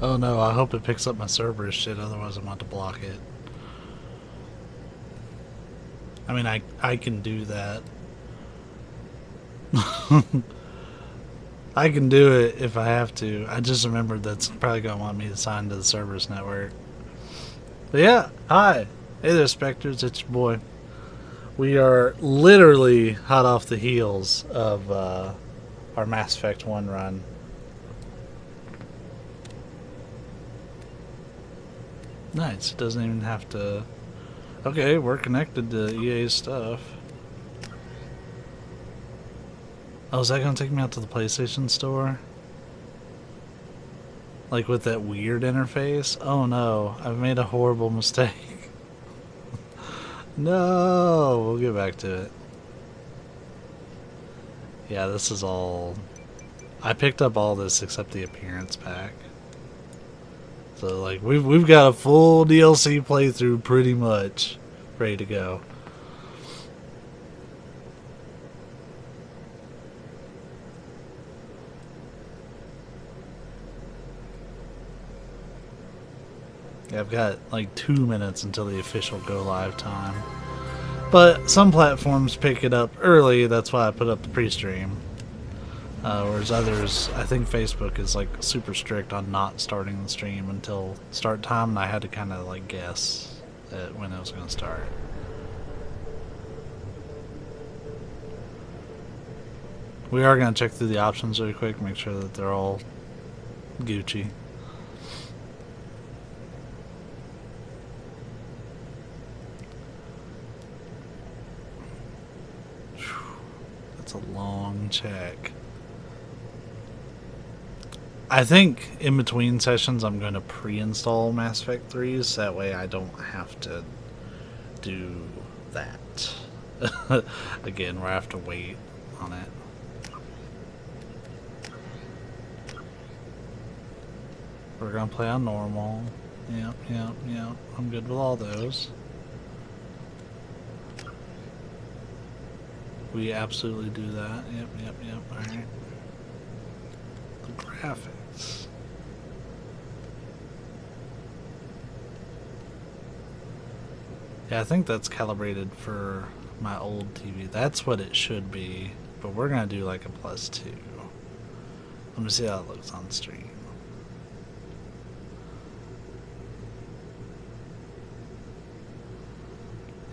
Oh no, I hope it picks up my server shit, otherwise I'm about to block it. I mean, I can do that. I can do it if I have to. I just remembered that's probably going to want me to sign to the servers network. But yeah, hi. Hey there, Spectres. It's your boy. We are literally hot off the heels of our Mass Effect 1 run. Nice. It doesn't even have to... Okay, we're connected to EA's stuff. Oh, is that going to take me out to the PlayStation Store? Like with that weird interface? Oh no, I've made a horrible mistake. No, we'll get back to it. Yeah, this is all... I picked up all this except the appearance pack. So like we've got a full DLC playthrough pretty much ready to go. Yeah, I've got like 2 minutes until the official go live time. But some platforms pick it up early, that's why I put up the pre-stream. Whereas others, I think Facebook is like super strict on not starting the stream until start time, and I had to kind of like guess at when it was going to start. We are going to check through the options really quick, make sure that they're all Gucci. That's a long check. I think in between sessions I'm going to pre-install Mass Effect 3s, so that way I don't have to do that again, where I have to wait on it. We're going to play on normal. Yep. I'm good with all those. We absolutely do that. Yep. Alright. The graphics. Yeah, I think that's calibrated for my old TV. That's what it should be. But we're going to do like a +2. Let me see how it looks on stream.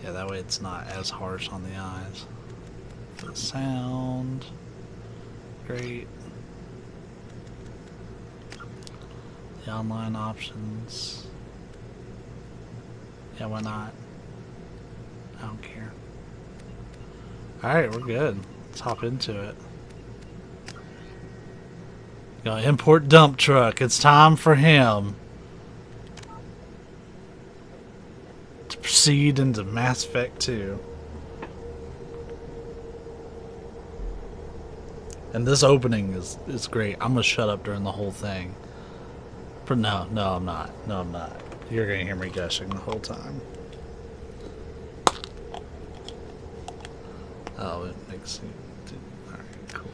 Yeah, that way it's not as harsh on the eyes. The sound. Great. The online options. Yeah, why not? I don't care. Alright, we're good. Let's hop into it. Gonna import dump truck. It's time for him to proceed into Mass Effect 2. And this opening is great. I'm gonna shut up during the whole thing. No, I'm not. No, I'm not. You're gonna hear me gushing the whole time. Oh, it makes you... Alright, cool.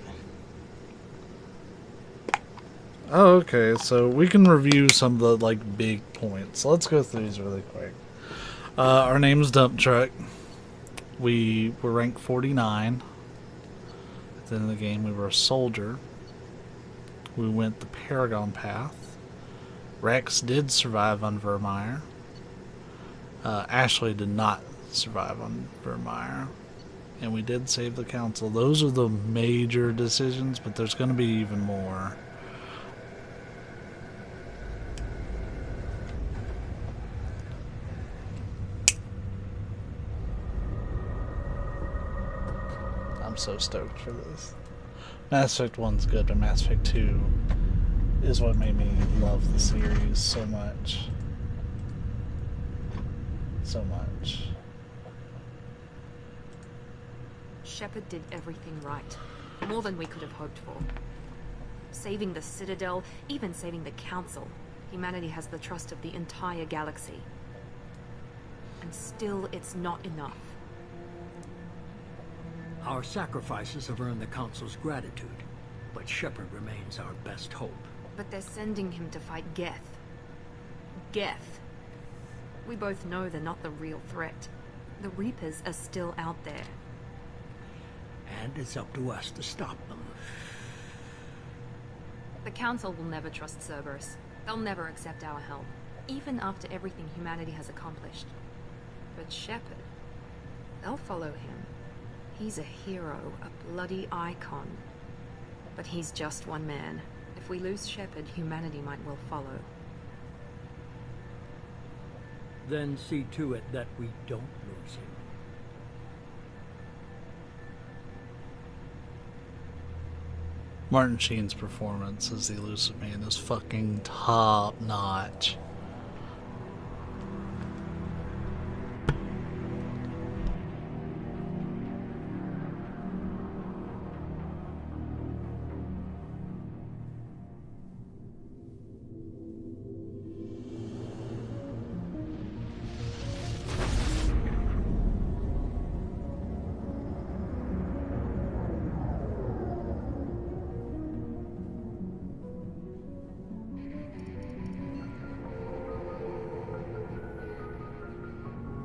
Oh, okay, so we can review some of the, like, big points. Let's go through these really quick. Our name is Dump Truck. We were ranked 49. At the end of the game, we were a soldier. We went the Paragon path. Rex did survive on Vermeer. Ashley did not survive on Vermeer. And we did save the council. Those are the major decisions, but there's going to be even more. I'm so stoked for this. Mass Effect 1's good, but Mass Effect 2 is what made me love the series so much. So much. Shepard did everything right. More than we could have hoped for. Saving the Citadel, even saving the Council. Humanity has the trust of the entire galaxy. And still, it's not enough. Our sacrifices have earned the Council's gratitude, but Shepard remains our best hope. But they're sending him to fight Geth. Geth. We both know they're not the real threat. The Reapers are still out there. And it's up to us to stop them. The Council will never trust Cerberus. They'll never accept our help, even after everything humanity has accomplished. But Shepard, they'll follow him. He's a hero, a bloody icon. But he's just one man. If we lose Shepard, humanity might well follow. Then see to it that we don't lose him. Martin Sheen's performance as the Elusive Man is fucking top notch.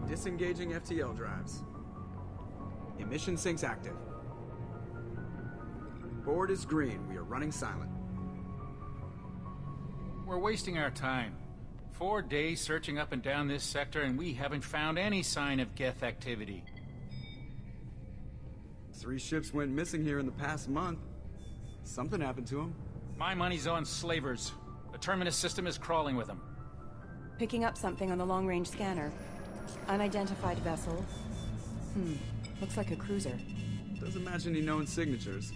Disengaging FTL drives. Emission sinks active. Board is green. We are running silent. We're wasting our time. 4 days searching up and down this sector, and we haven't found any sign of Geth activity. 3 ships went missing here in the past month. Something happened to them. My money's on slavers. The Terminus system is crawling with them. Picking up something on the long-range scanner. Unidentified vessel. Looks like a cruiser. Doesn't match any known signatures.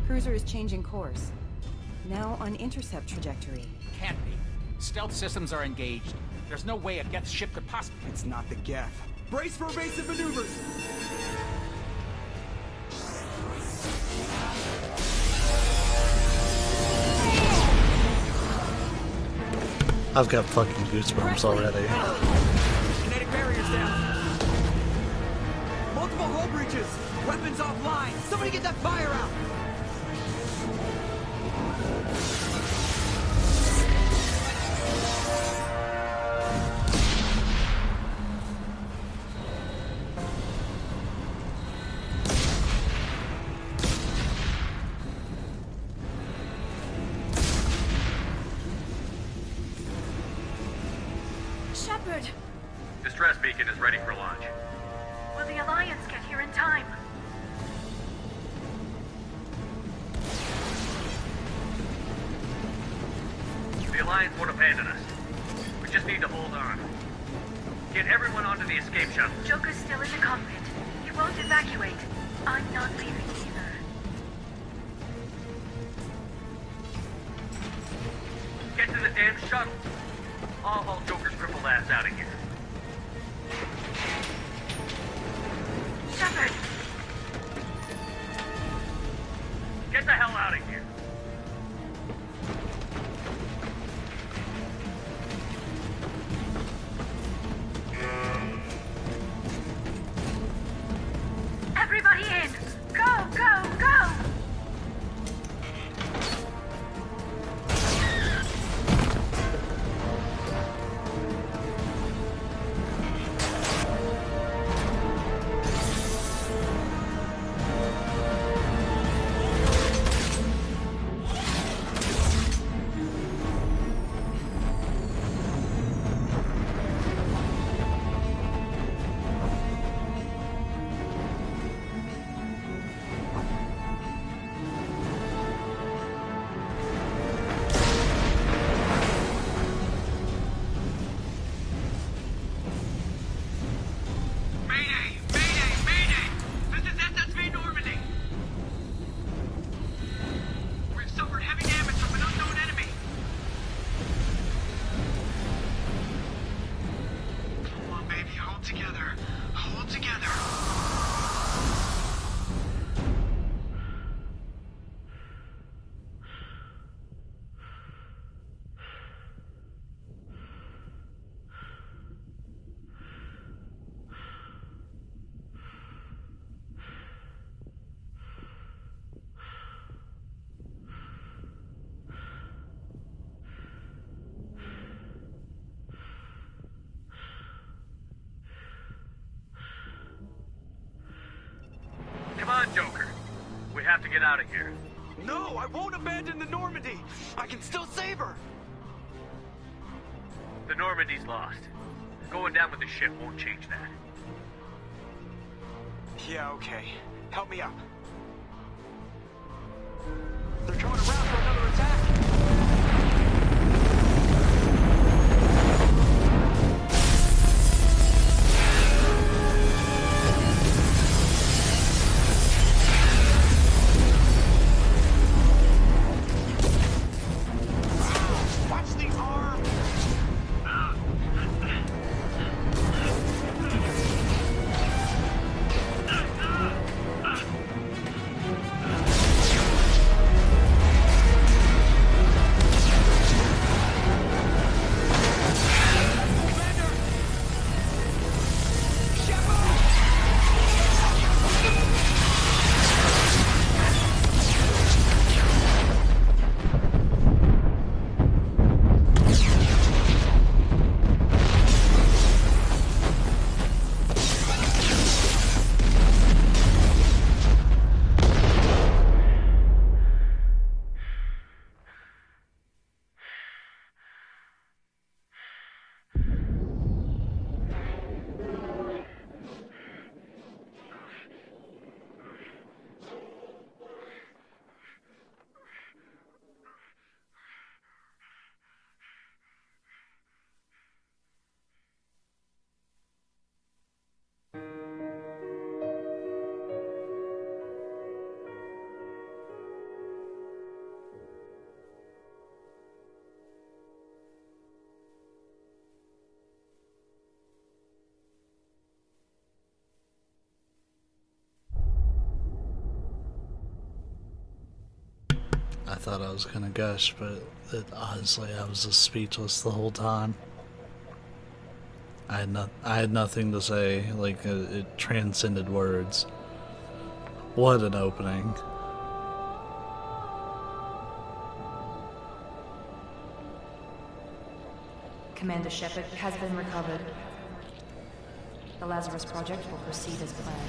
Cruiser is changing course. Now on intercept trajectory. Can't be. Stealth systems are engaged. There's no way a Geth ship could possibly... It's not the Geth. Brace for evasive maneuvers! I've got fucking goosebumps already. Kinetic barriers down. Multiple hull breaches. Weapons offline. Somebody get that fire out. Shepard! Distress beacon is ready for launch. Will the Alliance get here in time? The Alliance won't abandon us. We just need to hold on. Get everyone onto the escape shuttle. Joker's still in the cockpit. He won't evacuate. I'm not leaving either. Get to the damn shuttle. I'll haul Joker's crippled ass out of here. Shepard! Get the hell out of here. Everybody in! Go, go, go! get out of here. No, I won't abandon the Normandy. I can still save her. The Normandy's lost. Going down with the ship won't change that. Yeah, okay. Help me up. They're coming around for another attack. Watch the arm. I thought I was gonna gush, but honestly, I was just speechless the whole time. I had nothing to say. Like it transcended words. What an opening! Commander Shepard has been recovered. The Lazarus Project will proceed as planned.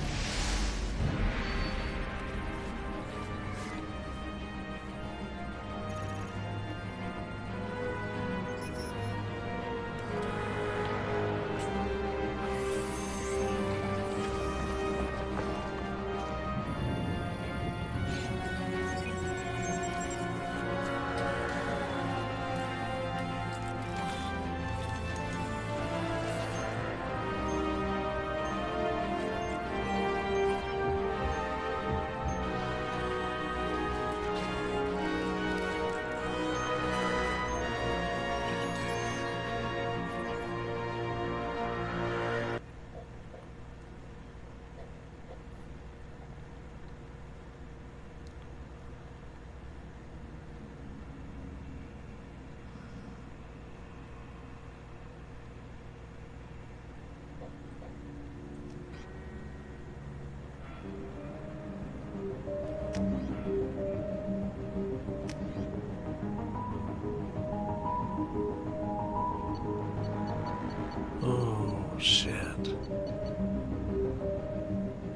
Oh shit.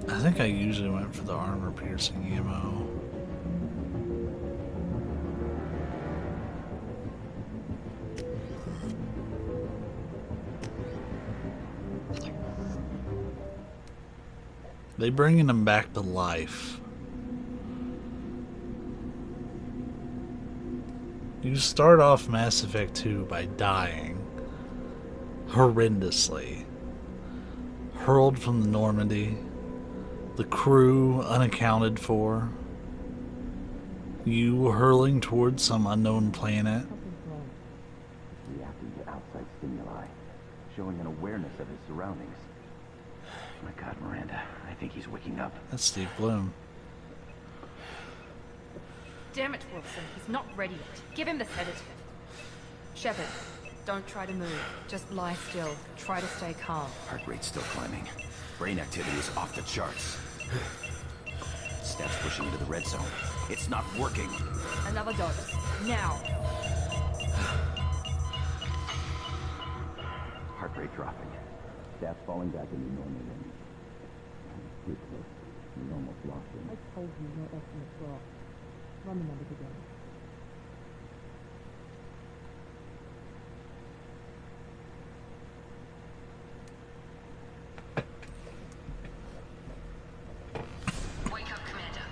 I think I usually went for the armor piercing ammo. They bringing him back to life. You start off Mass Effect 2 by dying horrendously, hurled from the Normandy, the crew unaccounted for, you hurling towards some unknown planet. Reacting to outside stimuli, showing an awareness of his surroundings. My God, Miranda, I think he's waking up. That's Steve Bloom. Damn it, Wilson. He's not ready yet. Give him the sedative. Shepard, don't try to move. Just lie still. Try to stay calm. Heart rate's still climbing. Brain activity is off the charts. Steps pushing into the red zone. It's not working. Another dose. Now. Heart rate dropping. Stats falling back into normal range. Too close. We almost lost him. I told you your estimates were off. Run the numbers again. Wake up, Commander.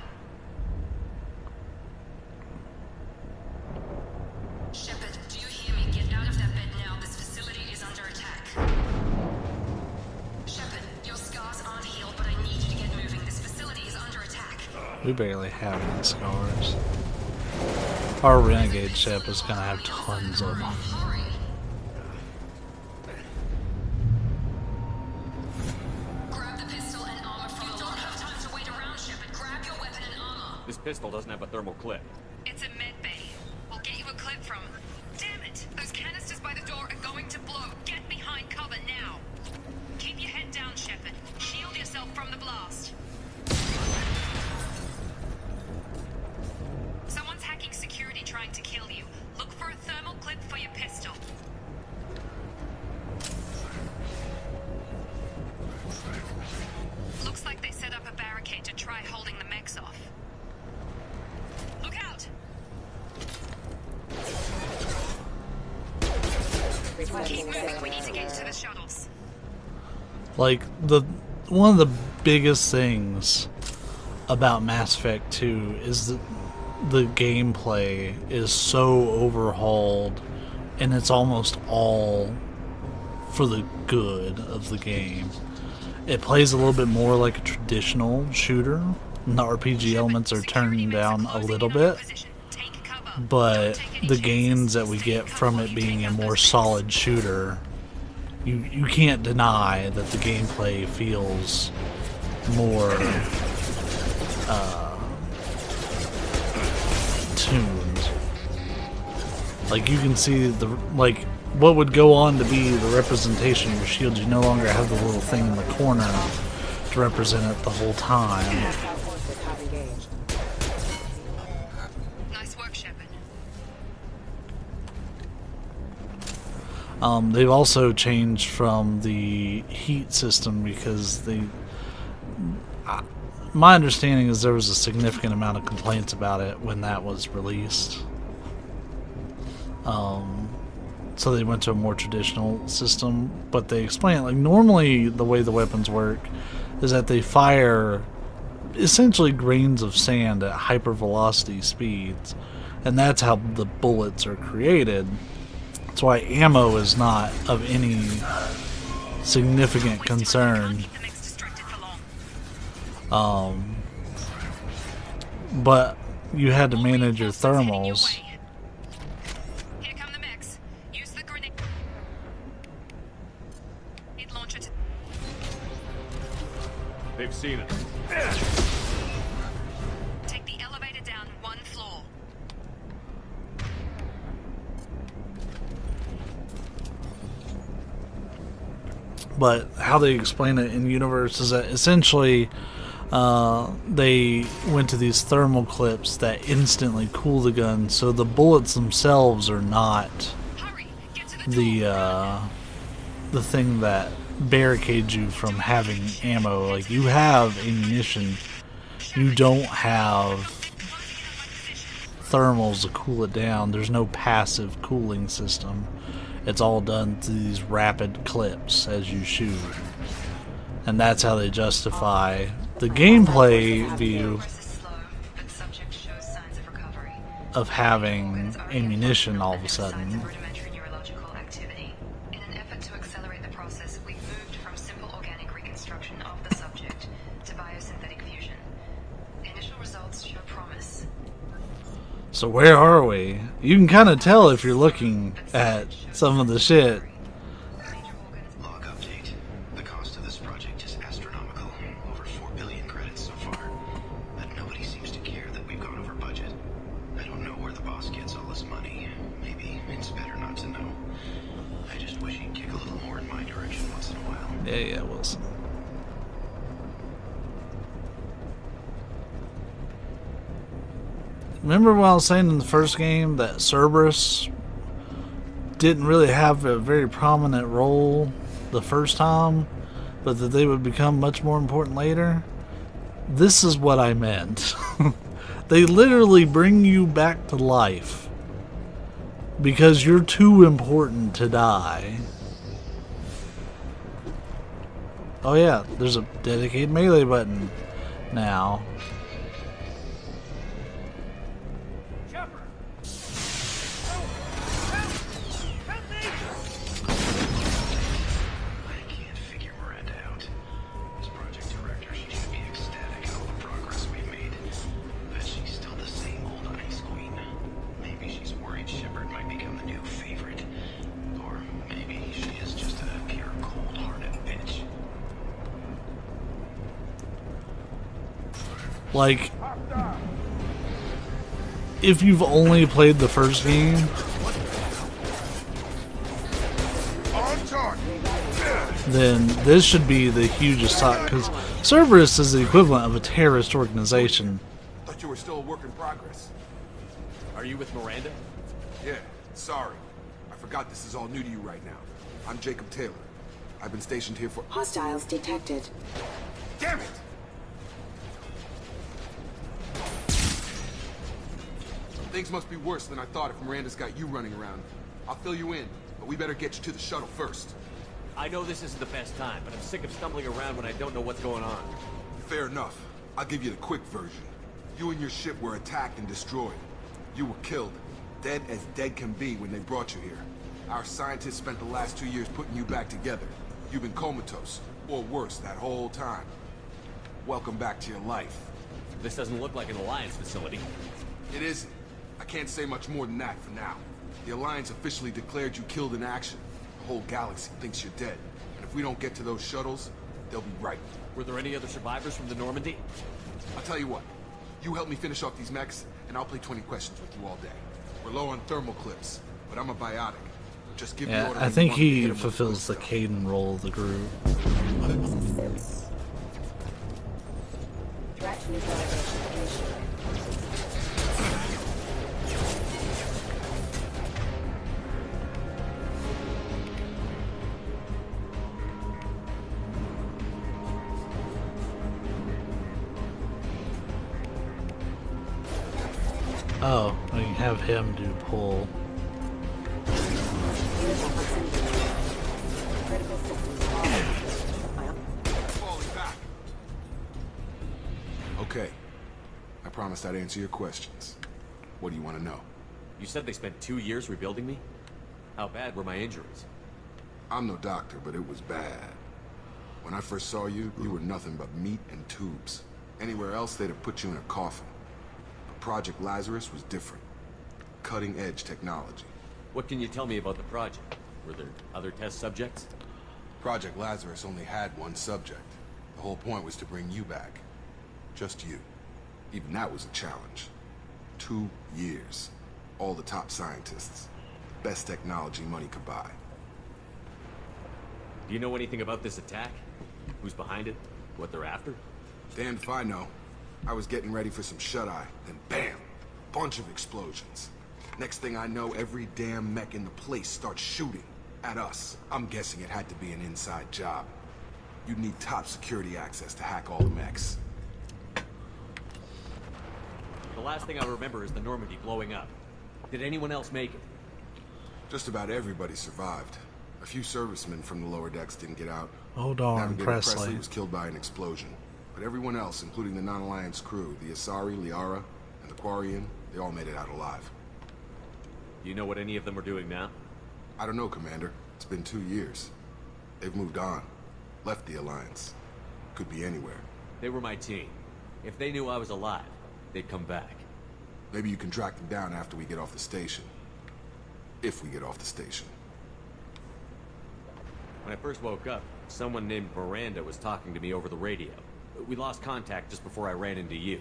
Shepard, do you hear me? Get out of that bed now. This facility is under attack. Shepard, your scars aren't healed, but I need you to get moving. This facility is under attack. We barely have any scars. Our renegade ship is gonna have tons of them. Hurry! Grab the pistol and armor from the locker. You don't have time to wait around, Shepard. Grab your weapon and armor. This pistol doesn't have a thermal clip. It's a med bay. We'll get you a clip from. Damn it! Those canisters by the door are going to blow. Get behind cover now. Keep your head down, Shepard. Shield yourself from the blast. Someone's hacking security trying to kill you. Look for a thermal clip for your pistol. Looks like they set up a barricade to try holding the mechs off. Look out! Keep moving, we need to get to the shuttles. Like, one of the biggest things about Mass Effect 2 is that the gameplay is so overhauled, and it's almost all for the good of the game. It plays a little bit more like a traditional shooter, and the RPG elements are turned down a little bit, but the gains that we get from it being a more solid shooter, you can't deny that the gameplay feels more tuned. Like, you can see what would go on to be the representation of your shield. You no longer have the little thing in the corner to represent it the whole time. Nice work, Shepard. They've also changed from the heat system because my understanding is there was a significant amount of complaints about it when that was released. So they went to a more traditional system, but they explain it like normally the way the weapons work is that they fire essentially grains of sand at hypervelocity speeds, and that's how the bullets are created. That's why ammo is not of any significant concern. But you had to manage your thermals. Here come the mechs. Use the grenade launcher to... They've seen us. Take the elevator down one floor. But how they explain it in universe is that essentially they went to these thermal clips that instantly cool the gun, so the bullets themselves are not the thing that barricades you from having ammo. Like, you have ammunition, you don't have thermals to cool it down. There's no passive cooling system. It's all done through these rapid clips as you shoot. And that's how they justify the gameplay view of having ammunition all of a sudden. In an effort to accelerate the process, we've moved from simple organic reconstruction of the subject to biosynthetic fusion. Initial results show promise. So where are we? You can kind of tell if you're looking at some of the shit. Log update. The cost of this project is astronomical. Over 4 billion credits so far. But nobody seems to care that we've gone over budget. I don't know where the boss gets all this money. Maybe it's better not to know. I just wish he'd kick a little more in my direction once in a while. Yeah, Wilson. Remember when I was saying in the first game that Cerberus didn't really have a very prominent role the first time, but that they would become much more important later? This is what I meant. They literally bring you back to life because you're too important to die. Oh yeah, there's a dedicated melee button now. Like, if you've only played the first game, then this should be the hugest talk, because Cerberus is the equivalent of a terrorist organization. Thought you were still a work in progress. Are you with Miranda? Yeah, sorry. I forgot this is all new to you right now. I'm Jacob Taylor. I've been stationed here for— Hostiles detected. Damn it! Things must be worse than I thought if Miranda's got you running around. I'll fill you in, but we better get you to the shuttle first. I know this isn't the best time, but I'm sick of stumbling around when I don't know what's going on. Fair enough. I'll give you the quick version. You and your ship were attacked and destroyed. You were killed. Dead as dead can be when they brought you here. Our scientists spent the last 2 years putting you back together. You've been comatose, or worse, that whole time. Welcome back to your life. This doesn't look like an Alliance facility. It isn't. I can't say much more than that for now. The Alliance officially declared you killed in action. The whole galaxy thinks you're dead. And if we don't get to those shuttles, they'll be right. Were there any other survivors from the Normandy? I'll tell you what. You help me finish off these mechs, and I'll play 20 questions with you all day. We're low on thermal clips, but I'm a biotic. Just give me order. I think he fulfills the Caden role of the group. Oh, we can have him do pull. Okay. I promised I'd answer your questions. What do you want to know? You said they spent 2 years rebuilding me? How bad were my injuries? I'm no doctor, but it was bad. When I first saw you, you were nothing but meat and tubes. Anywhere else, they'd have put you in a coffin. But Project Lazarus was different. Cutting-edge technology. What can you tell me about the project? Were there other test subjects? Project Lazarus only had one subject. The whole point was to bring you back. Just you. Even that was a challenge. 2 years. All the top scientists. Best technology money could buy. Do you know anything about this attack? Who's behind it? What they're after? Damned if I know. I was getting ready for some shut-eye, then bam! Bunch of explosions. Next thing I know, every damn mech in the place starts shooting. At us. I'm guessing it had to be an inside job. You'd need top security access to hack all the mechs. The last thing I remember is the Normandy blowing up. Did anyone else make it? Just about everybody survived. A few servicemen from the lower decks didn't get out. Hold on, Navigator Presley was killed by an explosion. But everyone else, including the non-Alliance crew, the Asari, Liara, and the Quarian, they all made it out alive. Do you know what any of them are doing now? I don't know, Commander. It's been 2 years. They've moved on. Left the Alliance. Could be anywhere. They were my team. If they knew I was alive, they'd come back. Maybe you can track them down after we get off the station. If we get off the station. When I first woke up, someone named Miranda was talking to me over the radio. We lost contact just before I ran into you.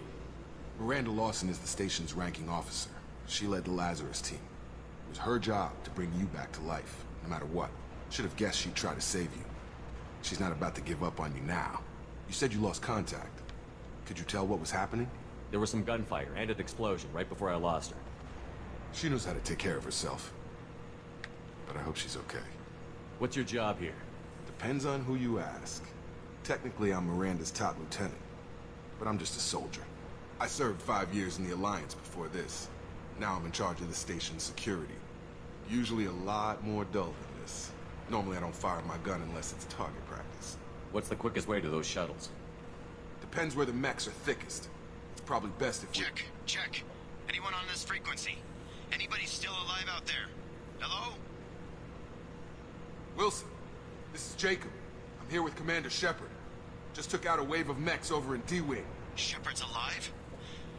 Miranda Lawson is the station's ranking officer. She led the Lazarus team. It was her job to bring you back to life, no matter what. Should have guessed she'd try to save you. She's not about to give up on you now. You said you lost contact. Could you tell what was happening? There was some gunfire and an explosion right before I lost her. She knows how to take care of herself. But I hope she's okay. What's your job here? Depends on who you ask. Technically, I'm Miranda's top lieutenant. but I'm just a soldier. I served 5 years in the Alliance before this. Now I'm in charge of the station's security. Usually a lot more dull than this. Normally I don't fire my gun unless it's target practice. What's the quickest way to those shuttles? Depends where the mechs are thickest. It's probably best if we... Check. Anyone on this frequency? Anybody still alive out there? Hello? Wilson, this is Jacob. I'm here with Commander Shepard. Just took out a wave of mechs over in D-Wing. Shepard's alive?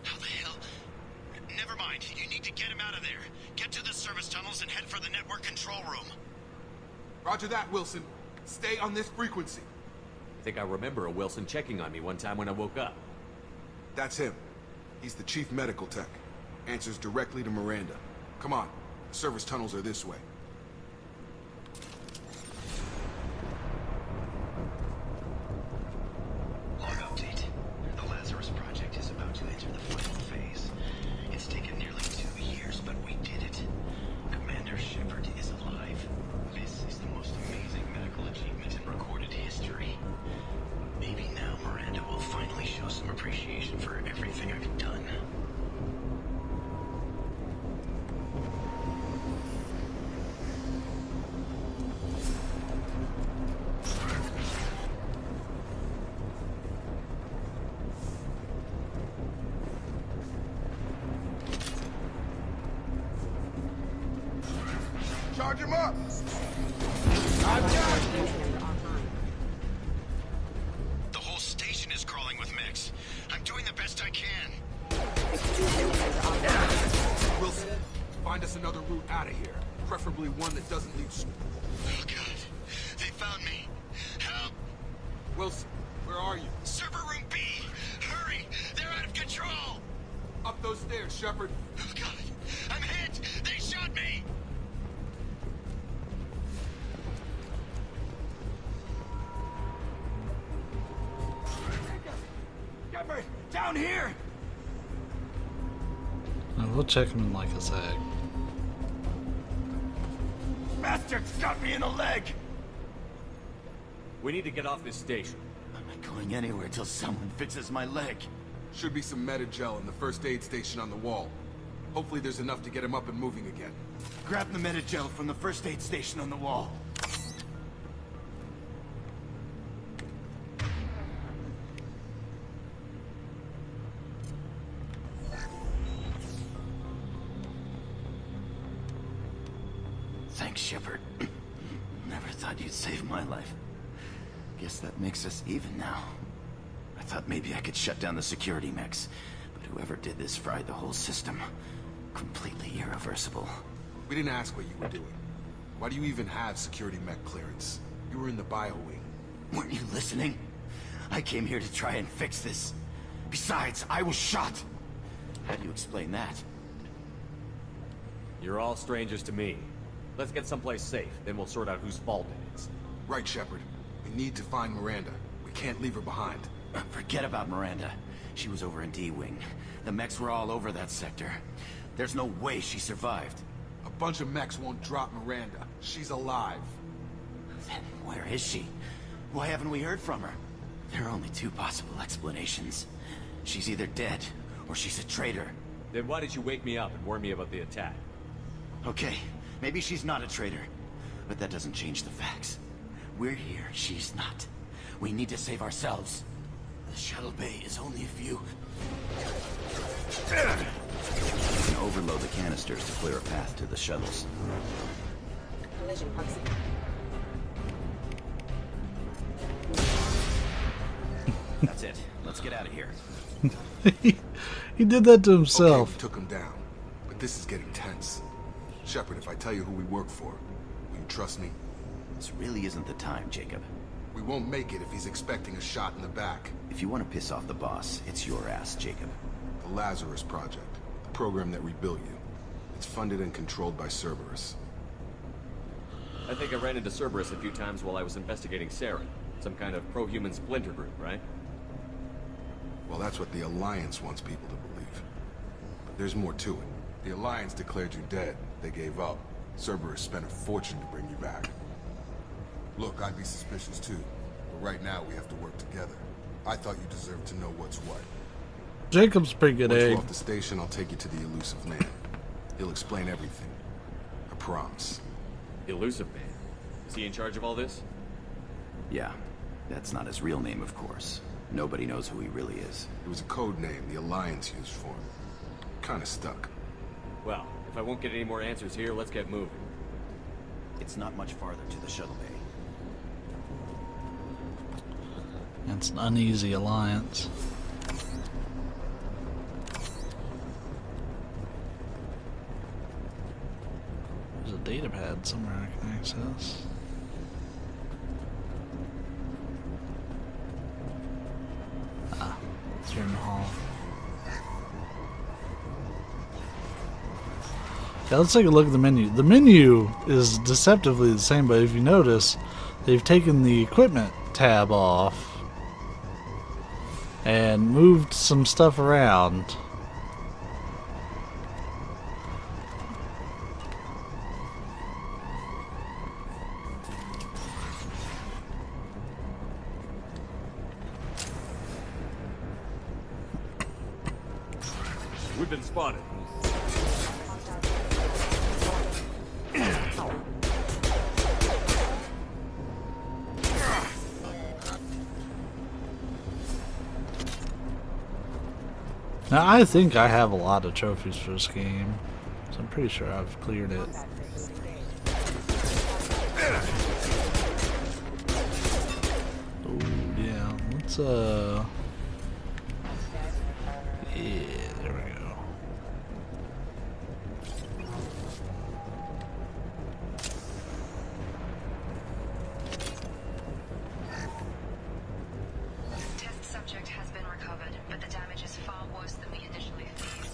How the hell? Never mind. You need to get him out of there. Get to the service tunnels and head for the network control room. Roger that, Wilson. Stay on this frequency. I think I remember a Wilson checking on me one time when I woke up. That's him. He's the chief medical tech. Answers directly to Miranda. Come on. The service tunnels are this way. Log update. The Lazarus Project is about to enter the final phase. It's taken nearly 2 years, but we did it. Commander Shepard is alive. This is the most amazing medical achievement in recorded history. Maybe now Miranda will finally show some appreciation for everything I've done. Charge him up! The whole station is crawling with mechs. I'm doing the best I can. Wilson, find us another route out of here. Preferably one that doesn't lead... Oh, God. They found me. Help! Wilson, where are you? Server room B! Hurry! They're out of control! Up those stairs, Shepard. Oh, God. I'm hit! They shot me! Get me! Down here! We'll check him in like a sec. Bastard's got me in the leg! We need to get off this station. I'm not going anywhere till someone fixes my leg. Should be some meta-gel in the first aid station on the wall. Hopefully there's enough to get him up and moving again. Grab the meta-gel from the first aid station on the wall. Thanks, Shepard. Never thought you'd save my life. Guess that makes us even now. I thought maybe I could shut down the security mechs, but whoever did this fried the whole system. Completely irreversible. We didn't ask what you were doing. Why do you even have security mech clearance? You were in the bio wing. Weren't you listening? I came here to try and fix this. Besides, I was shot. How do you explain that? You're all strangers to me. Let's get someplace safe, then we'll sort out whose fault it is. Right, Shepard. We need to find Miranda. We can't leave her behind. Forget about Miranda. She was over in D-Wing. The mechs were all over that sector. There's no way she survived. A bunch of mechs won't drop Miranda. She's alive. Then where is she? Why haven't we heard from her? There are only 2 possible explanations. She's either dead, or she's a traitor. Then why did you wake me up and warn me about the attack? Okay, maybe she's not a traitor. But that doesn't change the facts. We're here, she's not. We need to save ourselves. The shuttle bay is only a few... Overload the canisters to clear a path to the shuttles. Collision proximity. That's it. Let's get out of here. He did that to himself. Okay, we took him down. But this is getting tense. Shepard, if I tell you who we work for, will you trust me? This really isn't the time, Jacob. We won't make it if he's expecting a shot in the back. If you want to piss off the boss, it's your ass, Jacob. The Lazarus Project. The program that rebuilt you. It's funded and controlled by Cerberus. I think I ran into Cerberus a few times while I was investigating Saren. Some kind of pro-human splinter group, right? Well, that's what the Alliance wants people to believe. But there's more to it. The Alliance declared you dead. They gave up. Cerberus spent a fortune to bring you back. Look, I'd be suspicious too. But right now we have to work together. I thought you deserved to know what's what. Jacob's a pretty good Once egg. you're off the station, I'll take you to the elusive man. He'll explain everything. I promise. Elusive man? Is he in charge of all this? Yeah, that's not his real name, of course. Nobody knows who he really is. It was a code name the Alliance used for him. Kinda stuck. Well, if I won't get any more answers here, let's get moving. It's not much farther to the shuttle bay. It's an uneasy alliance. There's a data pad somewhere I can access. Ah, it's here in the hall. Yeah, let's take a look at the menu. The menu is deceptively the same, but if you notice, they've taken the equipment tab off and moved some stuff around. We've been spotted. Now, I think I have a lot of trophies for this game, so I'm pretty sure I've cleared it. Oh, yeah, let's, yeah, there we go. Test subject has been recovered, but the damage is far worse than we initially feared.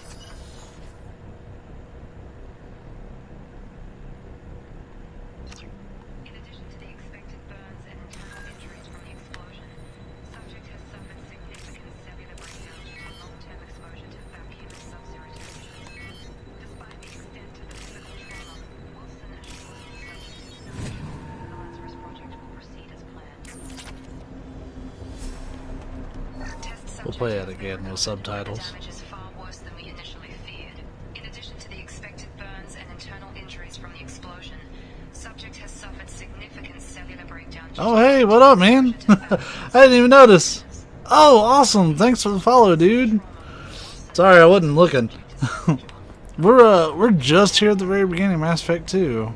In addition to the expected burns and internal injuries from the explosion, subject has suffered significant cellular breakdown due to long-term exposure to vacuum and sub-zero temperatures. Despite the extent of the physical trauma, Wilson assures the subject is no issue. The Lazarus project will proceed as planned. We'll play it again with subtitles. Damage is far worse than we initially feared. In addition to the expected burns and internal injuries from the explosion, subject has suffered significant cellular breakdown. Oh, hey, what up, man? I didn't even notice. Oh, awesome. Thanks for the follow, dude. Sorry, I wasn't looking. We're just here at the very beginning of Mass Effect 2.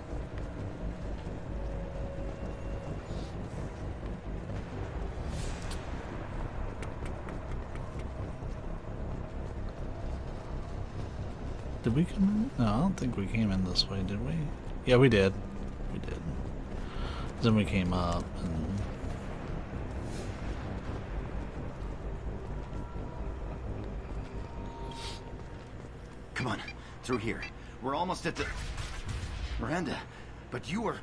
Did we come in? No, I don't think we came in this way, did we? Yeah, we did. We did. Then we came up and... Come on, through here. We're almost at the... Miranda, but you were...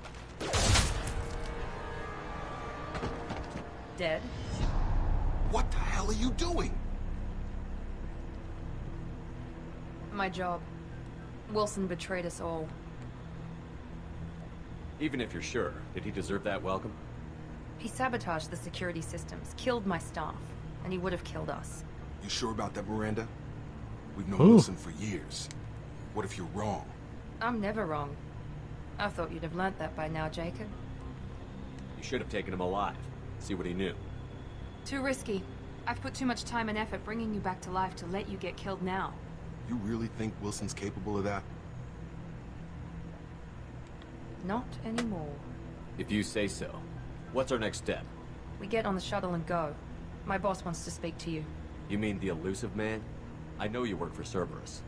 Dead? What the hell are you doing? My job. Wilson betrayed us all. Even if you're sure, did he deserve that welcome? He sabotaged the security systems, killed my staff, and he would have killed us. You sure about that, Miranda? We've known Ooh. Wilson for years. What if you're wrong? I'm never wrong. I thought you'd have learnt that by now, Jacob. You should have taken him alive. See what he knew. Too risky. I've put too much time and effort bringing you back to life to let you get killed now. You really think Wilson's capable of that? Not anymore. If you say so. What's our next step? We get on the shuttle and go. My boss wants to speak to you. You mean the elusive man? I know you work for Cerberus.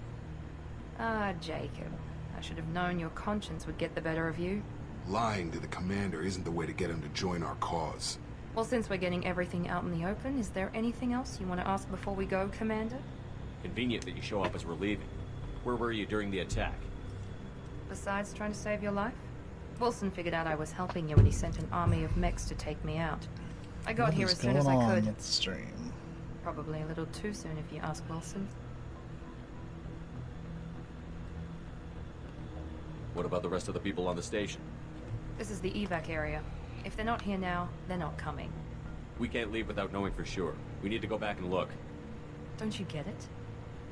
Ah, Jacob. I should have known your conscience would get the better of you. Lying to the commander isn't the way to get him to join our cause. Well, since we're getting everything out in the open, is there anything else you want to ask before we go, Commander? Convenient that you show up as we're leaving. Where were you during the attack? Besides trying to save your life? Wilson figured out I was helping you when he sent an army of mechs to take me out. I got here as soon as I could. With the stream? Probably a little too soon if you ask Wilson. What about the rest of the people on the station? This is the evac area. If they're not here now, they're not coming. We can't leave without knowing for sure. We need to go back and look. Don't you get it?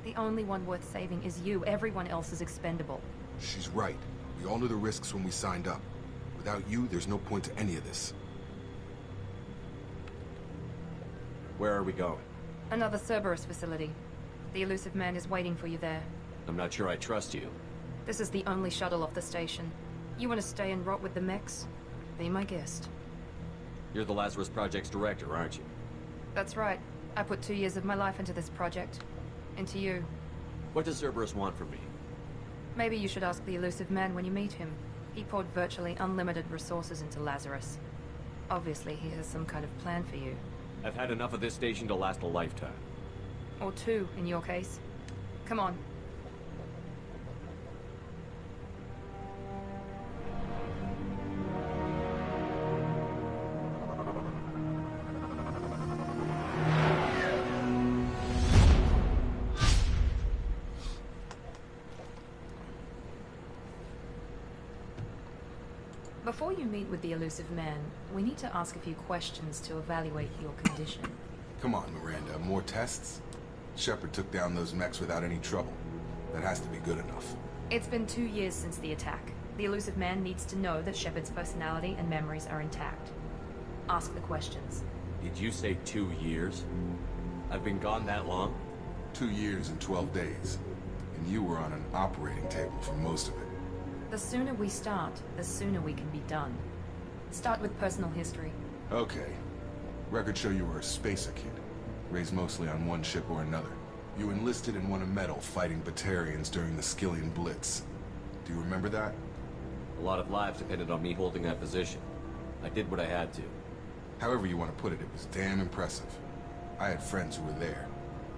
The only one worth saving is you. Everyone else is expendable. She's right. We all knew the risks when we signed up. Without you, there's no point to any of this. Where are we going? Another Cerberus facility. The elusive man is waiting for you there. I'm not sure I trust you. This is the only shuttle off the station. You want to stay and rot with the mechs? Be my guest. You're the Lazarus Project's director, aren't you? That's right. I put 2 years of my life into this project. Into you. What does Cerberus want from me? Maybe you should ask the elusive man when you meet him. He poured virtually unlimited resources into Lazarus. Obviously, he has some kind of plan for you. I've had enough of this station to last a lifetime. Or 2, in your case. Come on. Before you meet with the elusive man, we need to ask a few questions to evaluate your condition. Come on, Miranda. More tests? Shepard took down those mechs without any trouble. That has to be good enough. It's been 2 years since the attack. The elusive man needs to know that Shepard's personality and memories are intact. Ask the questions. Did you say 2 years? I've been gone that long? 2 years and 12 days. And you were on an operating table for most of it. The sooner we start, the sooner we can be done. Start with personal history. Okay. Records show you were a spacer kid. Raised mostly on one ship or another. You enlisted and won a medal fighting Batarians during the Skillian Blitz. Do you remember that? A lot of lives depended on me holding that position. I did what I had to. However you want to put it, it was damn impressive. I had friends who were there.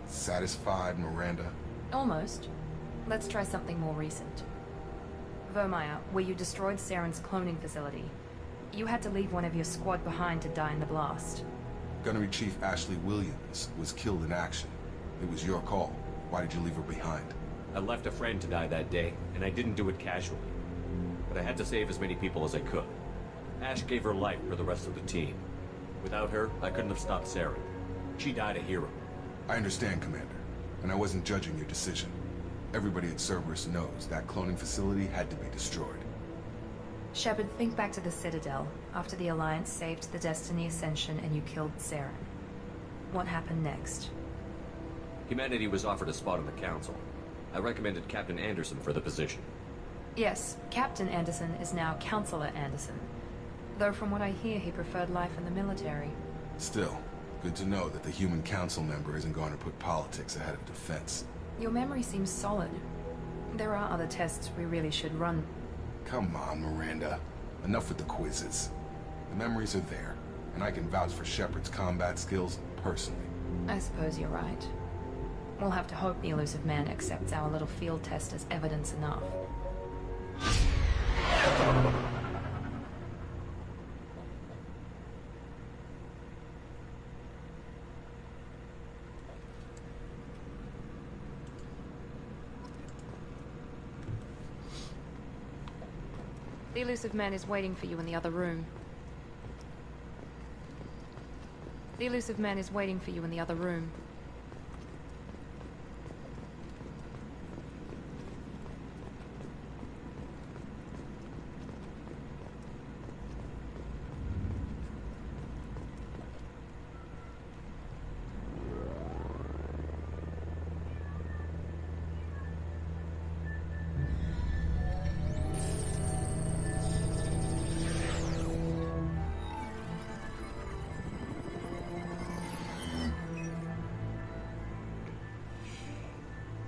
Satisfied, Miranda? Almost. Let's try something more recent. Vermeer, where you destroyed Saren's cloning facility. You had to leave one of your squad behind to die in the blast. Gunnery Chief Ashley Williams was killed in action. It was your call. Why did you leave her behind? I left a friend to die that day, and I didn't do it casually. But I had to save as many people as I could. Ash gave her life for the rest of the team. Without her, I couldn't have stopped Saren. She died a hero. I understand, Commander, and I wasn't judging your decision. Everybody at Cerberus knows that cloning facility had to be destroyed. Shepard, think back to the Citadel, after the Alliance saved the Destiny Ascension and you killed Saren. What happened next? Humanity was offered a spot on the Council. I recommended Captain Anderson for the position. Yes, Captain Anderson is now Counselor Anderson. Though from what I hear, he preferred life in the military. Still, good to know that the human council member isn't going to put politics ahead of defense. Your memory seems solid. There are other tests we really should run. Come on, Miranda. Enough with the quizzes. The memories are there, and I can vouch for Shepard's combat skills personally. I suppose you're right. We'll have to hope the elusive man accepts our little field test as evidence enough. The elusive man is waiting for you in the other room. The elusive man is waiting for you in the other room.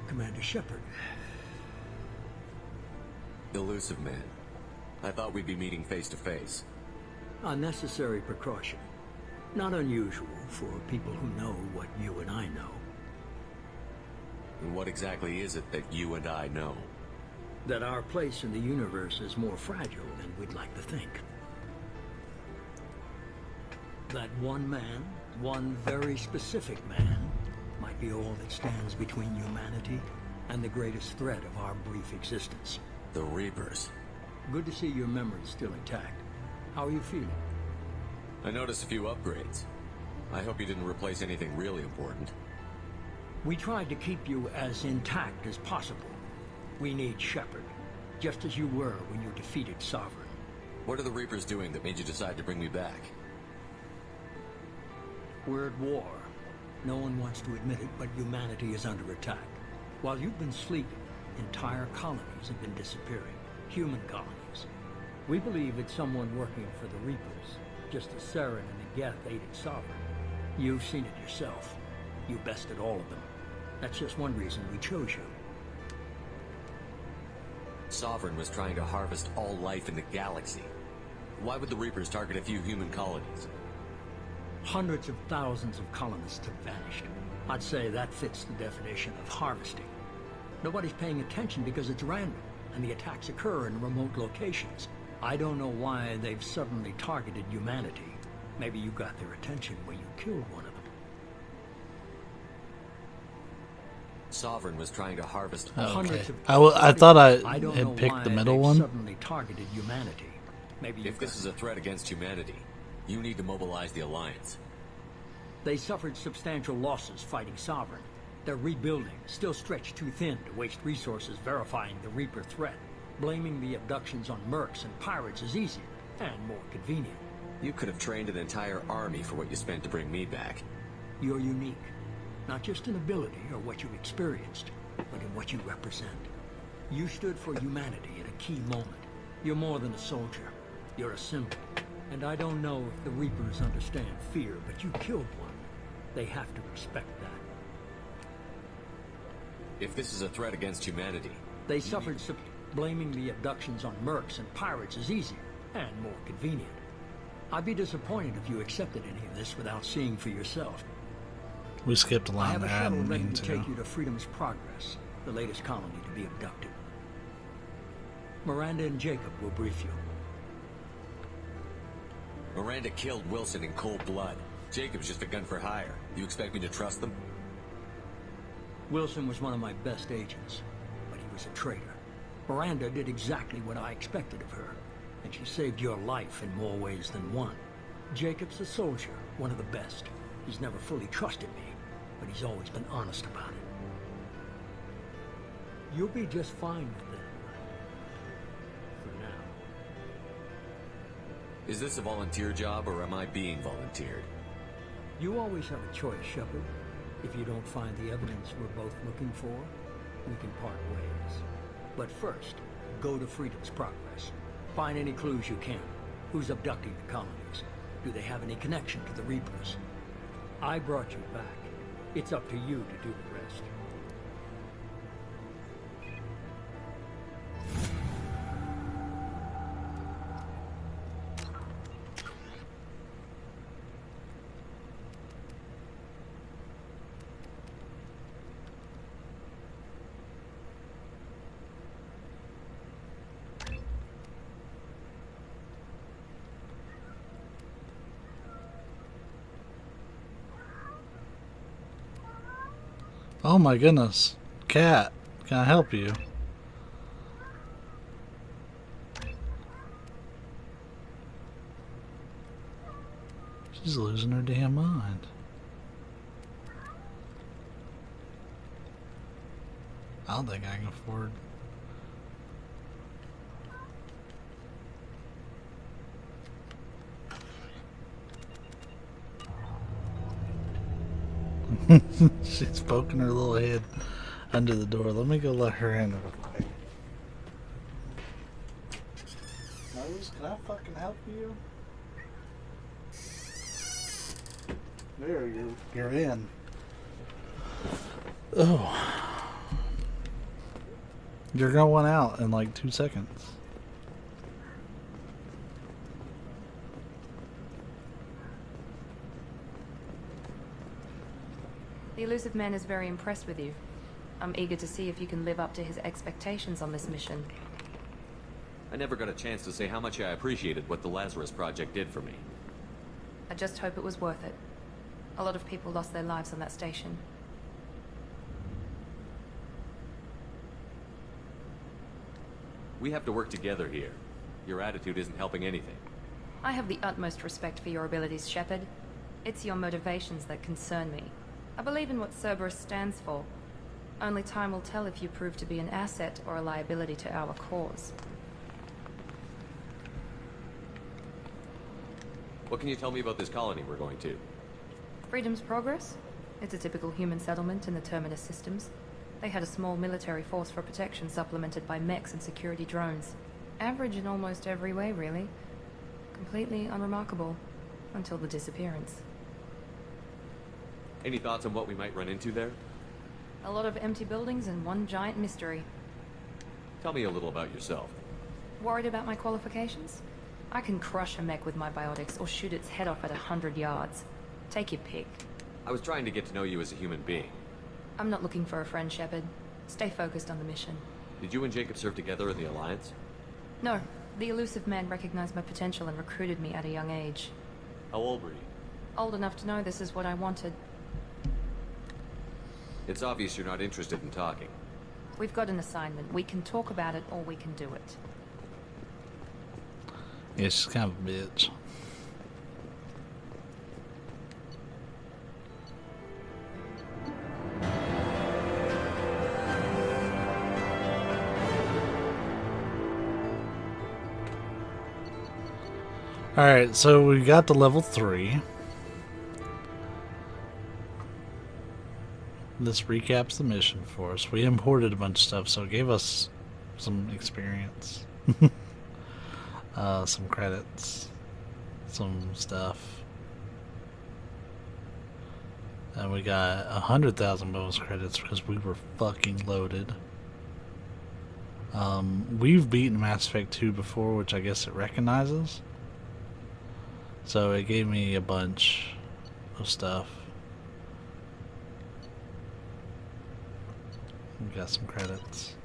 Commander Shepard. Elusive man. I thought we'd be meeting face to face. Unnecessary precaution. Not unusual for people who know what you and I know. And what exactly is it that you and I know? That our place in the universe is more fragile than we'd like to think. That one man, one very specific man, might be all that stands between humanity and the greatest threat of our brief existence. The Reapers. Good to see your memory still intact. How are you feeling? I noticed a few upgrades. I hope you didn't replace anything really important. We tried to keep you as intact as possible. We need Shepard, just as you were when you defeated Sovereign. What are the Reapers doing that made you decide to bring me back? We're at war. No one wants to admit it, but humanity is under attack. While you've been sleeping, entire colonies have been disappearing. Human colonies. We believe it's someone working for the Reapers, just as Saren and the Geth aided Sovereign. You've seen it yourself. You bested all of them. That's just one reason we chose you. Sovereign was trying to harvest all life in the galaxy. Why would the Reapers target a few human colonies? Hundreds of thousands of colonists have vanished. I'd say that fits the definition of harvesting. Nobody's paying attention because it's random, and the attacks occur in remote locations. I don't know why they've suddenly targeted humanity. Maybe you got their attention when you killed one of them. Sovereign was trying to harvest Okay. I thought I had picked the middle one. Suddenly targeted humanity. Maybe if this is a threat against humanity, you need to mobilize the Alliance. They suffered substantial losses fighting Sovereign. They're rebuilding, still stretched too thin to waste resources verifying the Reaper threat. Blaming the abductions on mercs and pirates is easier and more convenient. You could have trained an entire army for what you spent to bring me back. You're unique. Not just in ability or what you experienced, but in what you represent. You stood for humanity at a key moment. You're more than a soldier. You're a symbol. And I don't know if the Reapers understand fear, but you killed one. They have to respect that. If this is a threat against humanity... They suffered... Blaming the abductions on mercs and pirates is easier and more convenient. I'd be disappointed if you accepted any of this without seeing for yourself. We skipped a I line have a there. I shuttle didn't ready mean to take you to Freedom's Progress, the latest colony to be abducted. Miranda and Jacob will brief you. Miranda killed Wilson in cold blood. Jacob's just a gun for hire. You expect me to trust them? Wilson was one of my best agents, but he was a traitor. Miranda did exactly what I expected of her, and she saved your life in more ways than one. Jacob's a soldier, one of the best. He's never fully trusted me, but he's always been honest about it. You'll be just fine with it. For now. Is this a volunteer job, or am I being volunteered? You always have a choice, Shepard. If you don't find the evidence we're both looking for, we can part ways. But first, go to Freedom's Progress. Find any clues you can. Who's abducting the colonies? Do they have any connection to the Reapers? I brought you back. It's up to you to do the rest. Oh my goodness. Cat, can I help you? She's losing her damn mind. I don't think I can afford. She's poking her little head under the door. Let me go let her in real quick. Rose, can I fucking help you? There, you're in. Oh. You're going out in like 2 seconds. The elusive man is very impressed with you. I'm eager to see if you can live up to his expectations on this mission. I never got a chance to say how much I appreciated what the Lazarus Project did for me. I just hope it was worth it. A lot of people lost their lives on that station. We have to work together here. Your attitude isn't helping anything. I have the utmost respect for your abilities, Shepard. It's your motivations that concern me. I believe in what Cerberus stands for. Only time will tell if you prove to be an asset or a liability to our cause. What can you tell me about this colony we're going to? Freedom's Progress? It's a typical human settlement in the Terminus systems. They had a small military force for protection supplemented by mechs and security drones. Average in almost every way, really. Completely unremarkable. Until the disappearance. Any thoughts on what we might run into there? A lot of empty buildings and one giant mystery. Tell me a little about yourself. Worried about my qualifications? I can crush a mech with my biotics or shoot its head off at 100 yards. Take your pick. I was trying to get to know you as a human being. I'm not looking for a friend, Shepard. Stay focused on the mission. Did you and Jacob serve together in the Alliance? No. The elusive man recognized my potential and recruited me at a young age. How old were you? Old enough to know this is what I wanted. It's obvious you're not interested in talking. We've got an assignment. We can talk about it or we can do it. Yeah, she's kind of a bitch. Alright, so we got to level 3. This recaps the mission for us. We imported a bunch of stuff, so it gave us some experience. Some credits. Some stuff. And we got 100,000 bonus credits because we were fucking loaded. We've beaten Mass Effect 2 before, which I guess it recognizes. So it gave me a bunch of stuff. We got some credits.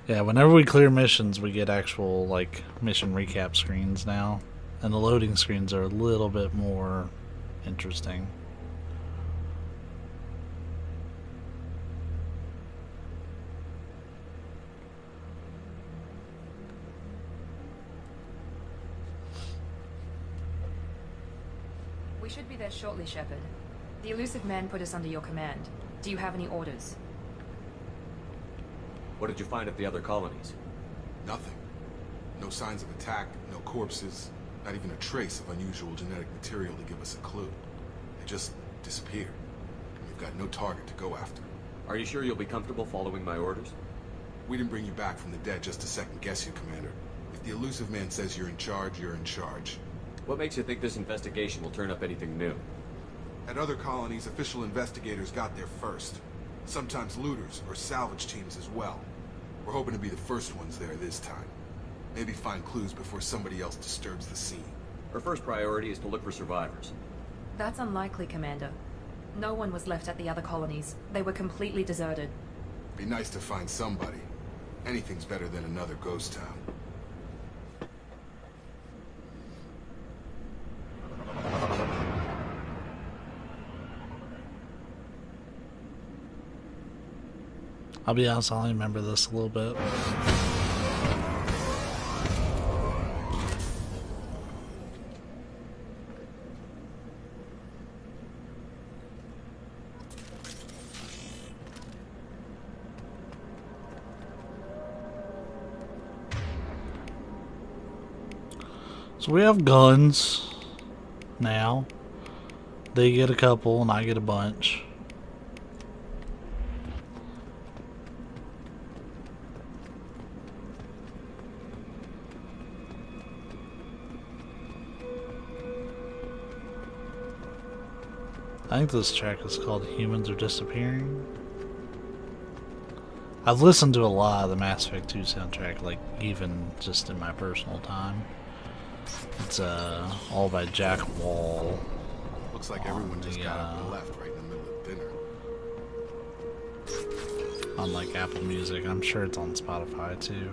Yeah, whenever we clear missions, we get actual, like, mission recap screens now. And the loading screens are a little bit more interesting. We should be there shortly, Shepard. The elusive man put us under your command. Do you have any orders? What did you find at the other colonies? Nothing. No signs of attack, no corpses, not even a trace of unusual genetic material to give us a clue. They just disappeared. We've got no target to go after. Are you sure you'll be comfortable following my orders? We didn't bring you back from the dead just to second guess you, Commander. If the elusive man says you're in charge, you're in charge. What makes you think this investigation will turn up anything new? At other colonies, official investigators got there first. Sometimes looters or salvage teams as well. We're hoping to be the first ones there this time. Maybe find clues before somebody else disturbs the scene. Our first priority is to look for survivors. That's unlikely, Commander. No one was left at the other colonies. They were completely deserted. Be nice to find somebody. Anything's better than another ghost town. I'll be honest, I only remember this a little bit. So we have guns now. They get a couple and I get a bunch. I think this track is called Humans Are Disappearing. I've listened to a lot of the Mass Effect 2 soundtrack, like even just in my personal time. It's all by Jack Wall. Looks like everyone just got up and left right in the middle of dinner. On like Apple Music. I'm sure it's on Spotify too.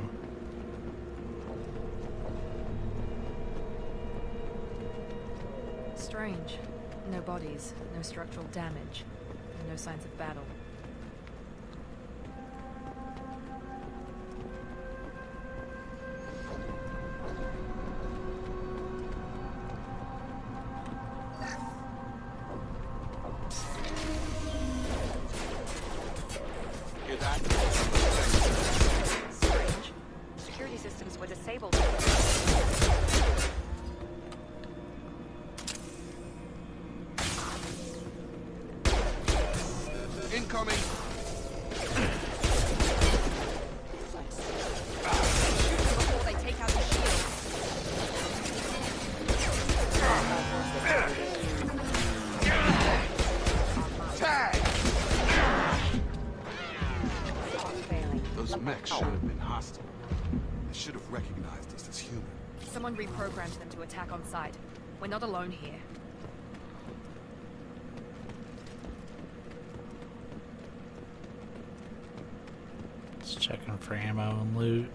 Strange. No bodies, no structural damage, and no signs of battle. processed as human. Someone reprogrammed them to attack on sight. We're not alone here. Just checking for ammo and loot.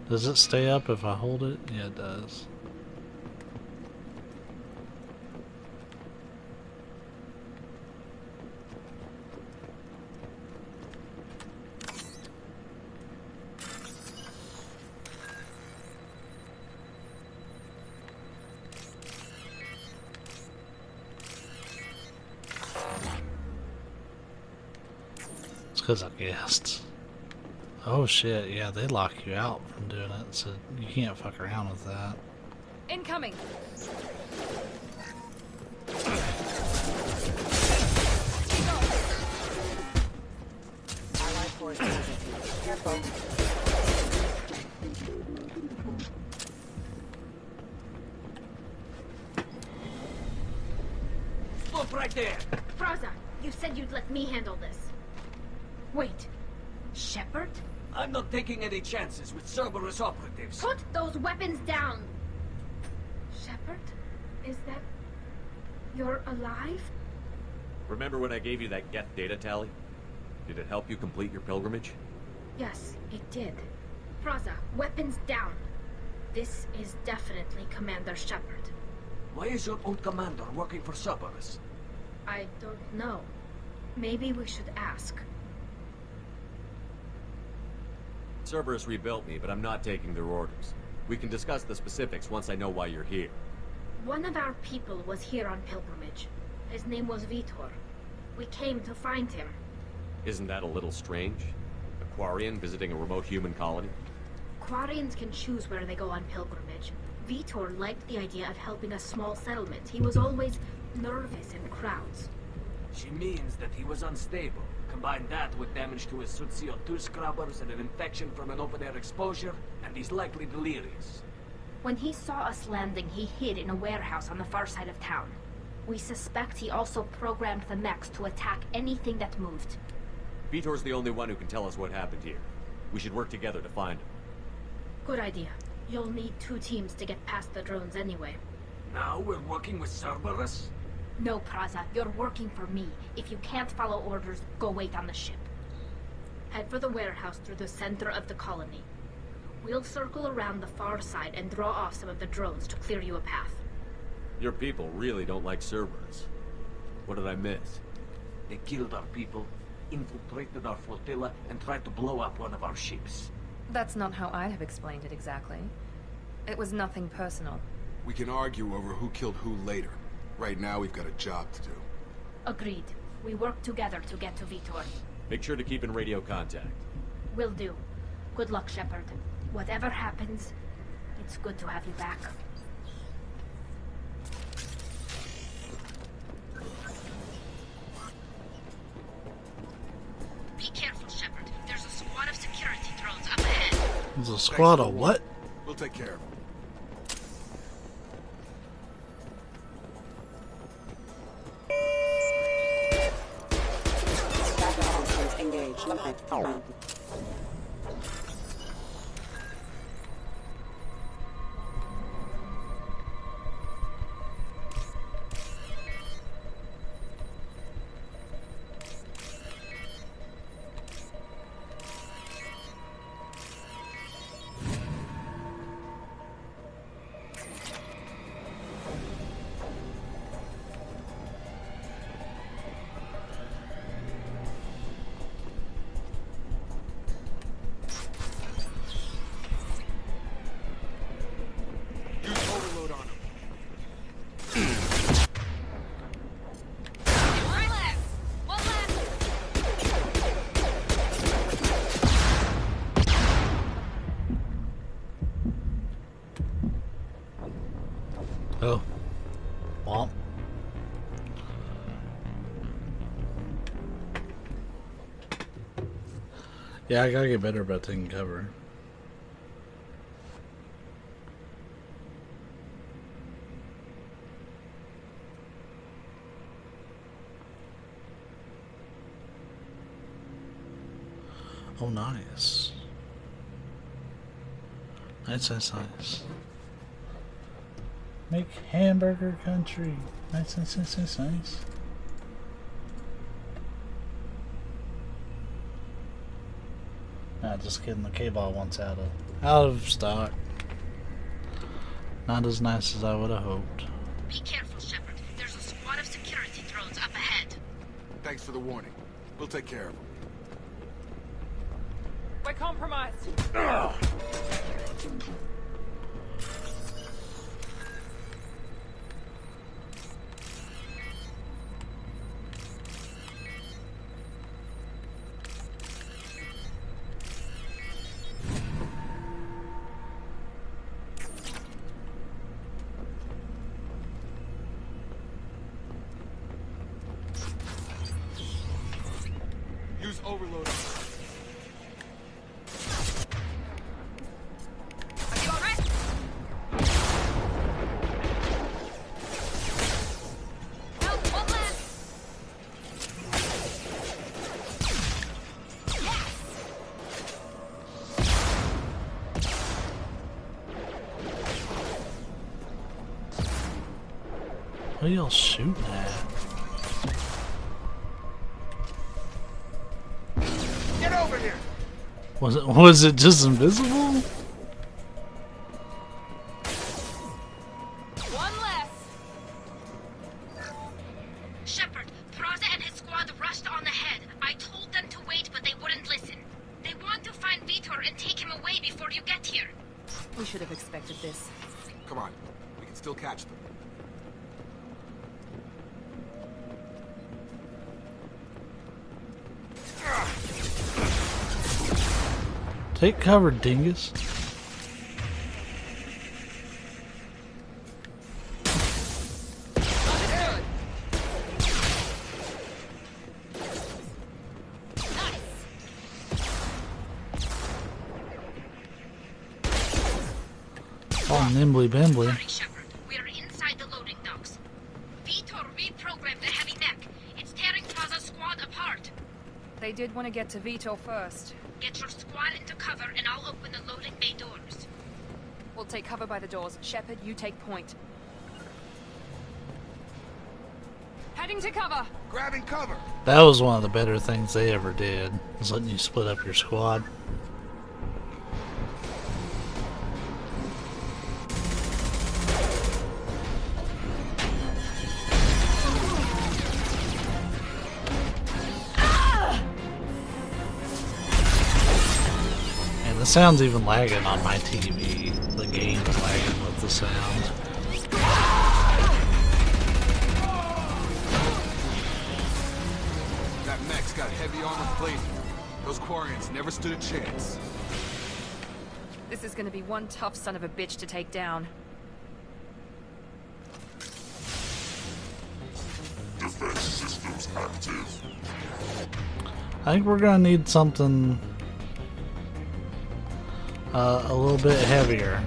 Does it stay up if I hold it? Yeah, it does. It's because I guessed. Oh shit, yeah, they lock you out from doing it, so you can't fuck around with that. Incoming! Allied forces. Careful. Stop right there! Fraza, you said you'd let me handle this. Wait. Shepard? I'm not taking any chances with Cerberus operatives. Put those weapons down! Shepard? Is that... You're alive? Remember when I gave you that Geth data tally? Did it help you complete your pilgrimage? Yes, it did. Fraza, weapons down. This is definitely Commander Shepard. Why is your old commander working for Cerberus? I don't know. Maybe we should ask. Cerberus rebuilt me, but I'm not taking their orders. We can discuss the specifics once I know why you're here. One of our people was here on pilgrimage. His name was Vitor. We came to find him. Isn't that a little strange? A Quarian visiting a remote human colony? Quarians can choose where they go on pilgrimage. Vitor liked the idea of helping a small settlement. He was always nervous in crowds. She means that he was unstable. Combine that with damage to his suit CO2 scrubbers and an infection from an open-air exposure, and he's likely delirious. When he saw us landing, he hid in a warehouse on the far side of town. We suspect he also programmed the mechs to attack anything that moved. Vitor's the only one who can tell us what happened here. We should work together to find him. Good idea. You'll need 2 teams to get past the drones anyway. Now we're working with Cerberus? No, Praza, you're working for me. If you can't follow orders, go wait on the ship. Head for the warehouse through the center of the colony. We'll circle around the far side and draw off some of the drones to clear you a path. Your people really don't like Cerberus. What did I miss? They killed our people, infiltrated our flotilla, and tried to blow up one of our ships. That's not how I'd have explained it exactly. It was nothing personal. We can argue over who killed who later. Right now, we've got a job to do. Agreed. We work together to get to Vitor. Make sure to keep in radio contact. Will do. Good luck, Shepard. Whatever happens, it's good to have you back. Be careful, Shepard. There's a squad of security drones up ahead. There's a squad of what? We'll take care of them. Engaged. Oh. Womp. Yeah, I gotta get better about taking cover. Oh, nice. Nice. Make hamburger country. Nice. Nah, just kidding. The K-ball one's out of stock. Not as nice as I would have hoped. Be careful, Shepard. There's a squad of security drones up ahead. Thanks for the warning. We'll take care of them. We're compromised. Use overload. Are you alright? Help, one left. Yes. What are y'all shooting at? Get over here! Was it just invisible? One less. Shepard, Praza and his squad rushed on ahead. I told them to wait, but they wouldn't listen. They want to find Vitor and take him away before you get here. We should have expected this. Come on, we can still catch them. Take cover, dingus. Oh, nimbly bimbly. Hurry, Shepard. We are inside the loading docks. Vitor reprogrammed the heavy mech. It's tearing Praza's squad apart. They did want to get to Vitor first. Get your squad into cover and I'll open the loading bay doors. We'll take cover by the doors. Shepard, you take point. Heading to cover. Grabbing cover. That was one of the better things they ever did, was letting you split up your squad. And the sound's even lagging on my TV. The game's lagging with the sound. That mech's got heavy armor plating. Those Quarians never stood a chance. This is going to be one tough son of a bitch to take down. Defense systems active. I think we're gonna need something a little bit heavier.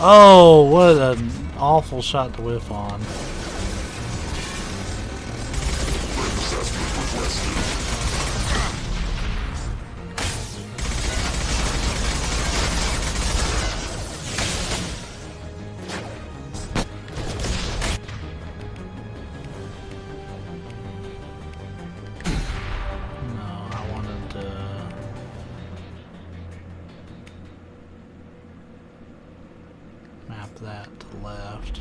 Oh, what an awful shot to whiff on. That to the left.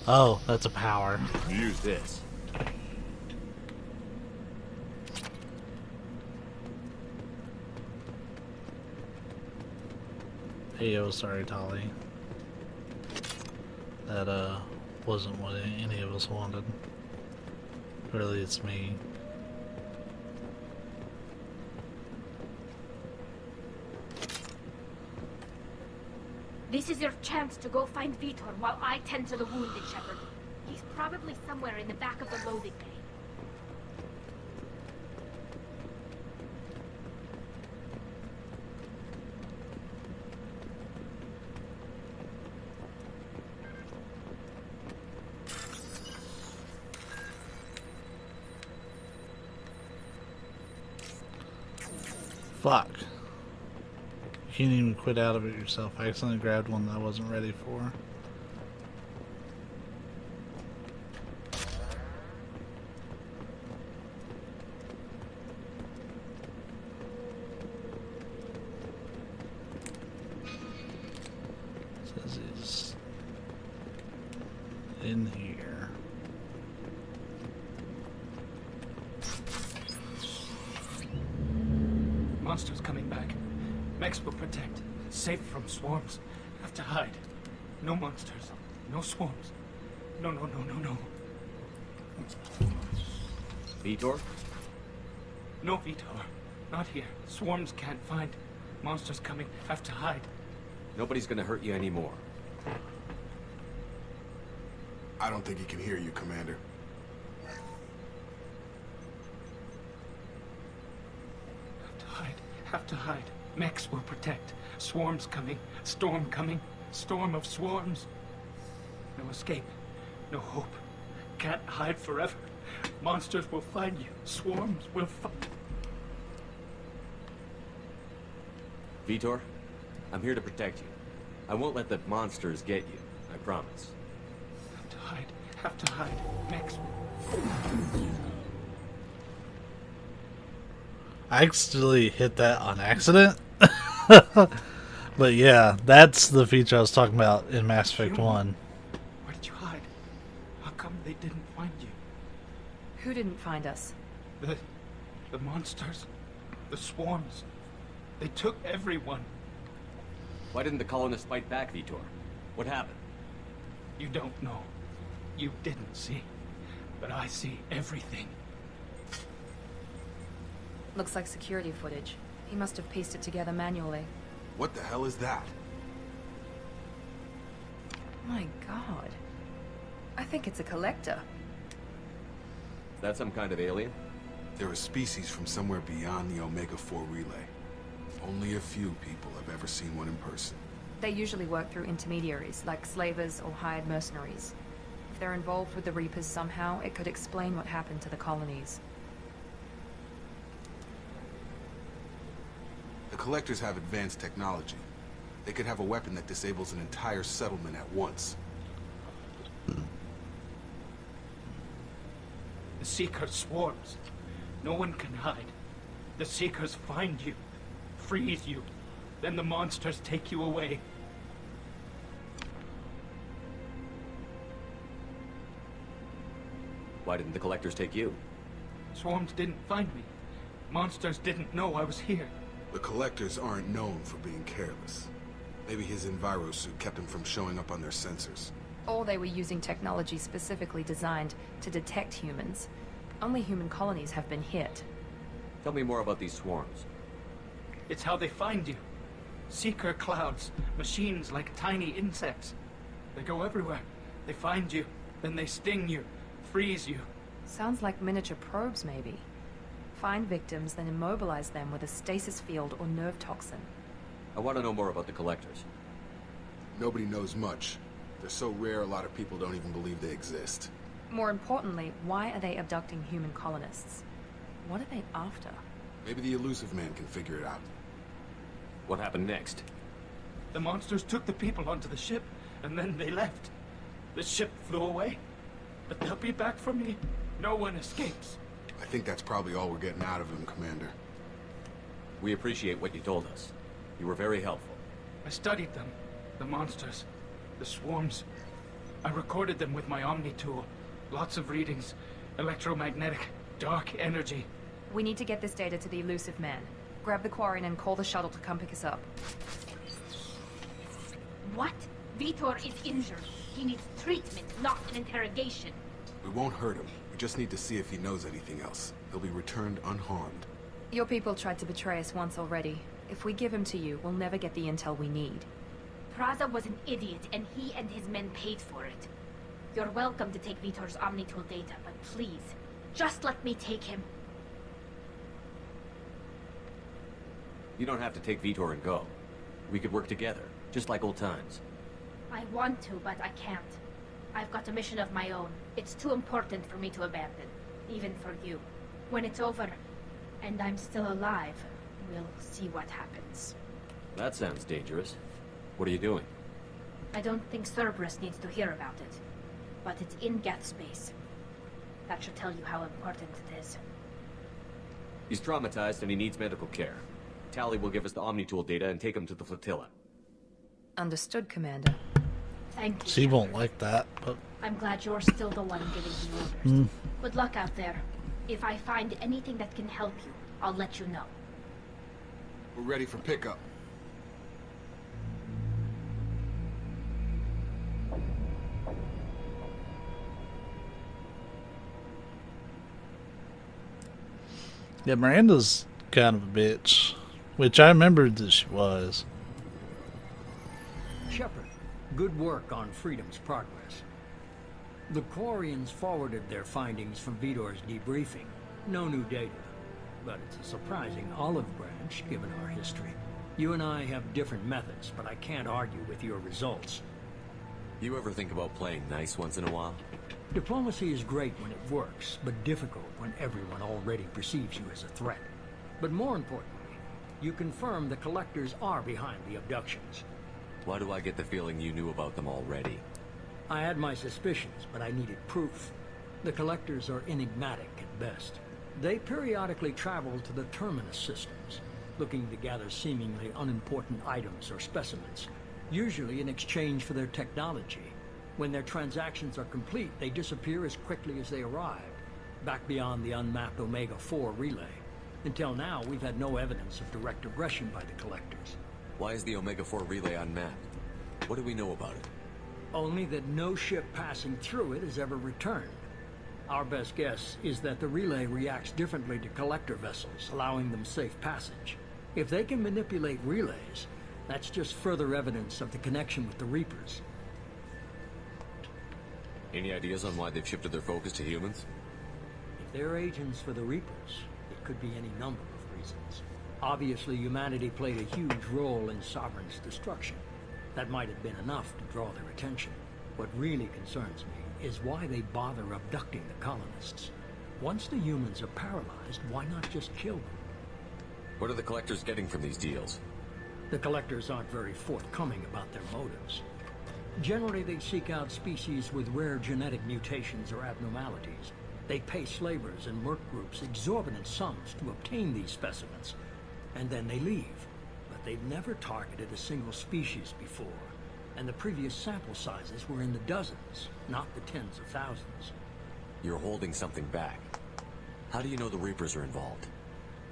Oh, that's a power. Use this. Hey, oh, sorry, Tolly. That, wasn't what any of us wanted. Really, it's me. This is your chance to go find Vitor while I tend to the wounded, Shepard. He's probably somewhere in the back of the loading bay. Fuck. You can't even quit out of it yourself. I accidentally grabbed one that I wasn't ready for. Says he's in here. Monsters coming back. Mex will protect. Safe from swarms. Have to hide. No monsters. No swarms. No, no, no, no, no. Vitor? No, Vitor. Not here. Swarms can't find. Monsters coming. Have to hide. Nobody's gonna hurt you anymore. I don't think he can hear you, Commander. Have to hide. Mex will protect. Swarms coming. Storm coming. Storm of swarms. No escape. No hope. Can't hide forever. Monsters will find you. Swarms will find... Vitor, I'm here to protect you. I won't let the monsters get you. I promise. Have to hide. Have to hide. Mex will... I actually hit that on accident. But yeah, that's the feature I was talking about in Mass Effect 1. Where did you hide? How come they didn't find you? Who didn't find us? The monsters. The swarms. They took everyone. Why didn't the colonists fight back, Vitor? What happened? You don't know. You didn't see. But I see everything. Looks like security footage. He must have pieced it together manually. What the hell is that? My god. I think it's a collector. Is that some kind of alien? They're a species from somewhere beyond the Omega-4 relay. Only a few people have ever seen one in person. They usually work through intermediaries, like slavers or hired mercenaries. If they're involved with the Reapers somehow, it could explain what happened to the colonies. The Collectors have advanced technology. They could have a weapon that disables an entire settlement at once. The Seeker swarms. No one can hide. The Seekers find you, freeze you, then the monsters take you away. Why didn't the collectors take you? Swarms didn't find me. Monsters didn't know I was here. The Collectors aren't known for being careless. Maybe his envirosuit kept him from showing up on their sensors. Or they were using technology specifically designed to detect humans. Only human colonies have been hit. Tell me more about these swarms. It's how they find you. Seeker clouds, machines like tiny insects. They go everywhere. They find you, then they sting you, freeze you. Sounds like miniature probes, maybe. Find victims, then immobilize them with a stasis field or nerve toxin. I want to know more about the collectors. Nobody knows much. They're so rare, a lot of people don't even believe they exist. More importantly, why are they abducting human colonists? What are they after? Maybe the Elusive Man can figure it out. What happened next? The monsters took the people onto the ship, and then they left. The ship flew away. But they'll be back for me. No one escapes. I think that's probably all we're getting out of him, Commander. We appreciate what you told us. You were very helpful. I studied them. The monsters. The swarms. I recorded them with my Omni tool. Lots of readings. Electromagnetic. Dark energy. We need to get this data to the Elusive Man. Grab the Quarren and call the shuttle to come pick us up. What? Vitor is injured. He needs treatment, not an interrogation. We won't hurt him. We just need to see if he knows anything else. He'll be returned unharmed. Your people tried to betray us once already. If we give him to you, we'll never get the intel we need. Praza was an idiot, and he and his men paid for it. You're welcome to take Vitor's Omnitool data, but please, just let me take him. You don't have to take Vitor and go. We could work together, just like old times. I want to, but I can't. I've got a mission of my own. It's too important for me to abandon, even for you. When it's over, and I'm still alive, we'll see what happens. That sounds dangerous. What are you doing? I don't think Cerberus needs to hear about it, but it's in Geth space. That should tell you how important it is. He's traumatized and he needs medical care. Tally will give us the Omnitool data and take him to the flotilla. Understood, Commander. Thank you. She won't like that, but... I'm glad you're still the one giving the orders. Good luck out there. If I find anything that can help you, I'll let you know. We're ready for pickup. Yeah, Miranda's kind of a bitch, which I remembered that she was. Shepard, good work on Freedom's progress. The Quarians forwarded their findings from Vitor's debriefing. No new data, but it's a surprising olive branch given our history. You and I have different methods, but I can't argue with your results. You ever think about playing nice once in a while? Diplomacy is great when it works, but difficult when everyone already perceives you as a threat. But more importantly, you confirm the Collectors are behind the abductions. Why do I get the feeling you knew about them already? I had my suspicions, but I needed proof. The Collectors are enigmatic at best. They periodically travel to the Terminus systems, looking to gather seemingly unimportant items or specimens, usually in exchange for their technology. When their transactions are complete, they disappear as quickly as they arrived, back beyond the unmapped Omega-4 relay. Until now, we've had no evidence of direct aggression by the Collectors. Why is the Omega-4 relay unmapped? What do we know about it? Only that no ship passing through it has ever returned. Our best guess is that the relay reacts differently to Collector vessels, allowing them safe passage. If they can manipulate relays, that's just further evidence of the connection with the Reapers. Any ideas on why they've shifted their focus to humans? If they're agents for the Reapers, it could be any number of reasons. Obviously, humanity played a huge role in Sovereign's destruction. That might have been enough to draw their attention. What really concerns me is why they bother abducting the colonists. Once the humans are paralyzed, why not just kill them? What are the Collectors getting from these deals? The Collectors aren't very forthcoming about their motives. Generally, they seek out species with rare genetic mutations or abnormalities. They pay slavers and merc groups exorbitant sums to obtain these specimens, and then they leave. But they've never targeted a single species before, and the previous sample sizes were in the dozens, not the tens of thousands. You're holding something back. How do you know the Reapers are involved?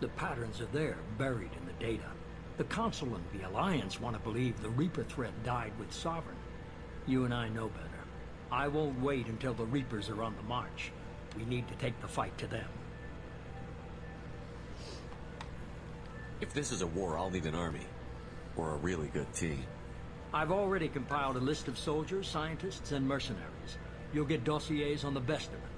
The patterns are there, buried in the data. The Council and the Alliance want to believe the Reaper threat died with Sovereign. You and I know better. I won't wait until the Reapers are on the march. We need to take the fight to them. If this is a war, I'll need an army. Or a really good team. I've already compiled a list of soldiers, scientists, and mercenaries. You'll get dossiers on the best of them.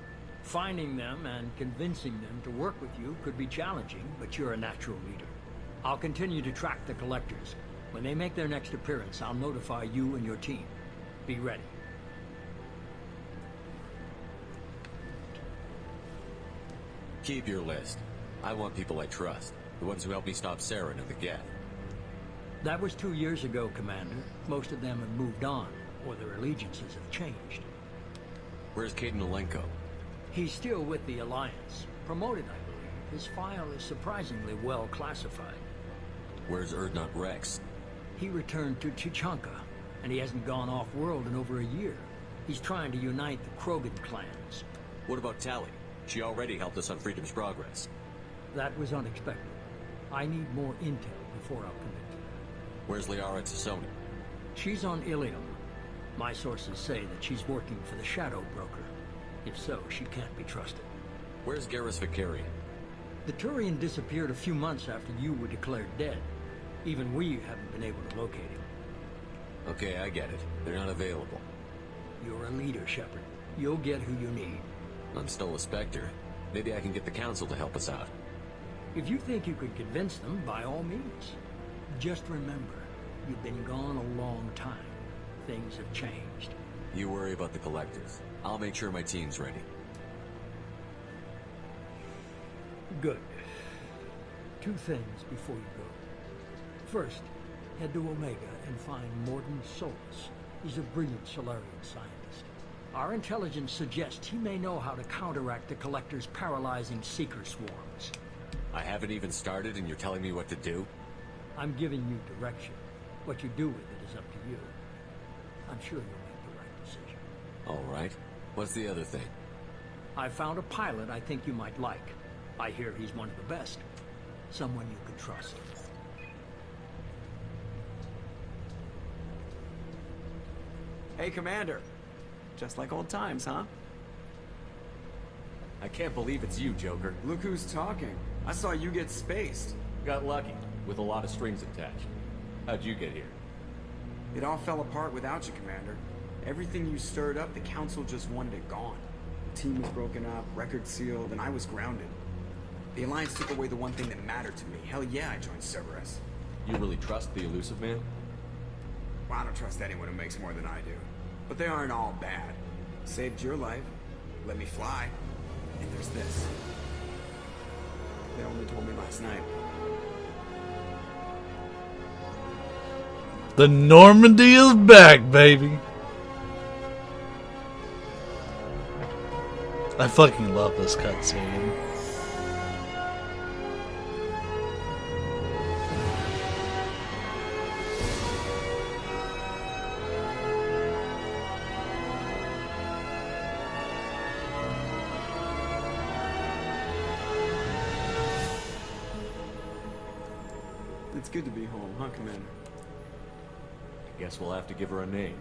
Finding them and convincing them to work with you could be challenging, but you're a natural leader. I'll continue to track the Collectors. When they make their next appearance, I'll notify you and your team. Be ready. Keep your list. I want people I trust. The ones who helped me stop Saren and the Geth. That was 2 years ago, Commander. Most of them have moved on, or their allegiances have changed. Where's Caden Alenko? He's still with the Alliance. Promoted, I believe. His file is surprisingly well classified. Where's Erdnot Rex? He returned to Chichanka, and he hasn't gone off-world in over a year. He's trying to unite the Krogan clans. What about Tally? She already helped us on Freedom's progress. That was unexpected. I need more intel before I'll commit to that. Where's Liara Tassoni? She's on Ilium. My sources say that she's working for the Shadow Broker. If so, she can't be trusted. Where's Garrus Vicarian? The Turian disappeared a few months after you were declared dead. Even we haven't been able to locate him. Okay, I get it. They're not available. You're a leader, Shepard. You'll get who you need. I'm still a Spectre. Maybe I can get the Council to help us out. If you think you could convince them, by all means. Just remember, you've been gone a long time. Things have changed. You worry about the Collectors. I'll make sure my team's ready. Good. Two things before you go. First, head to Omega and find Morden Solus. He's a brilliant Solarian scientist. Our intelligence suggests he may know how to counteract the Collector's paralyzing Seeker swarms. I haven't even started and you're telling me what to do? I'm giving you direction. What you do with it is up to you. I'm sure you'll make the right decision. All right. What's the other thing? I found a pilot I think you might like. I hear he's one of the best. Someone you can trust. Hey, Commander. Just like old times, huh? I can't believe it's you, Joker. Look who's talking. I saw you get spaced. Got lucky, with a lot of strings attached. How'd you get here? It all fell apart without you, Commander. Everything you stirred up, the Council just wanted it gone. The team was broken up, record sealed, and I was grounded. The Alliance took away the one thing that mattered to me. Hell yeah, I joined Cerberus. You really trust the Elusive Man? Well, I don't trust anyone who makes more than I do. But they aren't all bad. Saved your life, let me fly, and there's this. They only told me last night. The Normandy is back, baby. I fucking love this cutscene. It's good to be home, huh, Commander? Guess we'll have to give her a name.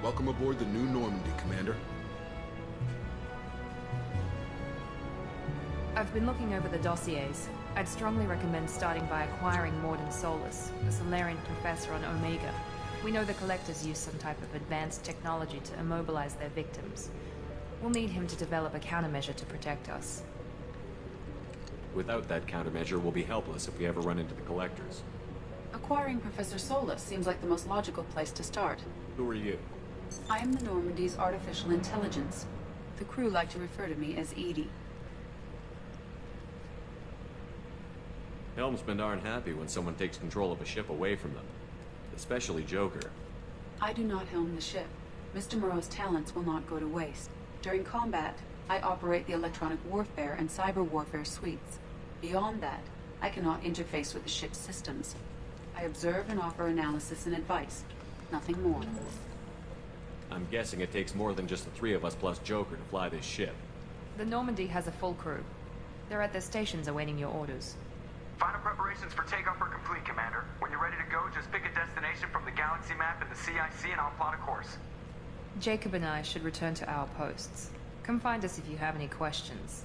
Welcome aboard the new Normandy, Commander. I've been looking over the dossiers. I'd strongly recommend starting by acquiring Morden Solus, a Solarian professor on Omega. We know the Collectors use some type of advanced technology to immobilize their victims. We'll need him to develop a countermeasure to protect us. Without that countermeasure, we'll be helpless if we ever run into the Collectors. Acquiring Professor Solus seems like the most logical place to start. Who are you? I am the Normandy's artificial intelligence. The crew like to refer to me as Edie. Helmsmen aren't happy when someone takes control of a ship away from them. Especially Joker. I do not helm the ship. Mr. Moreau's talents will not go to waste. During combat, I operate the electronic warfare and cyber warfare suites. Beyond that, I cannot interface with the ship's systems. I observe and offer analysis and advice. Nothing more. I'm guessing it takes more than just the three of us plus Joker to fly this ship. The Normandy has a full crew. They're at their stations awaiting your orders. Final preparations for takeoff are complete, Commander. When you're ready to go, just pick a destination from the galaxy map and the CIC and I'll plot a course. Jacob and I should return to our posts. Come find us if you have any questions.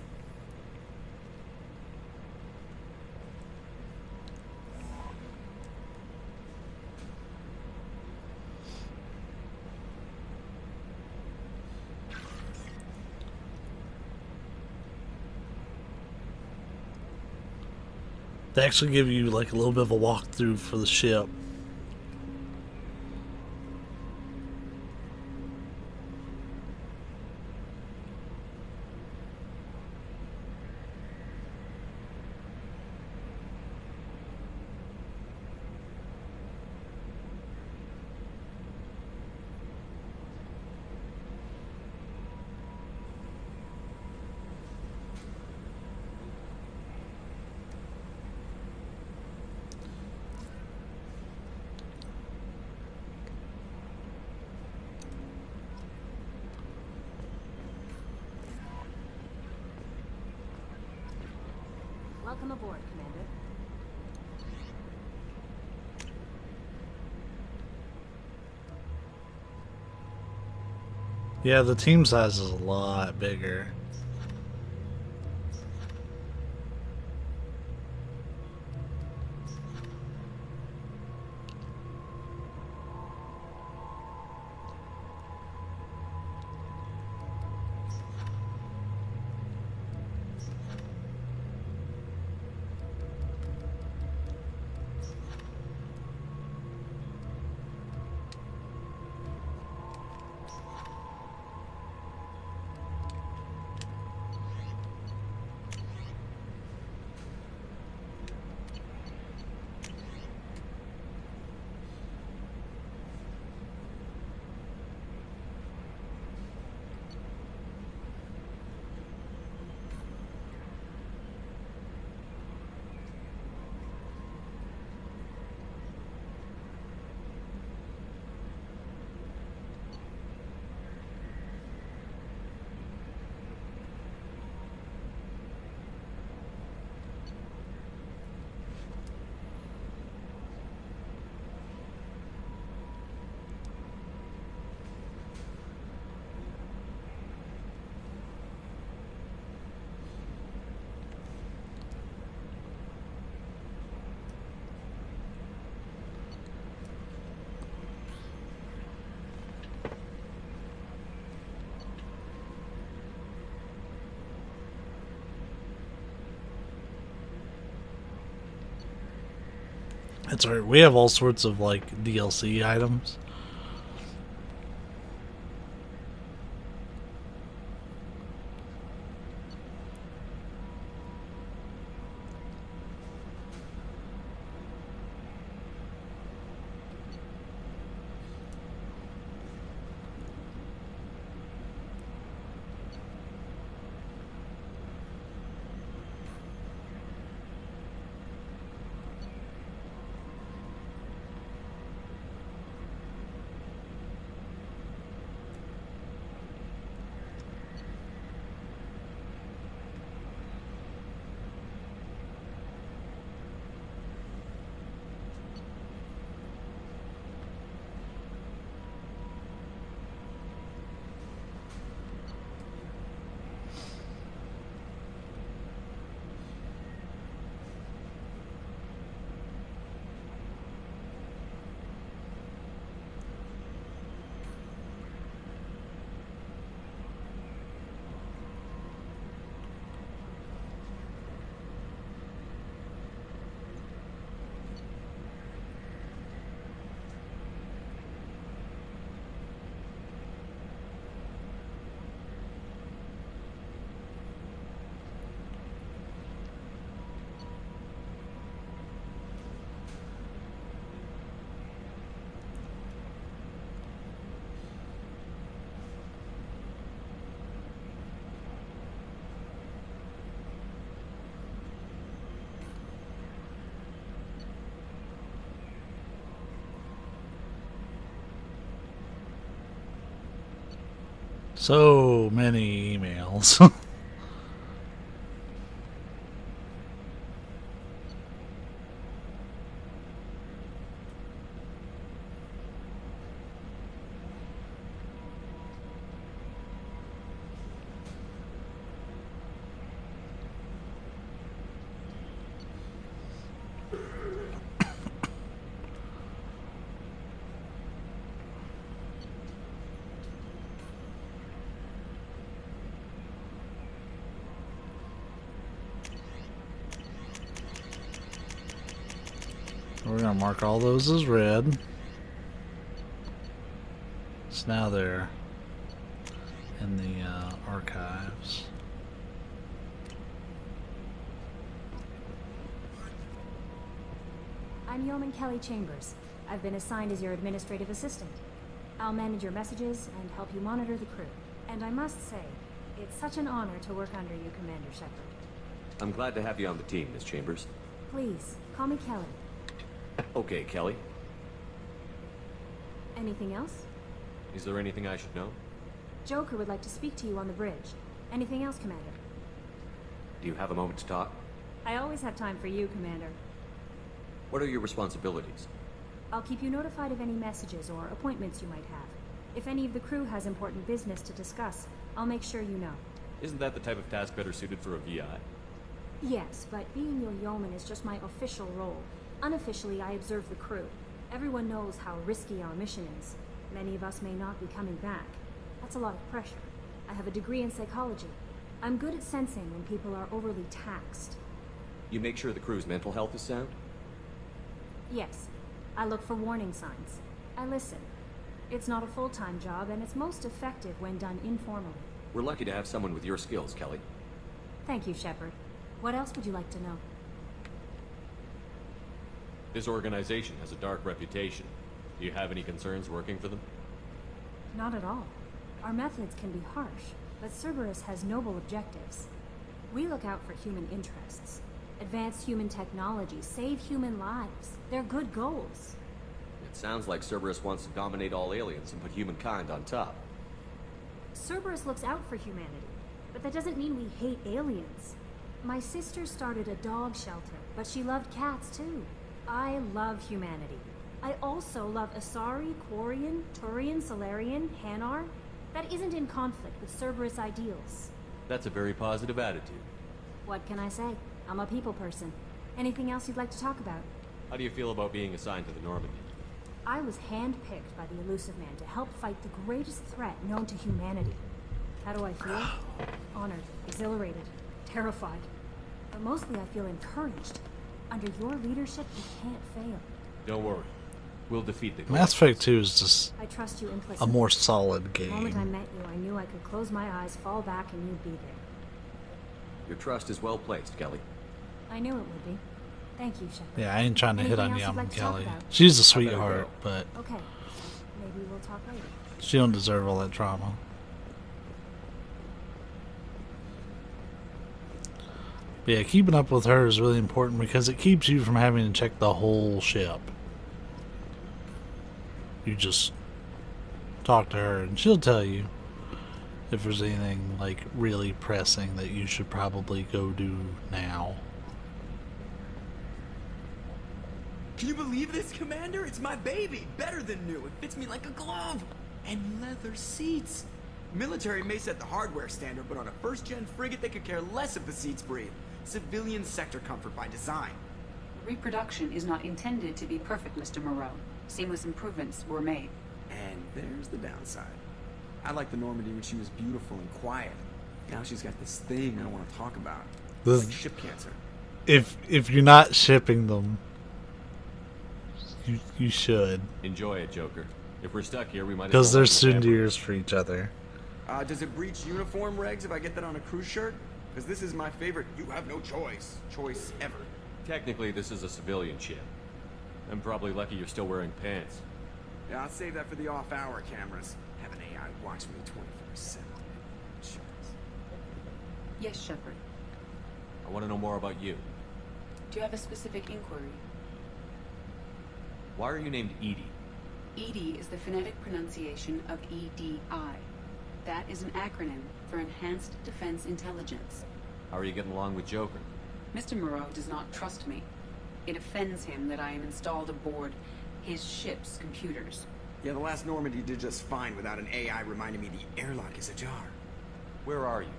They actually give you like a little bit of a walkthrough for the ship. Welcome aboard, Commander. Yeah, the team size is a lot bigger. That's right. We have all sorts of like DLC items. So many emails. We're gonna mark all those as red. So now they're in the archives. I'm Yeoman Kelly Chambers. I've been assigned as your administrative assistant. I'll manage your messages and help you monitor the crew. And I must say, it's such an honor to work under you, Commander Shepard. I'm glad to have you on the team, Miss Chambers. Please, call me Kelly. Okay, Kelly. Anything else? Is there anything I should know? Joker would like to speak to you on the bridge. Anything else, Commander? Do you have a moment to talk? I always have time for you, Commander. What are your responsibilities? I'll keep you notified of any messages or appointments you might have. If any of the crew has important business to discuss, I'll make sure you know. Isn't that the type of task better suited for a VI? Yes, but being your yeoman is just my official role. Unofficially, I observe the crew. Everyone knows how risky our mission is. Many of us may not be coming back. That's a lot of pressure. I have a degree in psychology. I'm good at sensing when people are overly taxed. You make sure the crew's mental health is sound? Yes. I look for warning signs. I listen. It's not a full-time job, and it's most effective when done informally. We're lucky to have someone with your skills, Kelly. Thank you, Shepard. What else would you like to know? This organization has a dark reputation. Do you have any concerns working for them? Not at all. Our methods can be harsh, but Cerberus has noble objectives. We look out for human interests. Advance human technology, save human lives. They're good goals. It sounds like Cerberus wants to dominate all aliens and put humankind on top. Cerberus looks out for humanity, but that doesn't mean we hate aliens. My sister started a dog shelter, but she loved cats too. I love humanity. I also love Asari, Quarian, Turian, Solarian, Hanar. That isn't in conflict with Cerberus ideals. That's a very positive attitude. What can I say? I'm a people person. Anything else you'd like to talk about? How do you feel about being assigned to the Normandy? I was handpicked by the Elusive Man to help fight the greatest threat known to humanity. How do I feel? Honored, exhilarated, terrified. But mostly I feel encouraged. Under your leadership, we can't fail. Don't worry. We'll defeat the Mass Effect 2 is just I trust you a implicitly. more solid The moment I game. met you, I knew I could close my eyes, fall back, and you'd be there. Your trust is well placed, Kelly. I knew it would be. Thank you, Shepard. Yeah, I ain't trying to hit Anything on else you'd like to talk Kelly. about? She's a sweetheart, but Okay. Maybe we'll talk later. she don't deserve all that trauma. But yeah, keeping up with her is really important because it keeps you from having to check the whole ship. You just talk to her and she'll tell you if there's anything like really pressing that you should probably go do now. Can you believe this, Commander? It's my baby. Better than new. It fits me like a glove. And leather seats. Military may set the hardware standard, but on a first-gen frigate, they could care less if the seats breathe. Civilian sector comfort by design. Reproduction is not intended to be perfect, Mr. Moreau. Seamless improvements were made. And there's the downside. I liked the Normandy when she was beautiful and quiet. Now she's got this thing I don't want to talk about. This- Like ship cancer. If you're not shipping them, you should, Enjoy it, Joker. If we're stuck here, we might because as they're well have a camera. soon-to-years for each other. Does it breach uniform regs if I get that on a cruise shirt? Because this is my favorite you have no choice ever. Technically, this is a civilian ship. I'm probably lucky you're still wearing pants. Yeah, I'll save that for the off-hour cameras. Have an AI watch me 24/7. Yes, Shepard. I want to know more about you. Do you have a specific inquiry? Why are you named Edie? EDI is the phonetic pronunciation of EDI. That is an acronym for Enhanced Defense Intelligence. How are you getting along with Joker? Mr. Moreau does not trust me. It offends him that I am installed aboard his ship's computers. Yeah, the last Normandy did just fine without an AI reminding me the airlock is ajar. Where are you?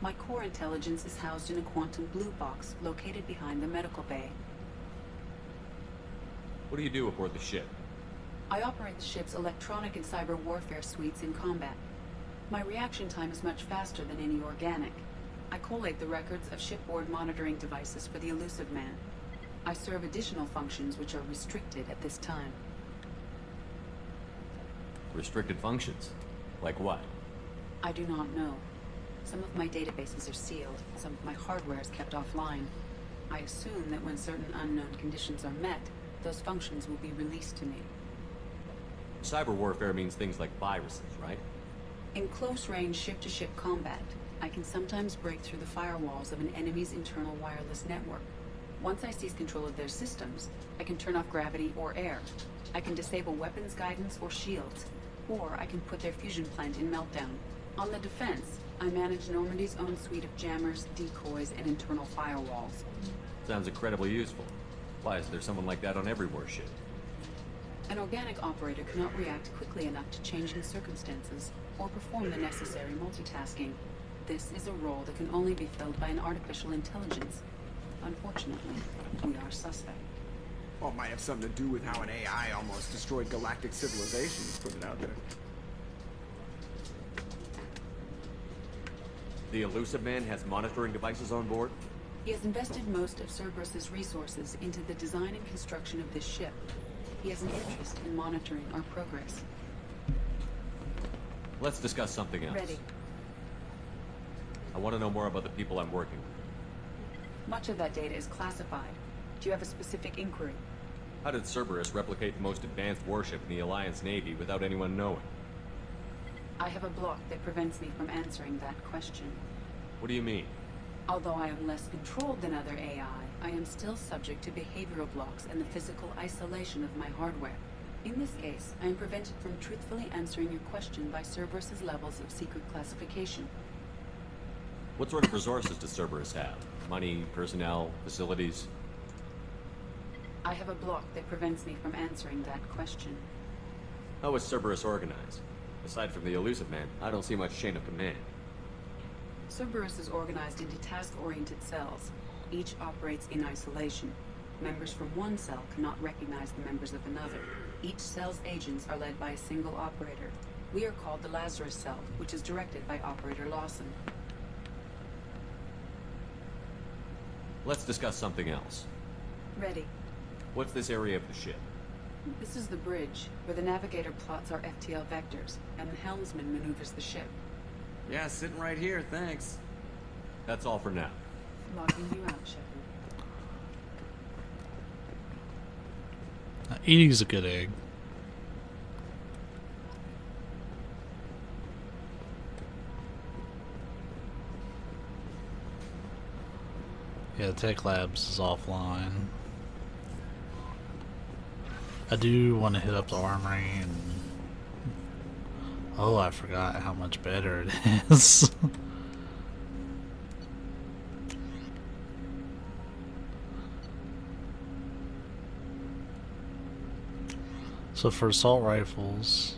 My core intelligence is housed in a quantum blue box located behind the medical bay. What do you do aboard the ship? I operate the ship's electronic and cyber warfare suites in combat. My reaction time is much faster than any organic. I collate the records of shipboard monitoring devices for the Elusive Man. I serve additional functions which are restricted at this time. Restricted functions? Like what? I do not know. Some of my databases are sealed. Some of my hardware is kept offline. I assume that when certain unknown conditions are met, those functions will be released to me. Cyber warfare means things like viruses, right? In close-range ship-to-ship combat, I can sometimes break through the firewalls of an enemy's internal wireless network. Once I seize control of their systems, I can turn off gravity or air. I can disable weapons guidance or shields, or I can put their fusion plant in meltdown. On the defense, I manage Normandy's own suite of jammers, decoys, and internal firewalls. Sounds incredibly useful. Why, is there someone like that on every warship? An organic operator cannot react quickly enough to changing circumstances or perform the necessary multitasking. This is a role that can only be filled by an artificial intelligence. Unfortunately, we are suspect. Well, it might have something to do with how an AI almost destroyed galactic civilization, let's put it out there. The Elusive Man has monitoring devices on board? He has invested most of Cerberus's resources into the design and construction of this ship. He has an interest in monitoring our progress. Let's discuss something else. Ready. I want to know more about the people I'm working with. Much of that data is classified. Do you have a specific inquiry? How did Cerberus replicate the most advanced warship in the Alliance Navy without anyone knowing? I have a block that prevents me from answering that question. What do you mean? Although I am less controlled than other AI, I am still subject to behavioral blocks and the physical isolation of my hardware. In this case, I am prevented from truthfully answering your question by Cerberus's levels of secret classification. What sort of resources does Cerberus have? Money, personnel, facilities? I have a block that prevents me from answering that question. How is Cerberus organized? Aside from the Elusive Man, I don't see much chain of command. Cerberus is organized into task-oriented cells. Each operates in isolation. Members from one cell cannot recognize the members of another. Each cell's agents are led by a single operator. We are called the Lazarus Cell, which is directed by Operator Lawson. Let's discuss something else. Ready. What's this area of the ship? This is the bridge, where the navigator plots our FTL vectors, and the helmsman maneuvers the ship. Yeah, sitting right here, thanks. That's all for now. Logging you out, Shepard. Edie's a good egg. Yeah, Tech Labs is offline. I do want to hit up the armory and... Oh, I forgot how much better it is. So for assault rifles...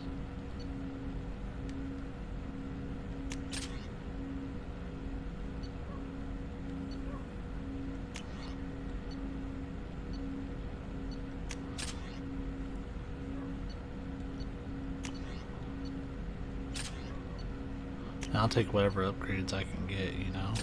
I'll take whatever upgrades I can get, you know.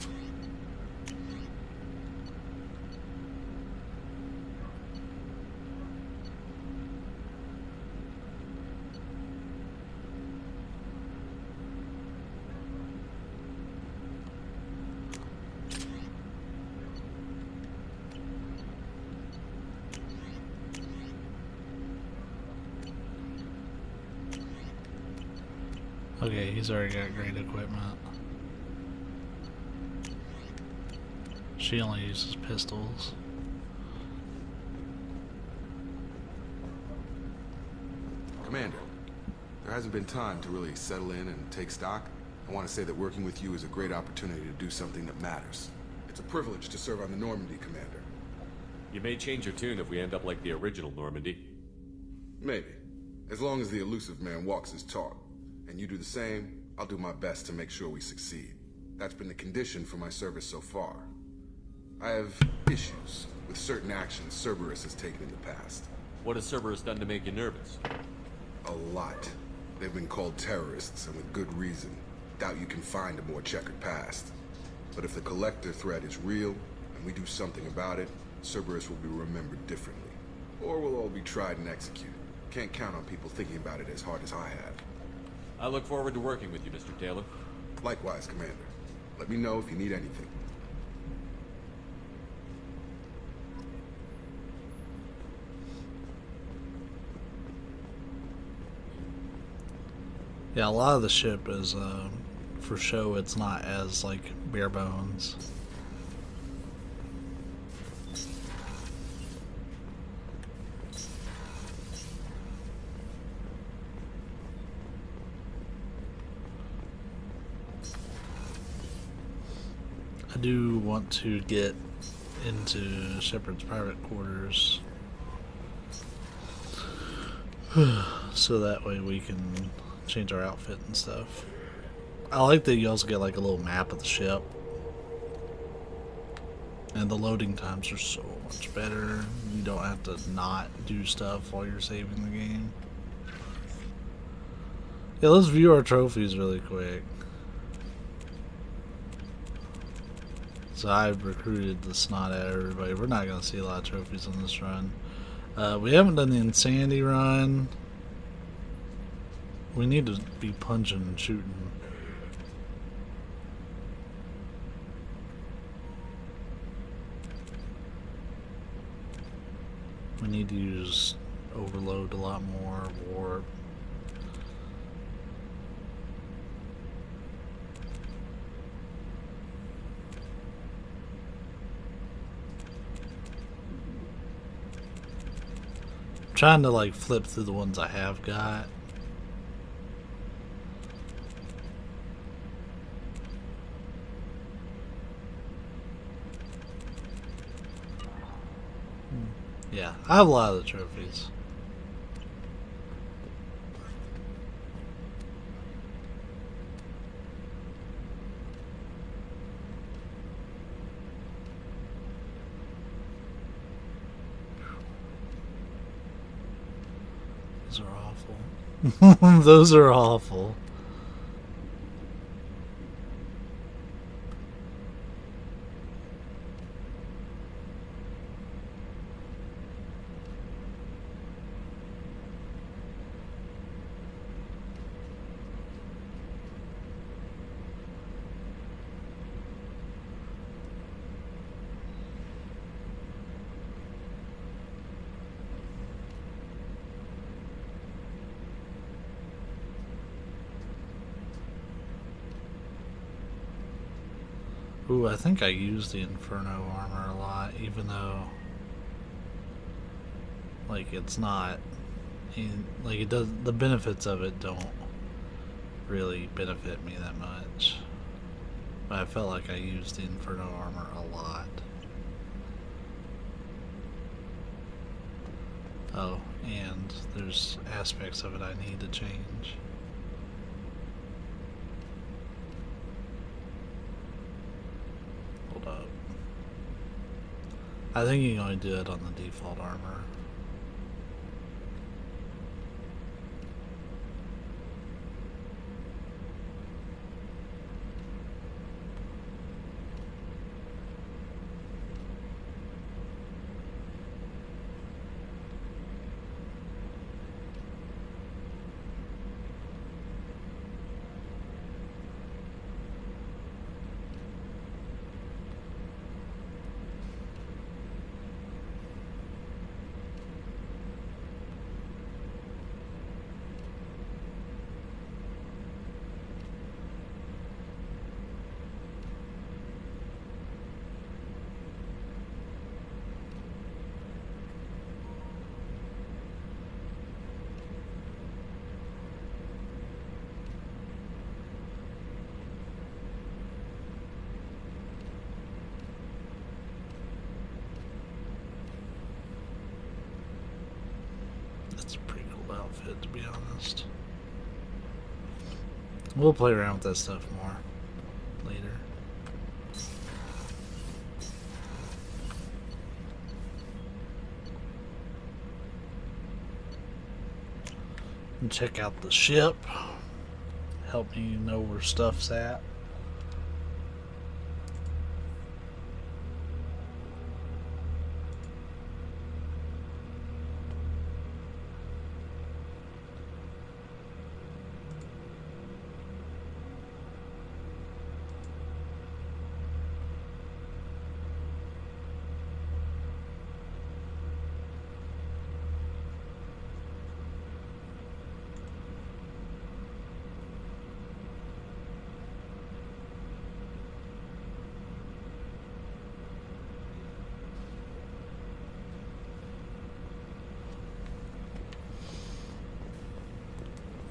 Okay, he's already got great equipment. She only uses pistols. Commander, there hasn't been time to really settle in and take stock. I want to say that working with you is a great opportunity to do something that matters. It's a privilege to serve on the Normandy, Commander. You may change your tune if we end up like the original Normandy. Maybe. As long as the elusive man walks his talk. And you do the same, I'll do my best to make sure we succeed. That's been the condition for my service so far. I have issues with certain actions Cerberus has taken in the past. What has Cerberus done to make you nervous? A lot. They've been called terrorists, and with good reason. Doubt you can find a more checkered past. But if the Collector threat is real, and we do something about it, Cerberus will be remembered differently. Or we'll all be tried and executed. Can't count on people thinking about it as hard as I have. I look forward to working with you, Mr. Taylor. Likewise, Commander. Let me know if you need anything. Yeah, a lot of the ship is, for show, it's not as, like, bare bones. I do want to get into Shepard's private quarters so that way we can change our outfit and stuff. I like that you also get like a little map of the ship, and the loading times are so much better. You don't have to not do stuff while you're saving the game. Yeah, let's view our trophies really quick. So I've recruited the snot out of everybody. We're not going to see a lot of trophies on this run. We haven't done the Insanity run. We need to be punching and shooting. We need to use overload a lot more, warp. Trying to like flip through the ones I have got. Yeah, I have a lot of the trophies. Those are awful. Those are awful. Ooh, I think I use the Inferno armor a lot, even though, like, it's not, like, it does, the benefits of it don't really benefit me that much. But I felt like I used the Inferno armor a lot. Oh, and there's aspects of it I need to change. I think you can only do it on the default armor. It's a pretty cool outfit, to be honest. We'll play around with that stuff more later. And check out the ship. Help me know where stuff's at.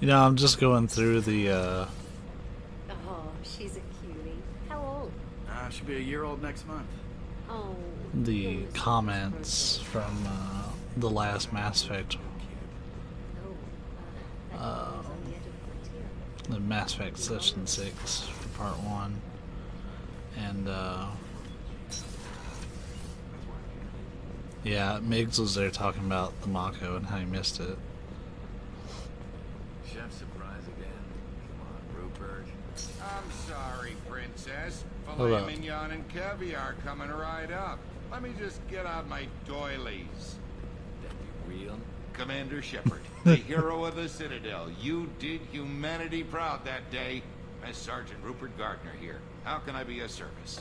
You know, I'm just going through the, Oh, she's a cutie. How old? She'll be a year old next month. Oh. the comments from the last Mass Effect. The Mass Effect Session 6 for Part 1. And, yeah, Miggs was there talking about the Mako and how he missed it. Chef surprise again. Come on, Rupert. I'm sorry, Princess. Hold Filet up. mignon and caviar coming right up. Let me just get out my doilies. That be real? Commander Shepard, the hero of the Citadel. You did humanity proud that day. Mass Sergeant Rupert Gardner here. How can I be of service?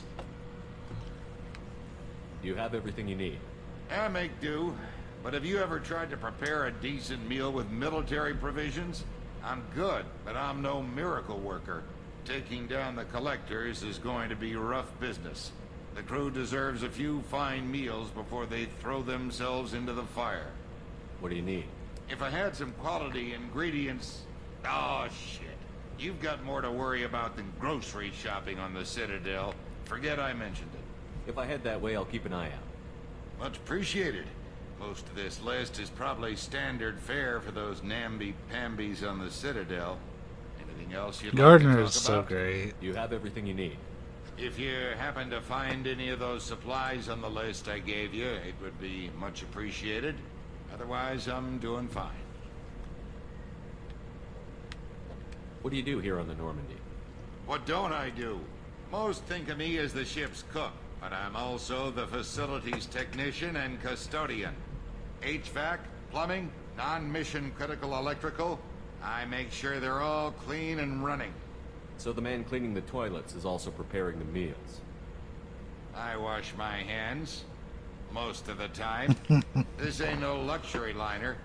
You have everything you need. I make do. But have you ever tried to prepare a decent meal with military provisions? I'm good, but I'm no miracle worker. Taking down the collectors is going to be rough business. The crew deserves a few fine meals before they throw themselves into the fire. What do you need? If I had some quality ingredients... Oh, shit. You've got more to worry about than grocery shopping on the Citadel. Forget I mentioned it. If I head that way, I'll keep an eye out. Much appreciated. Most of this list is probably standard fare for those namby-pambies on the Citadel. Anything else you'd Gardner like is to talk so about? great. You have everything you need. If you happen to find any of those supplies on the list I gave you, it would be much appreciated. Otherwise, I'm doing fine. What do you do here on the Normandy? What don't I do? Most think of me as the ship's cook, but I'm also the facilities technician and custodian. HVAC, plumbing, non-mission critical electrical. I make sure they're all clean and running. So the man cleaning the toilets is also preparing the meals. I wash my hands. Most of the time. This ain't no luxury liner.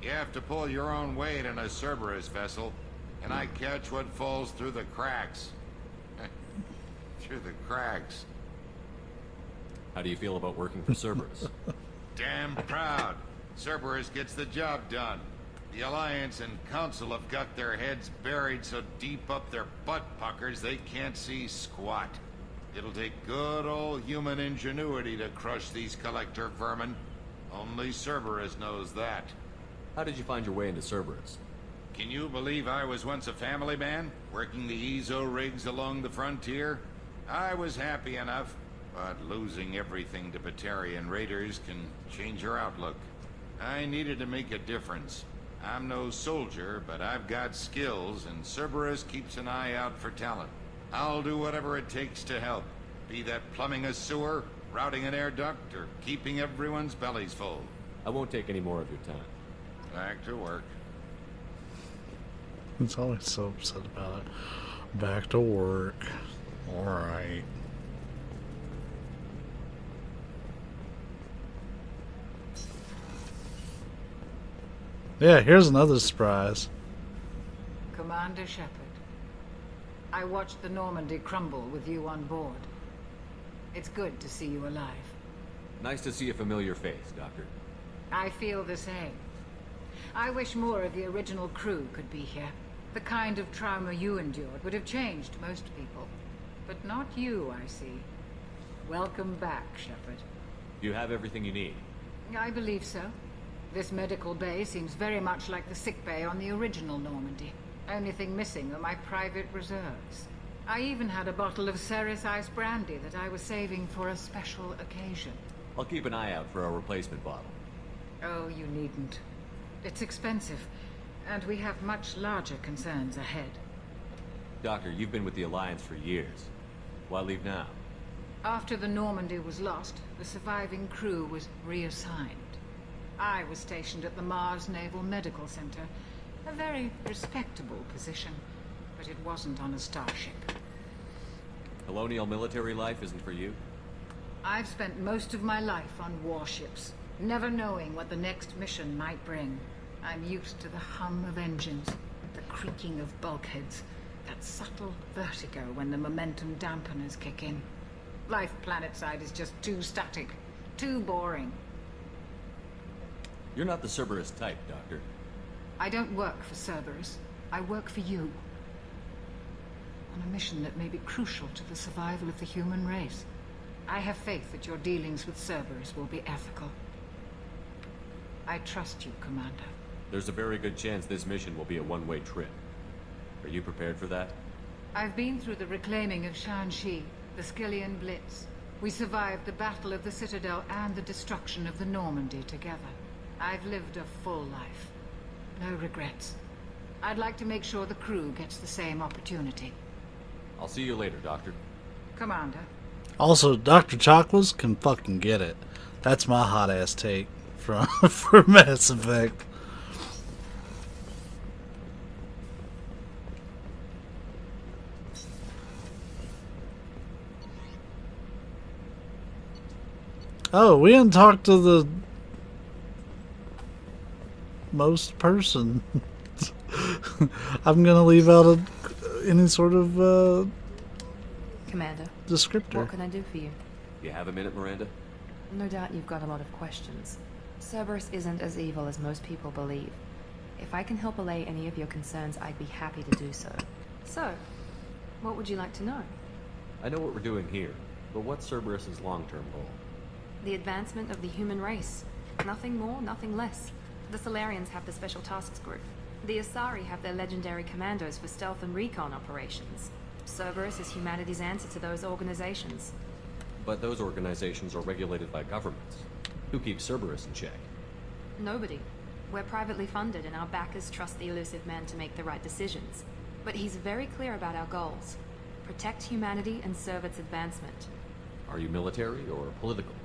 You have to pull your own weight in a Cerberus vessel, and I catch what falls through the cracks. Through the cracks. How do you feel about working for Cerberus? Damn proud. Cerberus gets the job done. The Alliance and Council have got their heads buried so deep up their butt puckers they can't see squat. It'll take good old human ingenuity to crush these collector vermin. Only Cerberus knows that. How did you find your way into Cerberus? Can you believe I was once a family man, working the EZO rigs along the frontier? I was happy enough, but losing everything to Batarian raiders can change your outlook. I needed to make a difference. I'm no soldier, but I've got skills, and Cerberus keeps an eye out for talent. I'll do whatever it takes to help. Be that plumbing a sewer, routing an air duct, or keeping everyone's bellies full. I won't take any more of your time. Back to work. He's always so upset about it. Back to work. Alright. Yeah, here's another surprise. Commander Shepard, I watched the Normandy crumble with you on board. It's good to see you alive. Nice to see a familiar face, Doctor. I feel the same. I wish more of the original crew could be here. The kind of trauma you endured would have changed most people. But not you, I see. Welcome back, Shepard. You have everything you need. I believe so. This medical bay seems very much like the sick bay on the original Normandy. Only thing missing are my private reserves. I even had a bottle of Ceres Ice brandy that I was saving for a special occasion. I'll keep an eye out for a replacement bottle. Oh, you needn't. It's expensive, and we have much larger concerns ahead. Doctor, you've been with the Alliance for years. Why leave now? After the Normandy was lost, the surviving crew was reassigned. I was stationed at the Mars Naval Medical Center, a very respectable position, but it wasn't on a starship. Colonial military life isn't for you? I've spent most of my life on warships, never knowing what the next mission might bring. I'm used to the hum of engines, the creaking of bulkheads, that subtle vertigo when the momentum dampeners kick in. Life planetside is just too static, too boring. You're not the Cerberus type, Doctor. I don't work for Cerberus. I work for you. On a mission that may be crucial to the survival of the human race. I have faith that your dealings with Cerberus will be ethical. I trust you, Commander. There's a very good chance this mission will be a one-way trip. Are you prepared for that? I've been through the reclaiming of Shanxi, the Skillian Blitz. We survived the Battle of the Citadel and the destruction of the Normandy together. I've lived a full life. No regrets. I'd like to make sure the crew gets the same opportunity. I'll see you later, Doctor. Commander. Also, Dr. Chakwas can fucking get it. That's my hot ass take from for Mass Effect. Oh, we didn't talk to the most person. I'm gonna leave out any sort of Commander, descriptor. what can I do for you? You have a minute, Miranda? No doubt you've got a lot of questions. Cerberus isn't as evil as most people believe. If I can help allay any of your concerns, I'd be happy to do so. So, what would you like to know? I know what we're doing here, but what's Cerberus's long-term goal? The advancement of the human race. Nothing more, nothing less. The Solarians have the Special Tasks Group. The Asari have their legendary commandos for stealth and recon operations. Cerberus is humanity's answer to those organizations. But those organizations are regulated by governments. Who keeps Cerberus in check? Nobody. We're privately funded and our backers trust the elusive man to make the right decisions. But he's very clear about our goals. Protect humanity and serve its advancement. Are you military or political?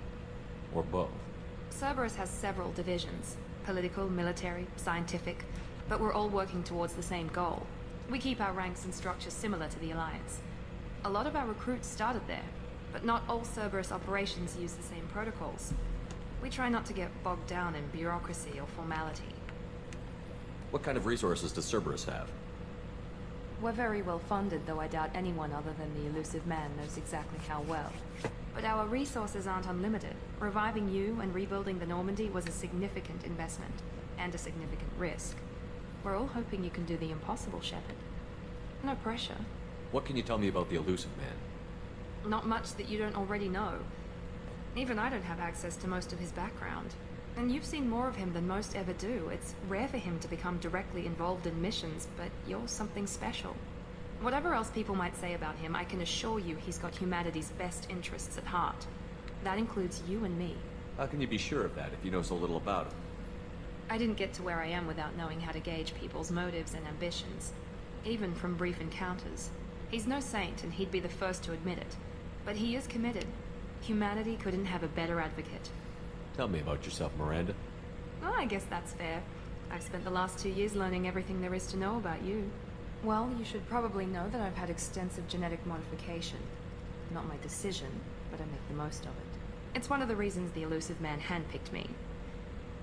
Or both? Cerberus has several divisions. Political, military, scientific. But we're all working towards the same goal. We keep our ranks and structures similar to the Alliance. A lot of our recruits started there, but not all Cerberus operations use the same protocols. We try not to get bogged down in bureaucracy or formality. What kind of resources does Cerberus have? We're very well funded, though I doubt anyone other than the elusive man knows exactly how well. But our resources aren't unlimited. Reviving you and rebuilding the Normandy was a significant investment, and a significant risk. We're all hoping you can do the impossible, Shepard. No pressure. What can you tell me about the elusive man? Not much that you don't already know. Even I don't have access to most of his background. And you've seen more of him than most ever do. It's rare for him to become directly involved in missions, but you're something special. Whatever else people might say about him, I can assure you he's got humanity's best interests at heart. That includes you and me. How can you be sure of that if you know so little about him? I didn't get to where I am without knowing how to gauge people's motives and ambitions. Even from brief encounters. He's no saint, and he'd be the first to admit it. But he is committed. Humanity couldn't have a better advocate. Tell me about yourself, Miranda. Well, I guess that's fair. I've spent the last 2 years learning everything there is to know about you. Well, you should probably know that I've had extensive genetic modification. Not my decision, but I make the most of it. It's one of the reasons the elusive man handpicked me.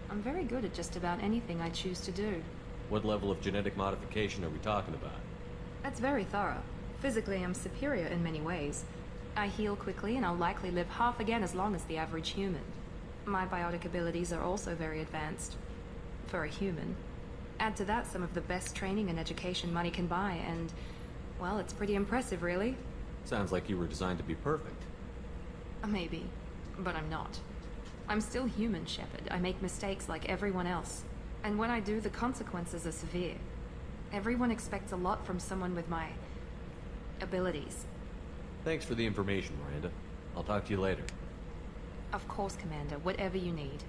I'm very good at just about anything I choose to do. What level of genetic modification are we talking about? That's very thorough. Physically, I'm superior in many ways. I heal quickly, and I'll likely live half again as long as the average human. My biotic abilities are also very advanced. For a human. Add to that some of the best training and education money can buy, and... well, it's pretty impressive, really. Sounds like you were designed to be perfect. Maybe. But I'm not. I'm still human, Shepard. I make mistakes like everyone else. And when I do, the consequences are severe. Everyone expects a lot from someone with my abilities. Thanks for the information, Miranda. I'll talk to you later. Of course, Commander. Whatever you need.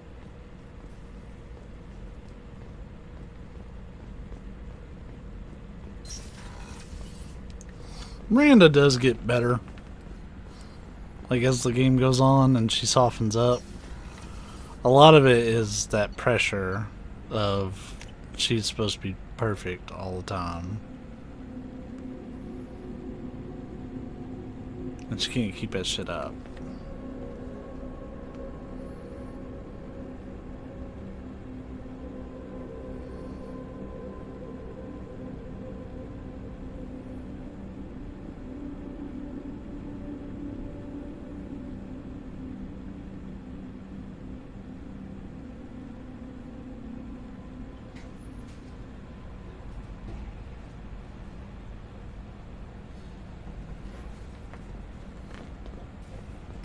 Miranda does get better. Like, as the game goes on and she softens up. A lot of it is that pressure of she's supposed to be perfect all the time. And she can't keep that shit up.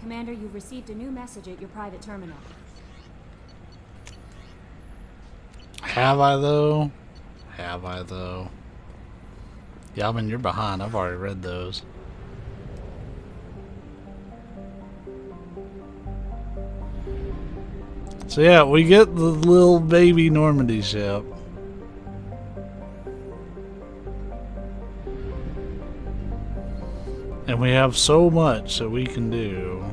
Commander, you've received a new message at your private terminal. Have I, though? Have I, though? Yeah, I mean, you're behind. I've already read those. So yeah, we get the little baby Normandy ship. And we have so much that we can do.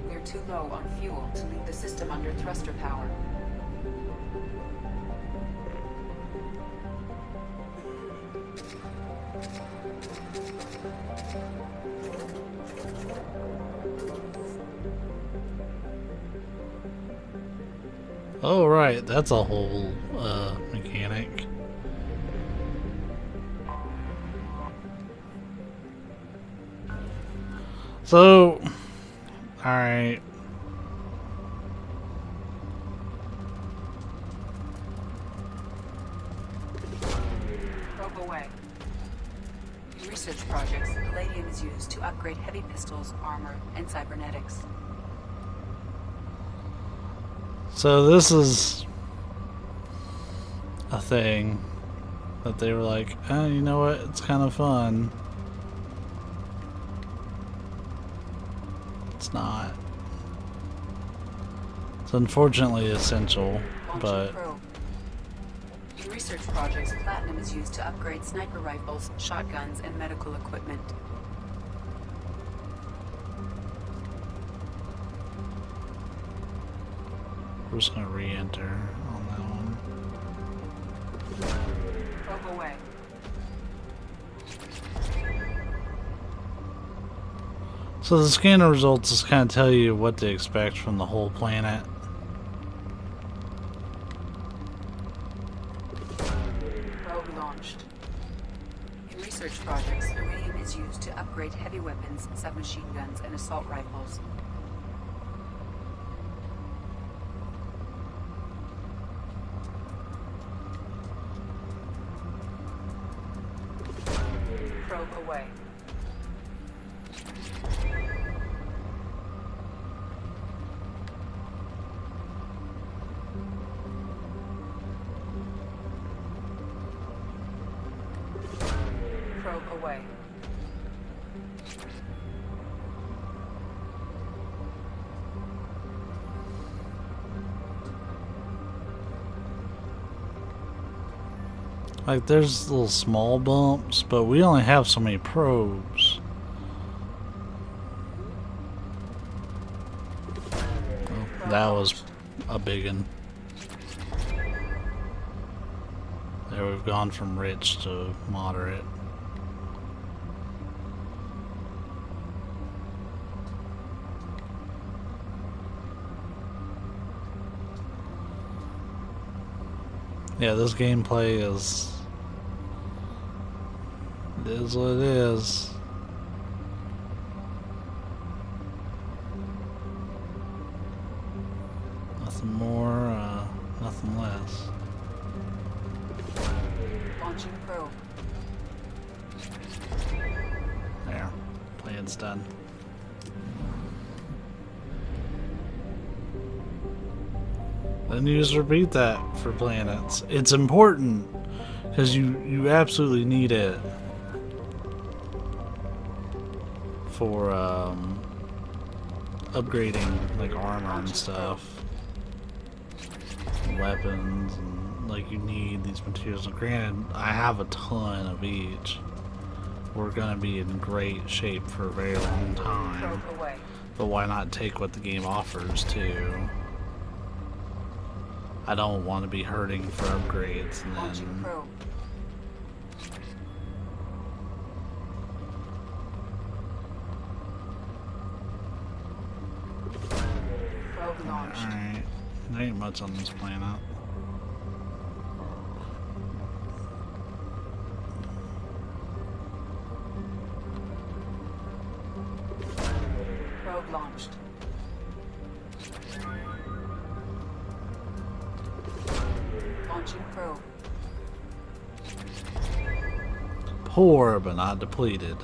We're too low on fuel to leave the system under thruster power. Oh, right, that's a whole mechanic. So, alright. Probe away. In research projects, palladium is used to upgrade heavy pistols, armor, and cybernetics. So this is a thing that they were like, oh, you know what, it's kind of fun. It's not. It's unfortunately essential, but... In research projects, platinum is used to upgrade sniper rifles, shotguns, and medical equipment. We're just gonna re-enter on that one. Probe away. So the scanner results just kind of tell you what to expect from the whole planet. Probe launched. In research projects, iridium is used to upgrade heavy weapons, submachine guns, and assault rifles. Probe away. Probe away. Like, there's little small bumps, but we only have so many probes. Oh, that was a big one. There, we've gone from rich to moderate. Yeah, this gameplay is... It is what it is. Nothing more, nothing less. Launching probe. planet's done. Then you just repeat that for planets. It's important because you absolutely need it for upgrading like armor and stuff, weapons, and like you need these materials. And granted, I have a ton of each. We're gonna be in great shape for a very long time. But why not take what the game offers too? I don't want to be hurting for upgrades and then... Alright, there ain't much on this planet. Probe launched. Launching probe. Poor, but not depleted.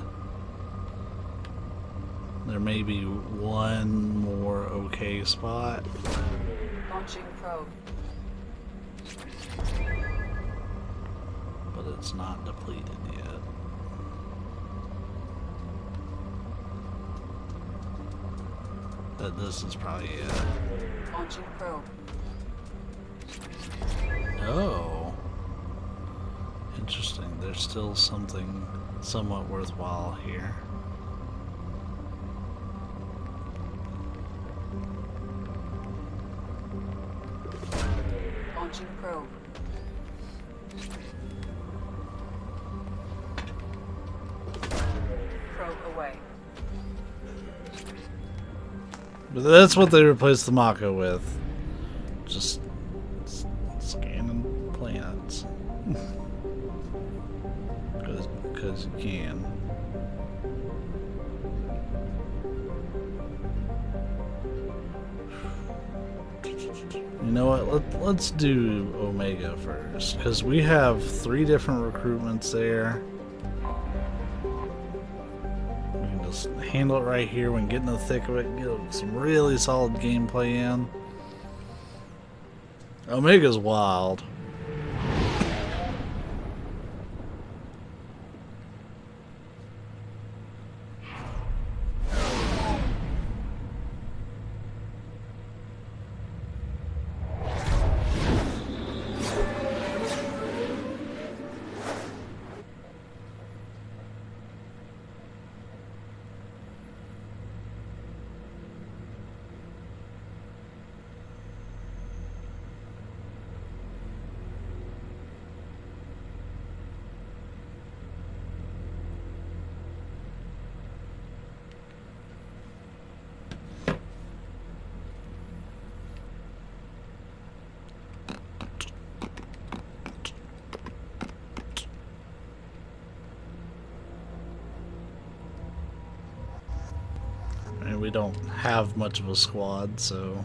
There may be one more okay spot. Launching probe. But it's not depleted yet. This is probably it. Launching probe. No. Interesting. There's still something somewhat worthwhile here. Launching probe. Probe away. But that's what they replaced the Mako with. Just scanning planets. Because you can. You know what? Let's do Omega first. Because we have 3 different recruitments there. Just handle it right here. We can get in the thick of it, get some really solid gameplay in. Omega's wild. We don't have much of a squad, so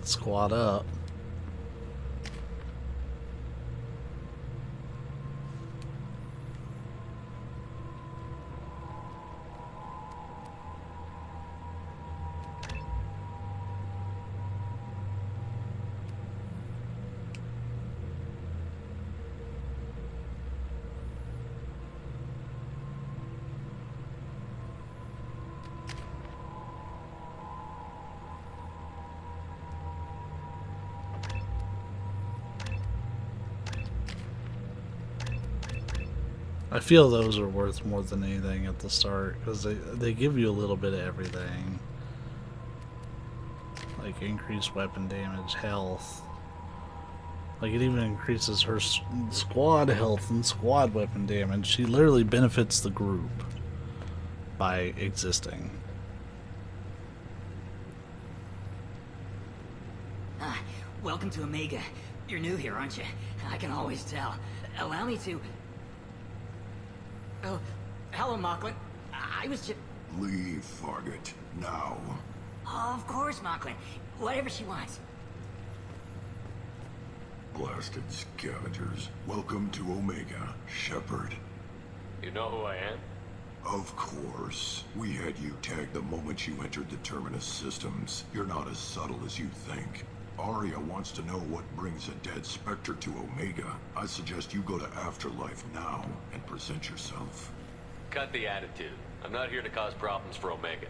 squad up. I feel those are worth more than anything at the start because they give you a little bit of everything, like increased weapon damage, health. Like it even increases her squad health and squad weapon damage. She literally benefits the group by existing. Welcome to Omega. You're new here, aren't you? I can always tell. Allow me to... Oh, hello, Mocklin. I was just... Leave, Fargate. Now. Oh, of course, Mocklin. Whatever she wants. Blasted scavengers. Welcome to Omega, Shepard. You know who I am? Of course. We had you tagged the moment you entered the Terminus systems. You're not as subtle as you think. Arya wants to know what brings a dead Spectre to Omega. I suggest you go to Afterlife now and present yourself. Cut the attitude. I'm not here to cause problems for Omega.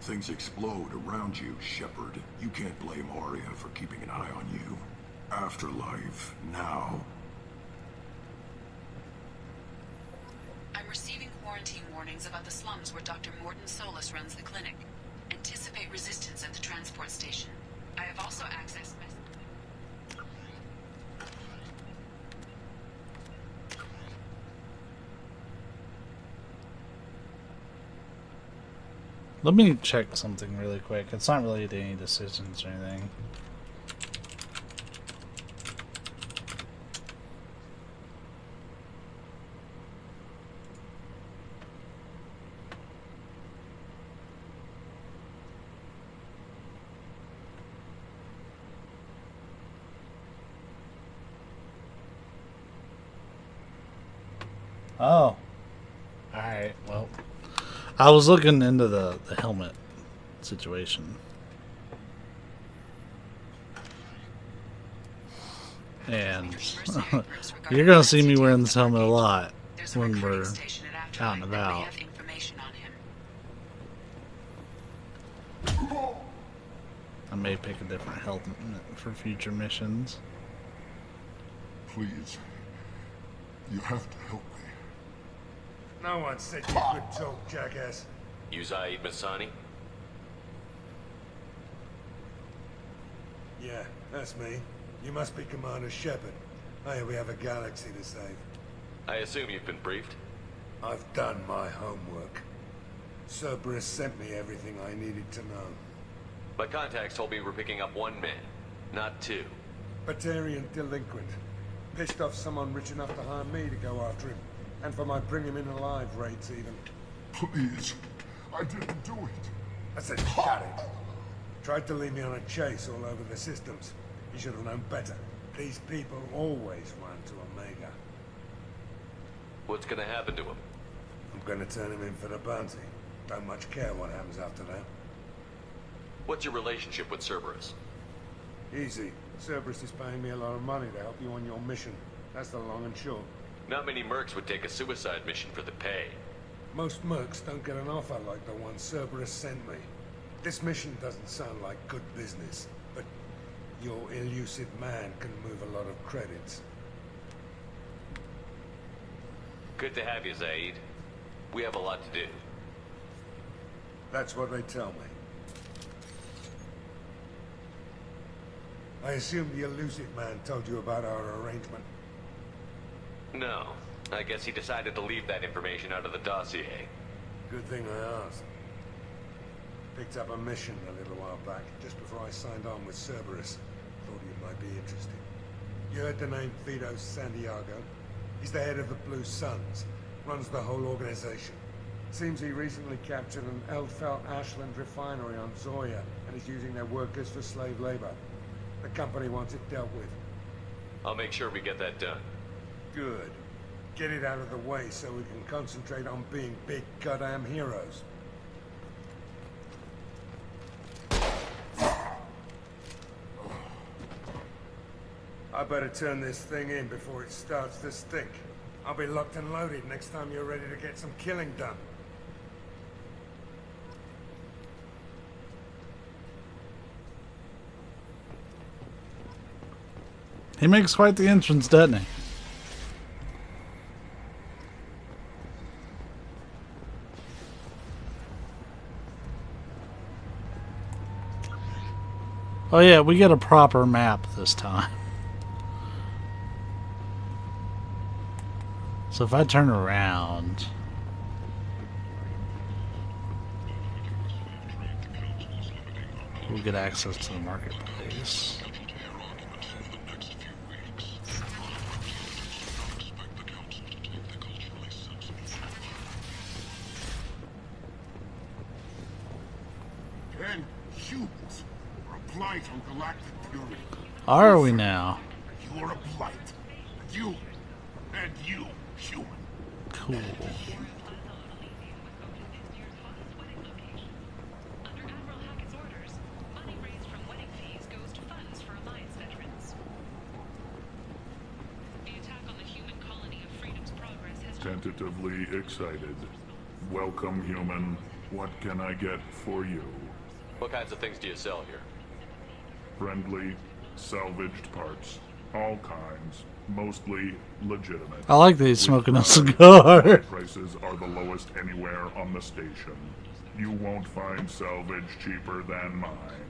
Things explode around you, Shepard. You can't blame Arya for keeping an eye on you. Afterlife, now. I'm receiving quarantine warnings about the slums where Dr. Morton Solus runs the clinic. Anticipate resistance at the transport station. I have also accessed Let me check something really quick. It's not related to any decisions or anything. Oh. Alright, well. I was looking into the helmet situation. And you're going to see me wearing this helmet a lot when we're out and about. I may pick a different helmet for future missions. Please. You have to help me. No one said you could talk, jackass. You Zaid Masani? Yeah, that's me. You must be Commander Shepard. Hey, we have a galaxy to save. I assume you've been briefed? I've done my homework. Cerberus sent me everything I needed to know. My contacts told me we're picking up one man, not two. Batarian delinquent. Pissed off someone rich enough to hire me to go after him. And for my bring him in alive rates, even. Please. I didn't do it. I said, shut it. Tried to lead me on a chase all over the systems. He should have known better. These people always run to Omega. What's gonna happen to him? I'm gonna turn him in for the bounty. Don't much care what happens after that. What's your relationship with Cerberus? Easy. Cerberus is paying me a lot of money to help you on your mission. That's the long and short. Not many mercs would take a suicide mission for the pay. Most mercs don't get an offer like the one Cerberus sent me. This mission doesn't sound like good business, but your elusive man can move a lot of credits. Good to have you, Zaid. We have a lot to do. That's what they tell me. I assume the elusive man told you about our arrangement. No. I guess he decided to leave that information out of the dossier. Good thing I asked. Picked up a mission a little while back, just before I signed on with Cerberus. Thought you might be interested. You heard the name Vito Santiago? He's the head of the Blue Suns. Runs the whole organization. Seems he recently captured an Eldfell Ashland refinery on Zoya, and is using their workers for slave labor. The company wants it dealt with. I'll make sure we get that done. Good. Get it out of the way so we can concentrate on being big goddamn heroes. I better turn this thing in before it starts to stink. I'll be locked and loaded next time you're ready to get some killing done. He makes quite the entrance, doesn't he? Oh yeah, we get a proper map this time. So if I turn around... we'll get access to the marketplace. And humans are a blight on galactic purity. Are we now? You are a blight. You and you, human. Cool. tentatively excited. Welcome, human. What can I get for you? What kinds of things do you sell here? Friendly, salvaged parts. All kinds. Mostly legitimate. I like that he's smoking a cigar. Prices are the lowest anywhere on the station. You won't find salvage cheaper than mine.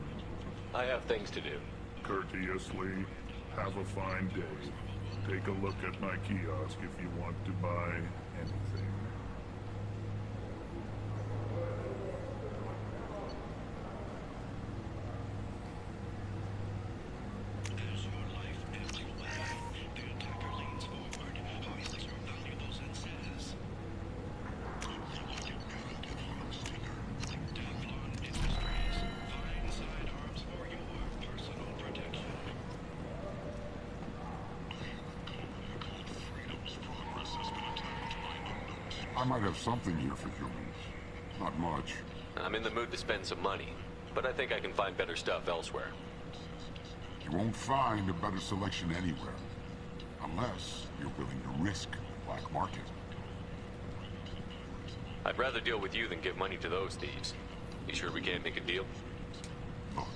I have things to do. Courteously, have a fine day. Take a look at my kiosk if you want to buy anything. I might have something here for humans. Not much. I'm in the mood to spend some money, but I think I can find better stuff elsewhere. You won't find a better selection anywhere. Unless you're willing to risk the black market. I'd rather deal with you than give money to those thieves. You sure we can't make a deal? Look,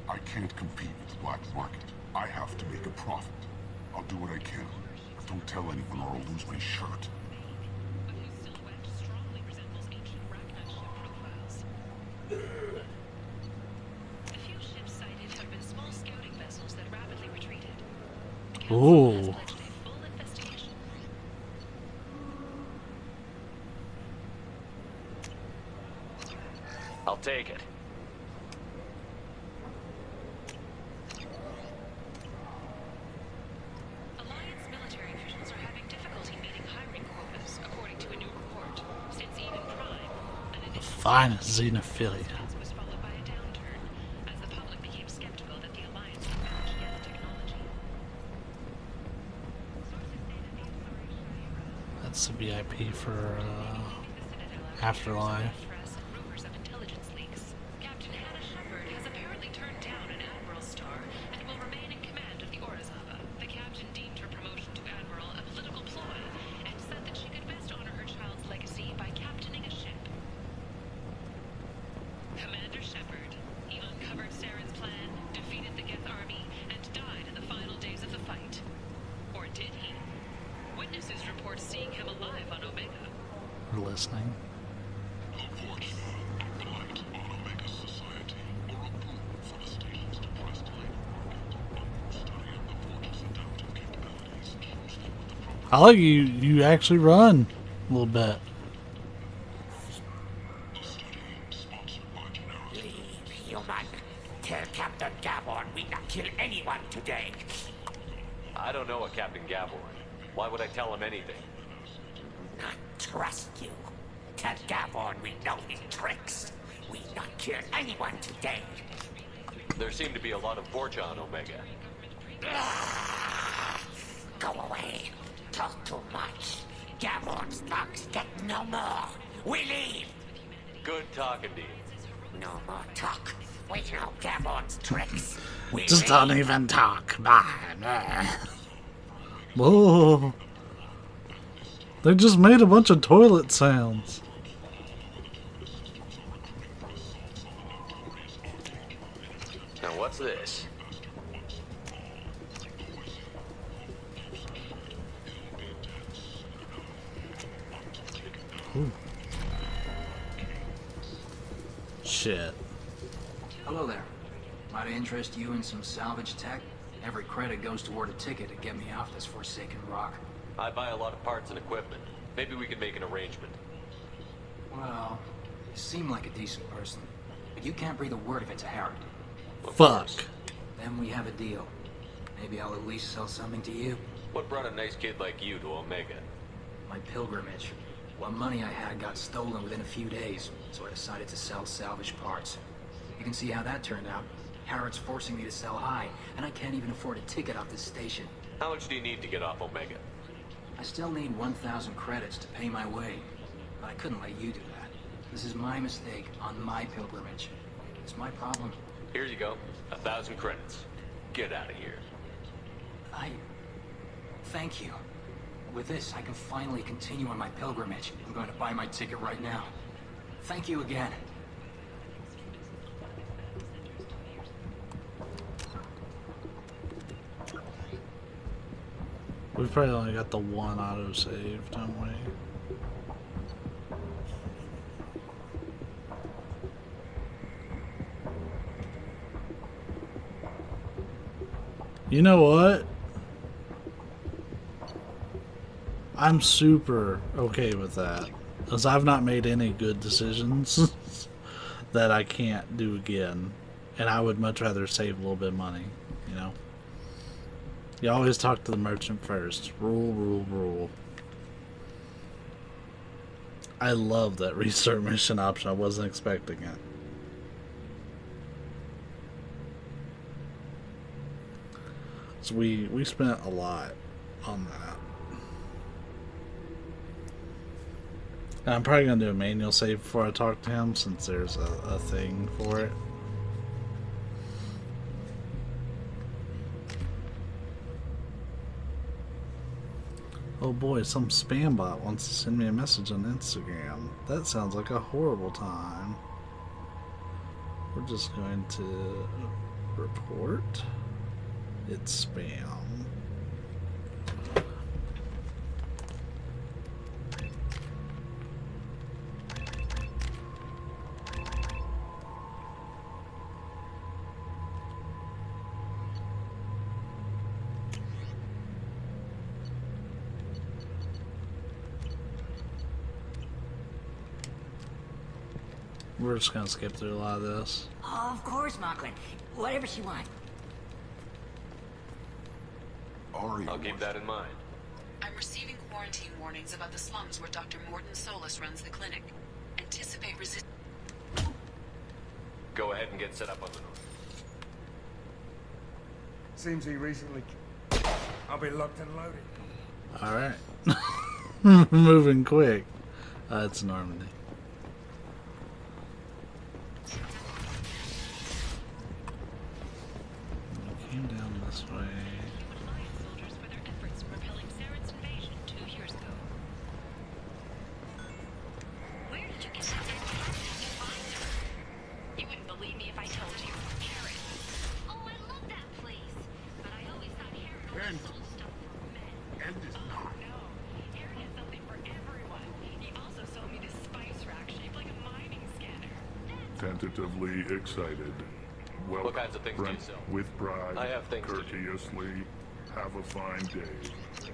I can't compete with the black market. I have to make a profit. I'll do what I can. But don't tell anyone or I'll lose my shirt. Ooh. I'll take it. Alliance military officials are having difficulty meeting hiring quotas, according to a new report. Since even Prime, The finest xenophilia. was followed by a downturn, as the public became skeptical that the Alliance would match Geth technology. That's the VIP for Afterlife. Rumors of intelligence leaks. Captain Hannah Shepard has apparently turned down an admiral star and will remain in command of the Orizaba. The captain deemed her promotion to admiral a political ploy and said that she could best honor her child's legacy by captaining a ship. Commander Shepard, he uncovered Saren's plan, defeated the Geth army, and died in the final days of the fight. Or did he? Witnesses report seeing him alive on Omega. We're listening. I like you actually run a little bit. Leave, human. Tell Captain Gaborn we not kill anyone today. I don't know a Captain Gaborn. Why would I tell him anything? Not trust you. Tell Gaborn we know his tricks. We not kill anyone today. There seem to be a lot of Borgia on Omega. Go away. Talk too much. Gaborn's thugs get no more. We leave. Good talking to you. No more talk. We know Gaborn's tricks. We Just leave. don't even talk, man. Whoa. They just made a bunch of toilet sounds. Now what's this? Ooh. Shit. Hello there. Might I interest you in some salvage tech? Every credit goes toward a ticket to get me off this forsaken rock. I buy a lot of parts and equipment. Maybe we can make an arrangement. Well, you seem like a decent person, but you can't breathe a word if it's a Harrod. Fuck. Then we have a deal. Maybe I'll at least sell something to you. What brought a nice kid like you to Omega? My pilgrimage. What money I had got stolen within a few days, so I decided to sell salvage parts. You can see how that turned out. Harrod's forcing me to sell high, and I can't even afford a ticket off this station. How much do you need to get off Omega? I still need 1,000 credits to pay my way, but I couldn't let you do that. This is my mistake on my pilgrimage. It's my problem. Here you go. 1,000 credits. Get out of here. Thank you. With this, I can finally continue on my pilgrimage. I'm going to buy my ticket right now. Thank you again. We've probably only got the one autosave, don't we? You know what? I'm super okay with that, because I've not made any good decisions that I can't do again, and I would much rather save a little bit of money, you know? You always talk to the merchant first. Rule, rule, rule. I love that restart mission option. I wasn't expecting it. So we spent a lot on that. And I'm probably going to do a manual save before I talk to him, since there's a thing for it. Oh boy, some spam bot wants to send me a message on Instagram. That sounds like a horrible time. We're just going to report. It's spam. We're just gonna skip through a lot of this. Oh, of course, Mocklin. Whatever she wants. I'll keep that in mind. I'm receiving quarantine warnings about the slums where Dr. Morton Solus runs the clinic. Anticipate resist. Go ahead and get set up on the north. Seems he recently... I'll be locked and loaded. Alright. Moving quick. It's Normandy. We came down this way. Tentatively excited. Well, What kinds of things do you sell? with pride, I have things to do. courteously, have a fine day.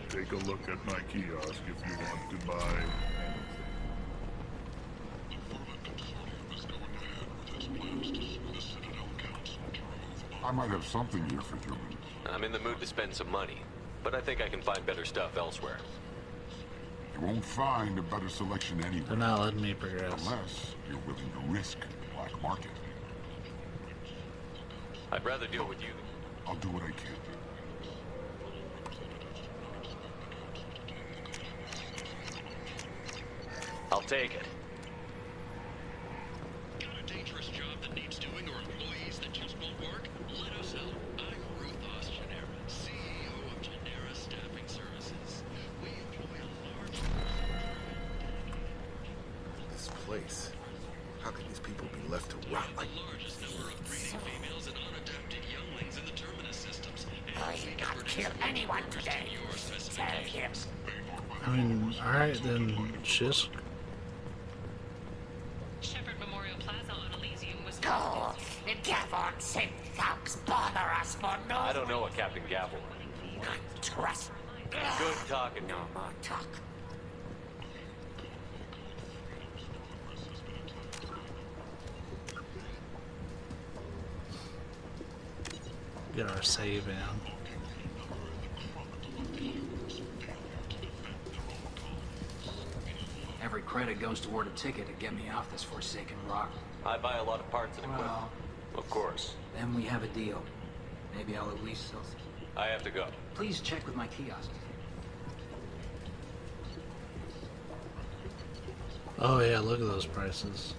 Take a look at my kiosk if you want to buy I might have something here for you. I'm in the mood to spend some money, but I think I can find better stuff elsewhere. You won't find a better selection anywhere. They're not letting me progress. Unless you're willing to risk the black market. I'd rather deal with you. I'll do what I can. I'll take it. Got a dangerous job that needs doing or employees that just won't work? Let us help. I'm Ruth Genera, CEO of Genera Staffing Services. We employ a large... This place. How could these people be left to rot like... The largest number of breeding females and unadapted younglings in the Terminus systems. I did not kill anyone today. Tell him. I mean, alright then, shish. Shepherd Memorial Plaza on Elysium was... Go! The Gavon sent thugs bother us for no... I don't know a Captain Gavel. Not trust. Good talking. No more talk. Get our save in. Every credit goes toward a ticket to get me off this forsaken rock. I buy a lot of parts and equipment. Well, Of course. then we have a deal. Maybe I'll at least sell... I have to go. Please check with my kiosk. Oh yeah, look at those prices.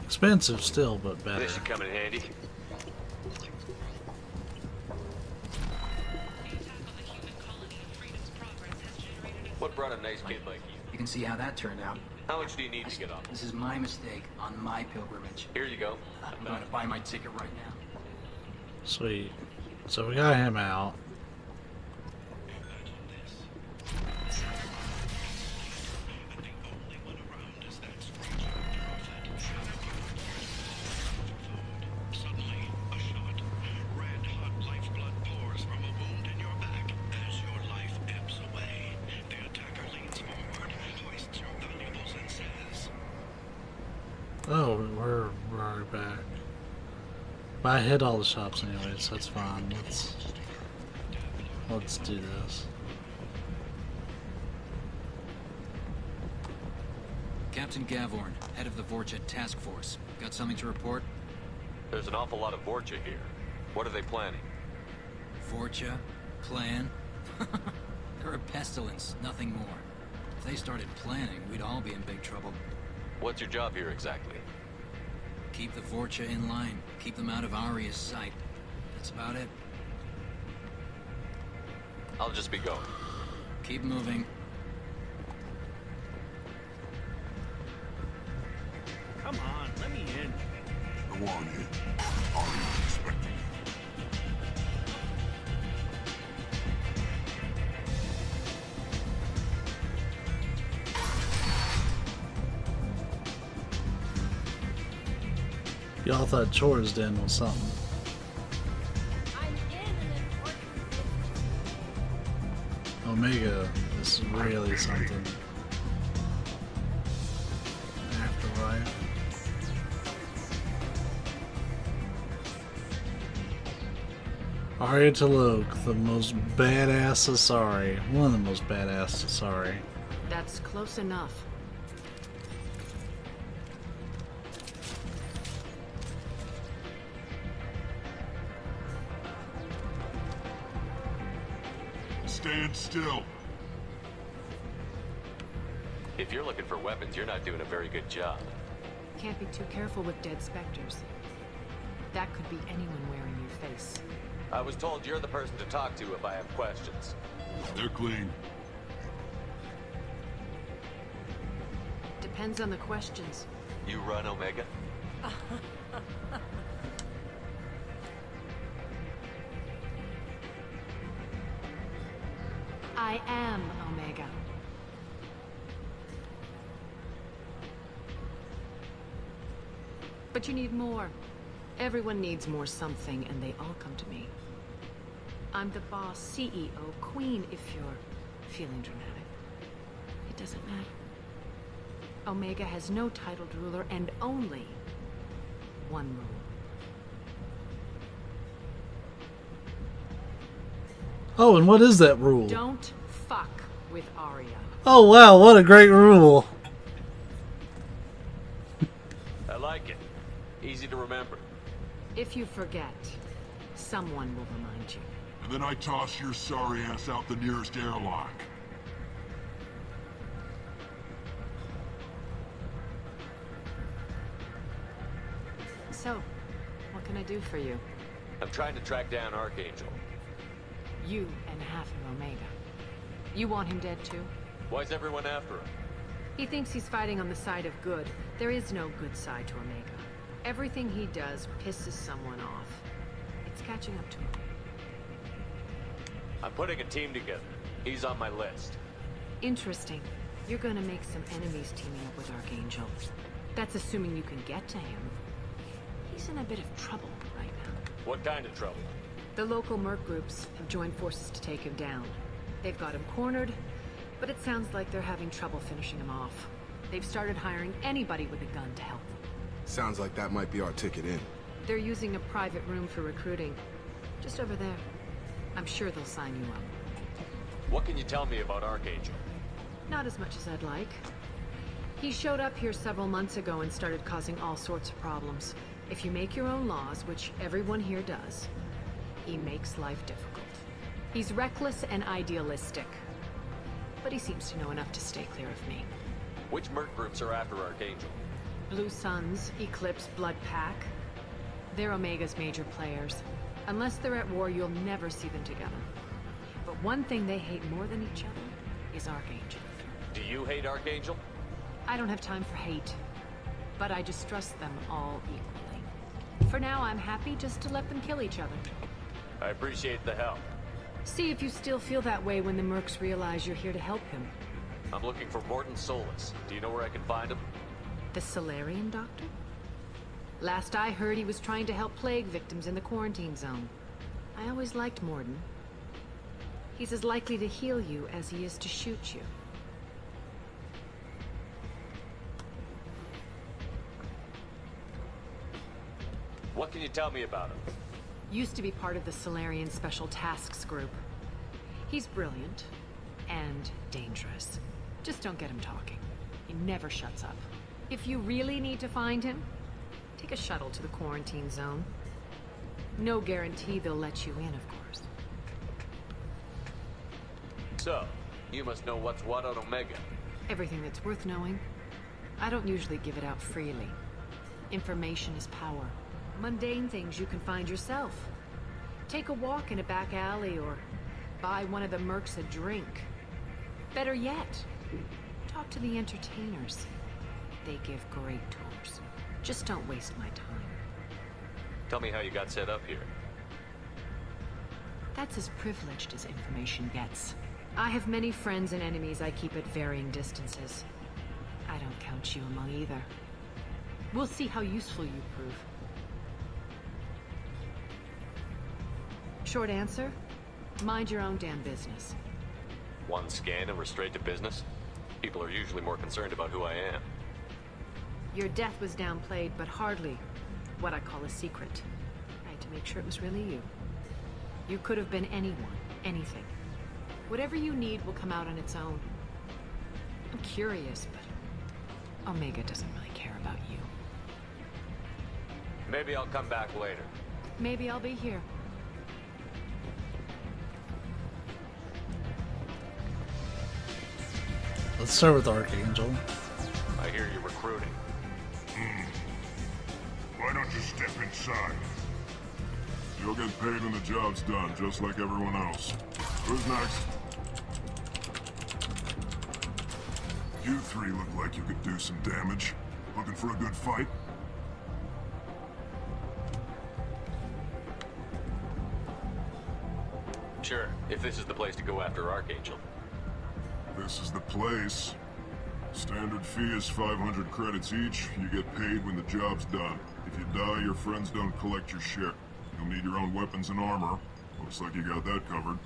Expensive still, but better. This should come in handy. What brought a nice kid like you? You can see how that turned out. How much do you need to get off? This is my mistake on my pilgrimage. Here you go. I'm going to buy my ticket right now. Sweet. So we got him out. Oh, we're right back. But I hit all the shops anyway, so that's fine. Let's do this. Captain Gavorn, head of the Vorcha task force. Got something to report? There's an awful lot of Vorcha here. What are they planning? Vorcha? Plan? They're a pestilence, nothing more. If they started planning, we'd all be in big trouble. What's your job here exactly? Keep the Vorcha in line. Keep them out of Aria's sight. That's about it. I'll just be going. Keep moving. Come on, let me in. Go on in. Aria expecting you. Y'all thought Chores Den was something. Omega is really something. Afterlife. Arya Talok, the most badass Asari. One of the most badass Asari. That's close enough. Stand still. If you're looking for weapons, you're not doing a very good job. Can't be too careful with dead specters. That could be anyone wearing your face. I was told you're the person to talk to if I have questions. They're clean. Depends on the questions. You run Omega? I am Omega. But you need more. Everyone needs more something, and they all come to me. I'm the boss, CEO, queen, if you're feeling dramatic. It doesn't matter. Omega has no titled ruler and only one rule. Oh, and what is that rule? Don't fuck with Arya. Oh wow, what a great rule. I like it. Easy to remember. If you forget, someone will remind you. And then I toss your sorry ass out the nearest airlock. So, what can I do for you? I'm trying to track down Archangel. You and half of Omega. You want him dead too? Why's everyone after him? He thinks he's fighting on the side of good. There is no good side to Omega. Everything he does pisses someone off. It's catching up to him. I'm putting a team together. He's on my list. Interesting. You're gonna make some enemies teaming up with Archangel. That's assuming you can get to him. He's in a bit of trouble right now. What kind of trouble? The local merc groups have joined forces to take him down. They've got him cornered, but it sounds like they're having trouble finishing him off. They've started hiring anybody with a gun to help them. Sounds like that might be our ticket in. They're using a private room for recruiting. Just over there. I'm sure they'll sign you up. What can you tell me about Archangel? Not as much as I'd like. He showed up here several months ago and started causing all sorts of problems. If you make your own laws, which everyone here does, he makes life difficult. He's reckless and idealistic. But he seems to know enough to stay clear of me. Which merc groups are after Archangel? Blue Suns, Eclipse, Blood Pack. They're Omega's major players. Unless they're at war, you'll never see them together. But one thing they hate more than each other is Archangel. Do you hate Archangel? I don't have time for hate, but I distrust them all equally. For now, I'm happy just to let them kill each other. I appreciate the help. See if you still feel that way when the mercs realize you're here to help him. I'm looking for Morton Solus. Do you know where I can find him? The Solarian doctor? Last I heard, he was trying to help plague victims in the quarantine zone. I always liked Morton. He's as likely to heal you as he is to shoot you. What can you tell me about him? Used to be part of the Solarian Special Tasks Group. He's brilliant and dangerous. Just don't get him talking. He never shuts up. If you really need to find him, take a shuttle to the quarantine zone. No guarantee they'll let you in, of course. So, you must know what's what on Omega. Everything that's worth knowing. I don't usually give it out freely. Information is power. Mundane things you can find yourself. Take a walk in a back alley or buy one of the mercs a drink. Better yet, talk to the entertainers. They give great tours. Just don't waste my time. Tell me how you got set up here. That's as privileged as information gets. I have many friends and enemies I keep at varying distances. I don't count you among either. We'll see how useful you prove. Short answer, mind your own damn business. One scan and we're straight to business? People are usually more concerned about who I am. Your death was downplayed, but hardly what I call a secret. I had to make sure it was really you. You could have been anyone, anything. Whatever you need will come out on its own. I'm curious, but Omega doesn't really care about you. Maybe I'll come back later. Maybe I'll be here. Let's start with Archangel. I hear you're recruiting. Why don't you step inside? You'll get paid when the job's done, just like everyone else. Who's next? You three look like you could do some damage. Looking for a good fight? Sure, if this is the place to go after Archangel. This is the place. Standard fee is 500 credits each. You get paid when the job's done. If you die, your friends don't collect your share. You'll need your own weapons and armor. Looks like you got that covered.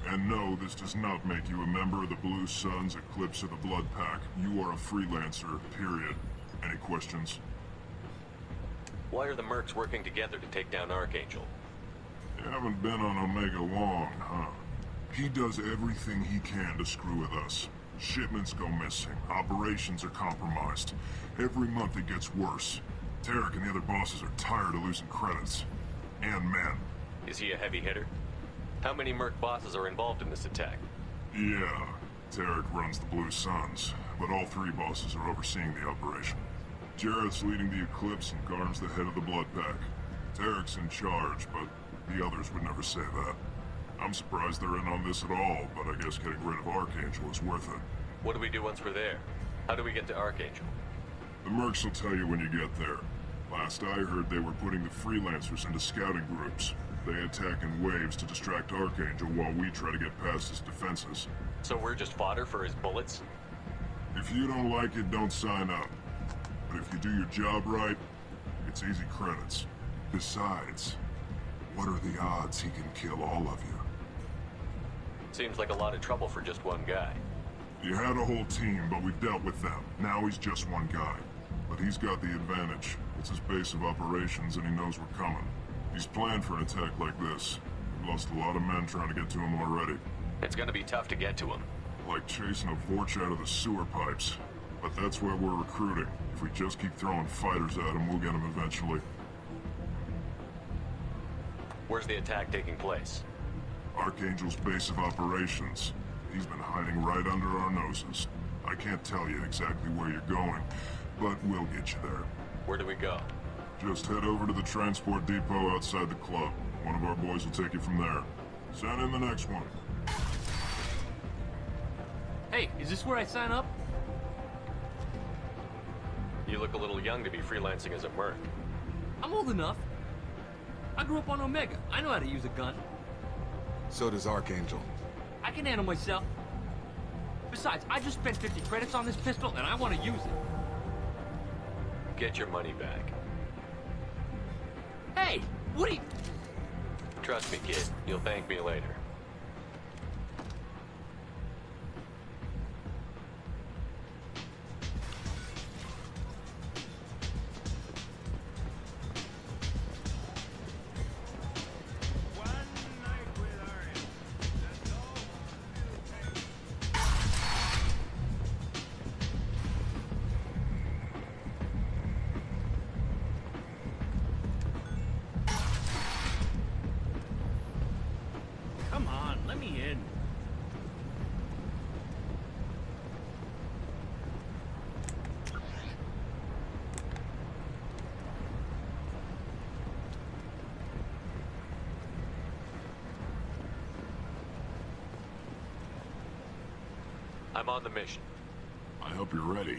And no, this does not make you a member of the Blue Suns, Eclipse, or the Blood Pack. You are a freelancer, period. Any questions? Why are the mercs working together to take down Archangel? You haven't been on Omega long, huh? He does everything he can to screw with us. Shipments go missing. Operations are compromised. Every month it gets worse. Tarek and the other bosses are tired of losing credits. And men. Is he a heavy hitter? How many merc bosses are involved in this attack? Yeah. Tarek runs the Blue Suns, but all three bosses are overseeing the operation. Jarrett's leading the Eclipse and Garm's the head of the Blood Pack. Tarek's in charge, but the others would never say that. I'm surprised they're in on this at all, but I guess getting rid of Archangel is worth it. What do we do once we're there? How do we get to Archangel? The mercs will tell you when you get there. Last I heard, they were putting the freelancers into scouting groups. They attack in waves to distract Archangel while we try to get past his defenses. So we're just fodder for his bullets? If you don't like it, don't sign up. But if you do your job right, it's easy credits. Besides, what are the odds he can kill all of you? Seems like a lot of trouble for just one guy. You had a whole team, but we've dealt with them. Now he's just one guy. But he's got the advantage. It's his base of operations and he knows we're coming. He's planned for an attack like this. We've lost a lot of men trying to get to him already. It's gonna be tough to get to him. Like chasing a Vorch out of the sewer pipes. But that's where we're recruiting. If we just keep throwing fighters at him, we'll get him eventually. Where's the attack taking place? Archangel's base of operations. He's been hiding right under our noses. I can't tell you exactly where you're going, but we'll get you there. Where do we go? Just head over to the transport depot outside the club. One of our boys will take you from there. Send in the next one. Hey, is this where I sign up? You look a little young to be freelancing as a merc. I'm old enough. I grew up on Omega. I know how to use a gun. So does Archangel. I can handle myself. Besides, I just spent 50 credits on this pistol, and I want to use it. Get your money back. Hey, what are you... Trust me, kid. You'll thank me later. Come on, let me in. I'm on the mission. I hope you're ready.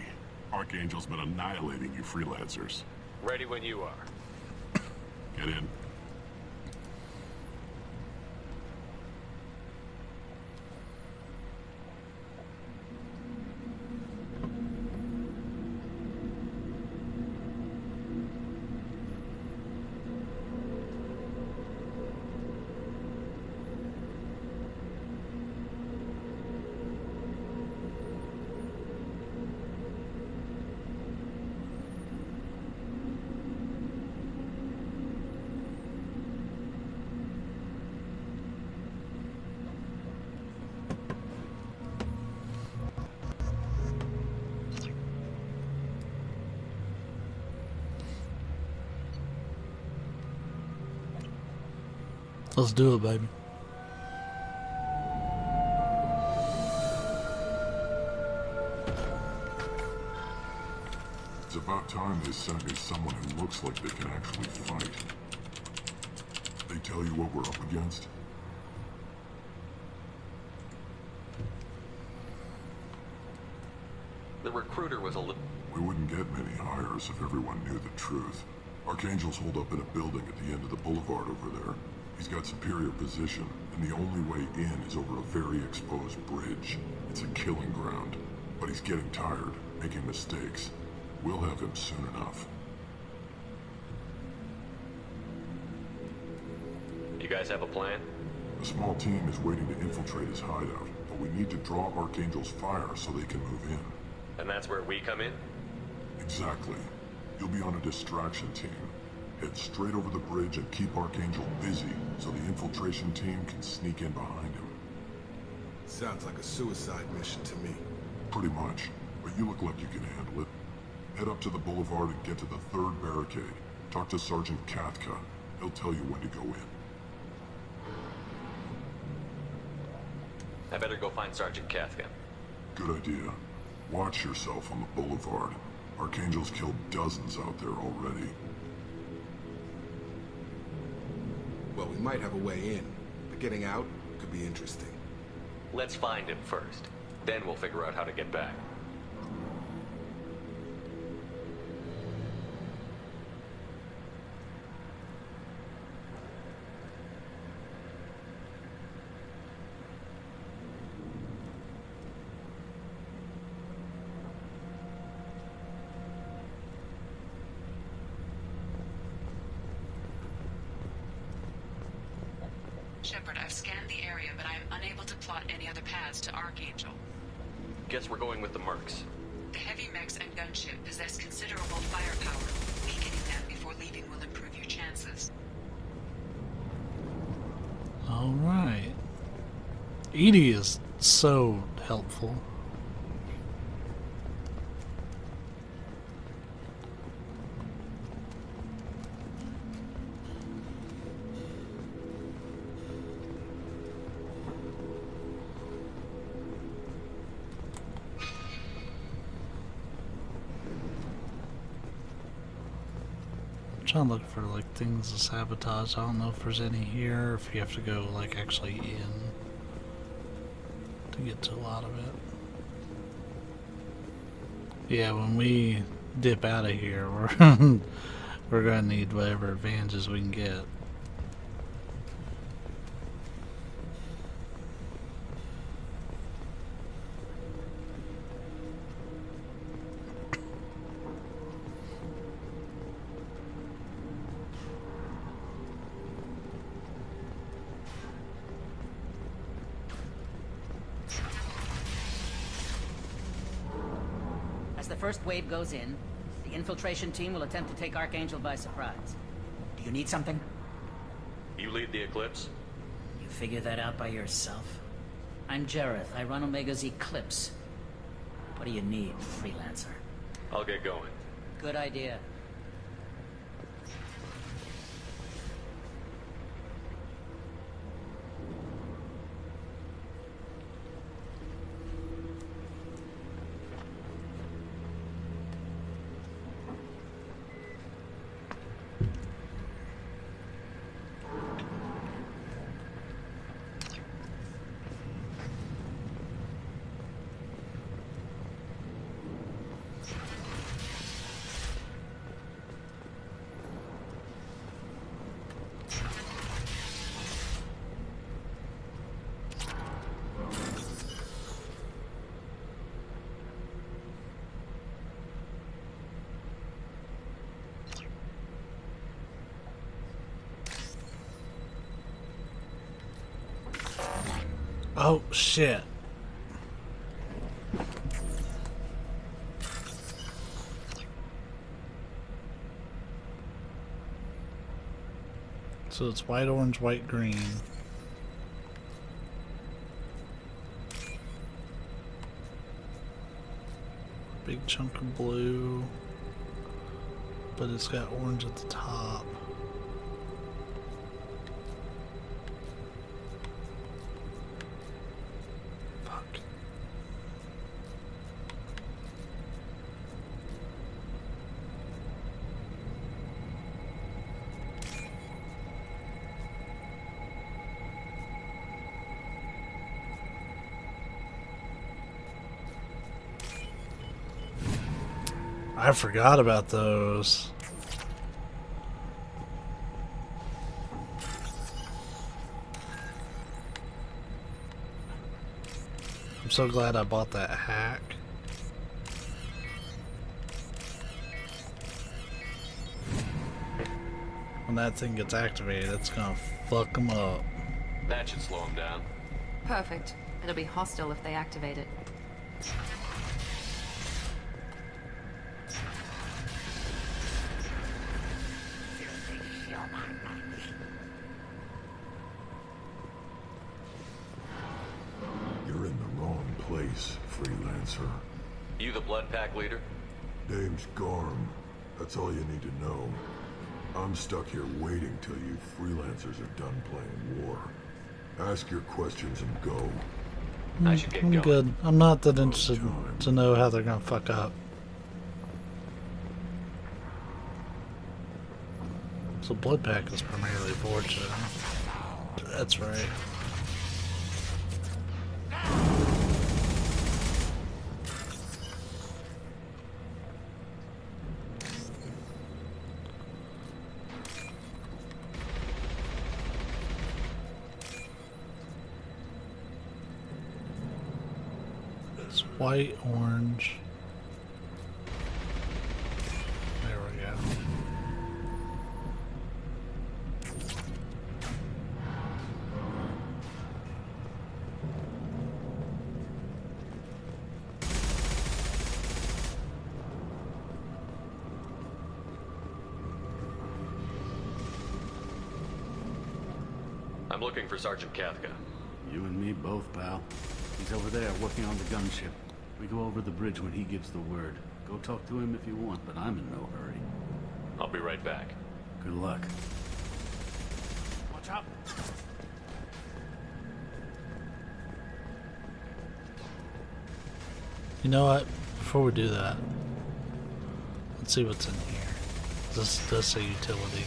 Archangel's been annihilating you freelancers. Ready when you are. Get in. Let's do it, baby. It's about time they sent me someone who looks like they can actually fight. They tell you what we're up against? The recruiter was a little... We wouldn't get many hires if everyone knew the truth. Archangel's holed up in a building at the end of the boulevard over there. He's got superior position, and the only way in is over a very exposed bridge. It's a killing ground. But he's getting tired, making mistakes. We'll have him soon enough. You guys have a plan? A small team is waiting to infiltrate his hideout, but we need to draw Archangel's fire so they can move in. And that's where we come in? Exactly. You'll be on a distraction team. Head straight over the bridge and keep Archangel busy so the infiltration team can sneak in behind him. Sounds like a suicide mission to me. Pretty much, but you look like you can handle it. Head up to the boulevard and get to the third barricade. Talk to Sergeant Katka. He'll tell you when to go in. I better go find Sergeant Katka. Good idea. Watch yourself on the boulevard. Archangel's killed dozens out there already. Well, we might have a way in, but getting out could be interesting. Let's find him first. Then we'll figure out how to get back. Shepard, I've scanned the area, but I am unable to plot any other paths to Archangel. Guess we're going with the mercs. The heavy mechs and gunship possess considerable firepower. Weakening them before leaving will improve your chances. Alright. Edie is so helpful. Trying to look for like things to sabotage. I don't know if there's any here, or if you have to go like actually in to get to a lot of it. Yeah, when we dip out of here, we're gonna need whatever advantages we can get. As the first wave goes in, the infiltration team will attempt to take Archangel by surprise. Do you need something? You lead the Eclipse? You figure that out by yourself? I'm Jareth. I run Omega's Eclipse. What do you need, freelancer? I'll get going. Good idea. Oh, shit. So it's white, orange, white, green. Big chunk of blue. But it's got orange at the top. I forgot about those. I'm so glad I bought that hack. When that thing gets activated, it's gonna fuck them up. That should slow them down. Perfect. It'll be hostile if they activate it. You're in the wrong place, freelancer. You the Blood Pack leader? Name's Garm. That's all you need to know. I'm stuck here waiting till you freelancers are done playing war. Ask your questions and go. I should get I'm going. good. I'm not that interested to know how they're gonna fuck up. So Blood Pack is primarily Vorcha. That's right. It's white, orange. There we go. I'm looking for Sergeant Kafka. You and me both, pal. He's over there working on the gunship. We go over the bridge when he gives the word. Go talk to him if you want, but I'm in no hurry. I'll be right back. Good luck. Watch out. You know what? Before we do that, let's see what's in here. This does say utility.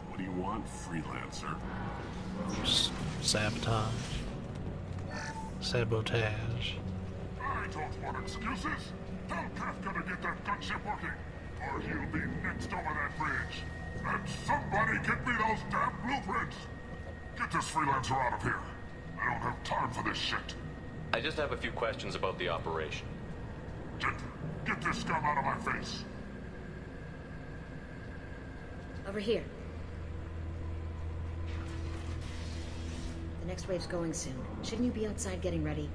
What do you want, freelancer? Sabotage. Sabotage. don't want excuses. Tell Kafka to get that gunship working, or he'll be next over that bridge. And somebody get me those damn blueprints! Get this freelancer out of here. I don't have time for this shit. I just have a few questions about the operation. Get this scum out of my face. Over here. The next wave's going soon. Shouldn't you be outside getting ready?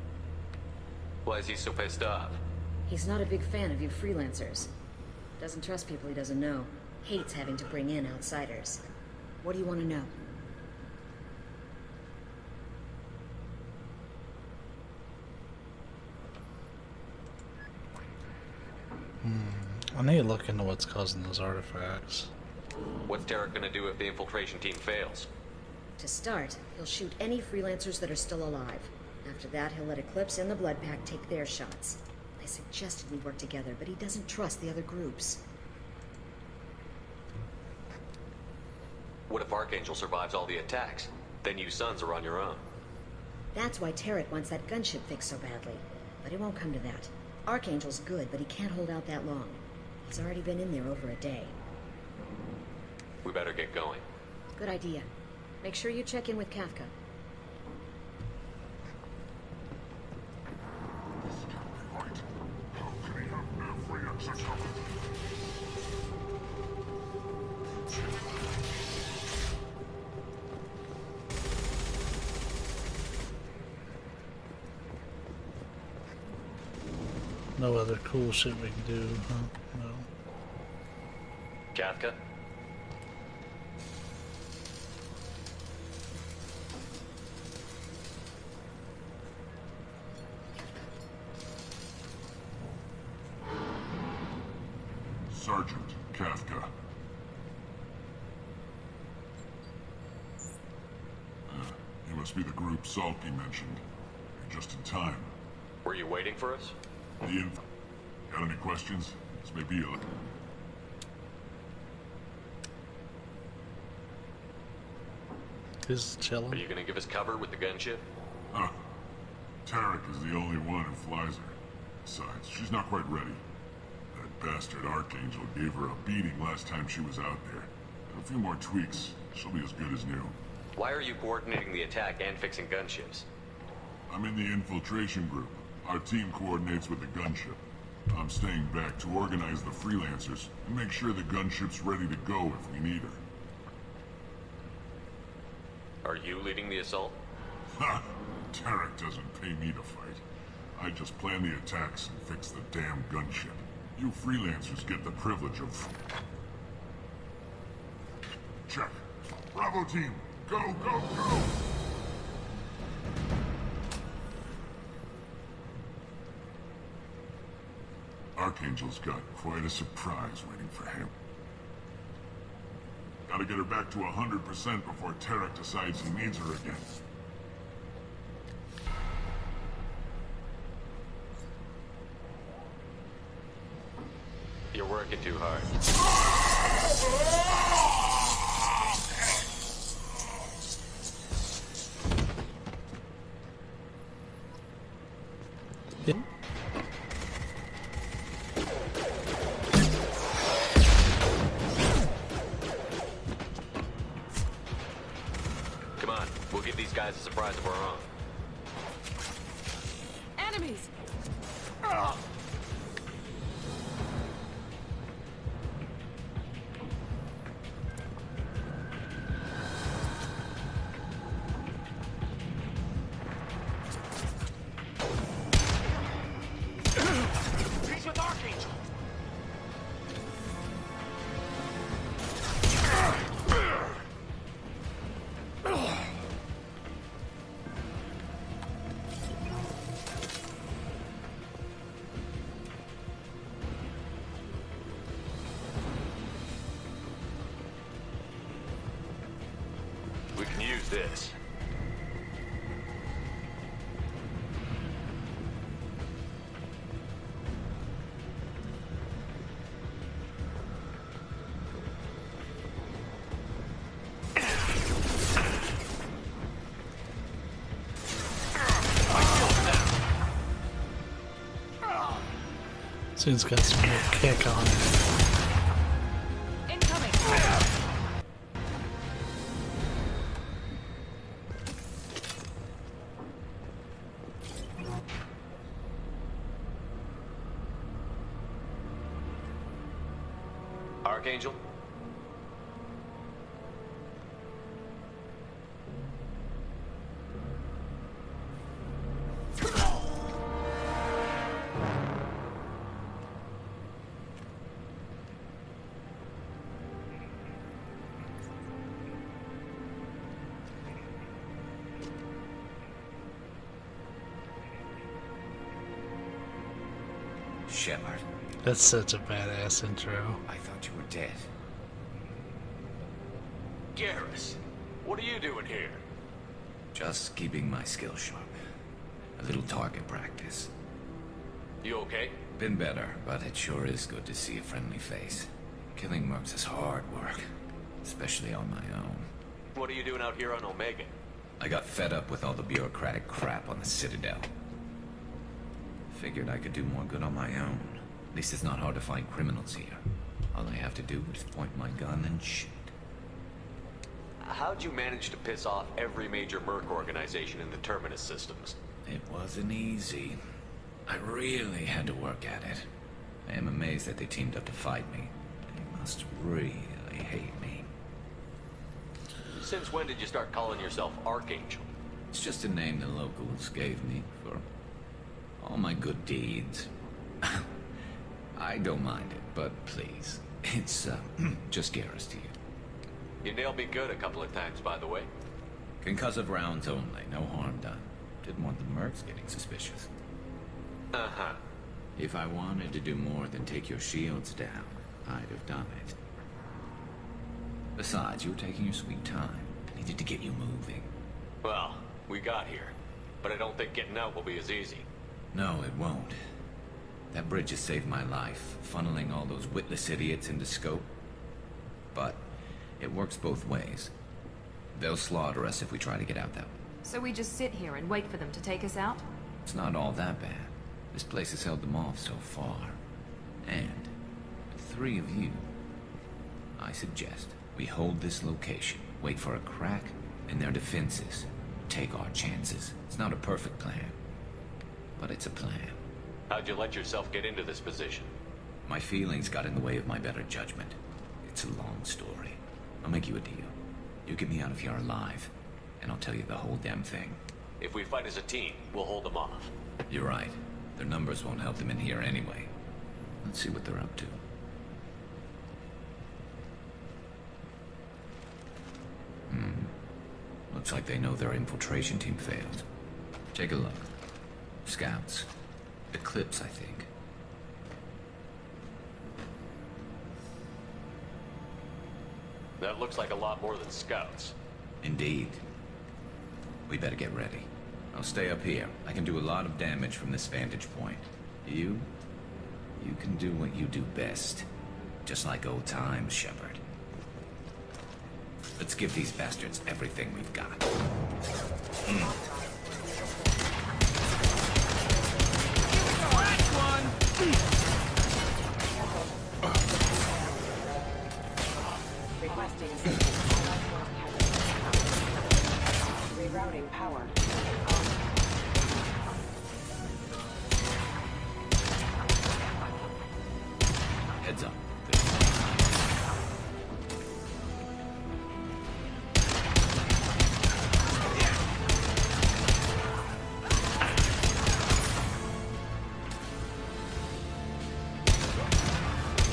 Why is he so pissed off? He's not a big fan of you freelancers. Doesn't trust people he doesn't know. Hates having to bring in outsiders. What do you want to know? I need to look into what's causing those artifacts. What's Derek gonna do if the infiltration team fails? To start, he'll shoot any freelancers that are still alive. After that, he'll let Eclipse and the Blood Pack take their shots. I suggested we work together, but he doesn't trust the other groups. What if Archangel survives all the attacks? Then you sons are on your own. That's why Tarek wants that gunship fixed so badly. But it won't come to that. Archangel's good, but he can't hold out that long. He's already been in there over a day. We better get going. Good idea. Make sure you check in with Kafka. No other cool shit we can do, huh? No. Kafka? Sergeant Kafka. You must be the group Salty mentioned. You're just in time. Were you waiting for us? Got any questions? This may be a... Who's chilling? Are you gonna give us cover with the gunship? Huh. Tarek is the only one who flies her. Besides, she's not quite ready. That bastard Archangel gave her a beating last time she was out there. A few more tweaks, she'll be as good as new. Why are you coordinating the attack and fixing gunships? I'm in the infiltration group. Our team coordinates with the gunship. I'm staying back to organize the freelancers and make sure the gunship's ready to go if we need her. Are you leading the assault? Ha! Tarek doesn't pay me to fight. I just plan the attacks and fix the damn gunship. You freelancers get the privilege of... Check. Bravo team! Go, go, go! Archangel's got quite a surprise waiting for him. Gotta get her back to 100% before Tarek decides he needs her again. You're working too hard. Come on, we'll give these guys a surprise of our own. Enemies! He's with Archangel! It's got some more kick on it. Incoming. Archangel? Shepard, That's such a badass intro. I thought you were dead. Garrus, what are you doing here? Just keeping my skill sharp. A little target practice. You okay? Been better, but it sure is good to see a friendly face. Killing mercs is hard work, especially on my own. What are you doing out here on Omega? I got fed up with all the bureaucratic crap on the Citadel. Figured I could do more good on my own. At least it's not hard to find criminals here. All I have to do is point my gun and shoot. How'd you manage to piss off every major merc organization in the Terminus systems? It wasn't easy. I really had to work at it. I am amazed that they teamed up to fight me. They must really hate me. Since when did you start calling yourself Archangel? It's just a name the locals gave me for all my good deeds. I don't mind it, but please, it's just Garrus to you. You nailed me good a couple of times, by the way. Concussive rounds only, no harm done. Didn't want the mercs getting suspicious. Uh-huh. If I wanted to do more than take your shields down, I'd have done it. Besides, you were taking your sweet time. I needed to get you moving. Well, we got here, but I don't think getting out will be as easy. No, it won't. That bridge has saved my life, funneling all those witless idiots into scope. But it works both ways. They'll slaughter us if we try to get out that way. So we just sit here and wait for them to take us out? It's not all that bad. This place has held them off so far. And with 3 of you, I suggest we hold this location, wait for a crack in their defenses, take our chances. It's not a perfect plan, but it's a plan. How'd you let yourself get into this position? My feelings got in the way of my better judgment. It's a long story. I'll make you a deal. You get me out of here alive, and I'll tell you the whole damn thing. If we fight as a team, we'll hold them off. You're right. Their numbers won't help them in here anyway. Let's see what they're up to. Looks like they know their infiltration team failed. Take a look. Scouts. Eclipse, I think. That looks like a lot more than scouts. Indeed. We better get ready. I'll stay up here. I can do a lot of damage from this vantage point. You can do what you do best. Just like old times, Shepard. Let's give these bastards everything we've got. Rerouting power. Heads up.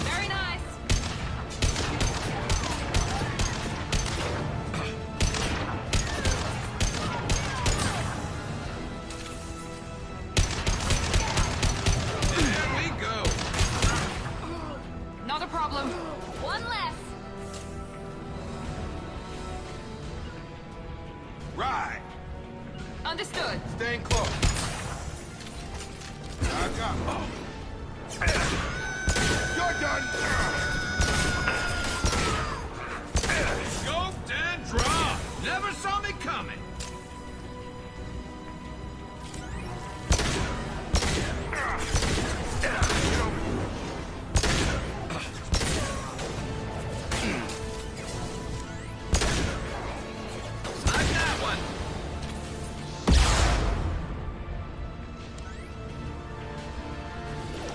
Very nice. There we go. Not a problem. One less. Right. Understood. Staying close. I got You're done. Scoped and dropped. Never saw me coming.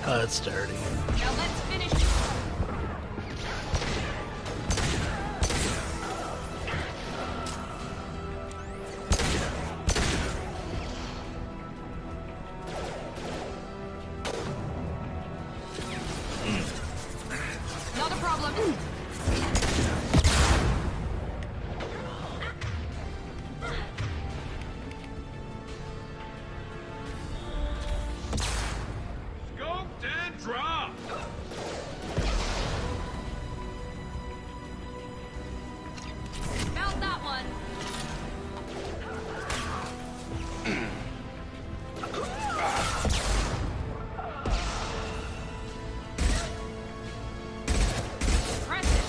Oh, it's dirty. Now let's finish. Not a problem. Scoped and dropped! Found that one. Press it.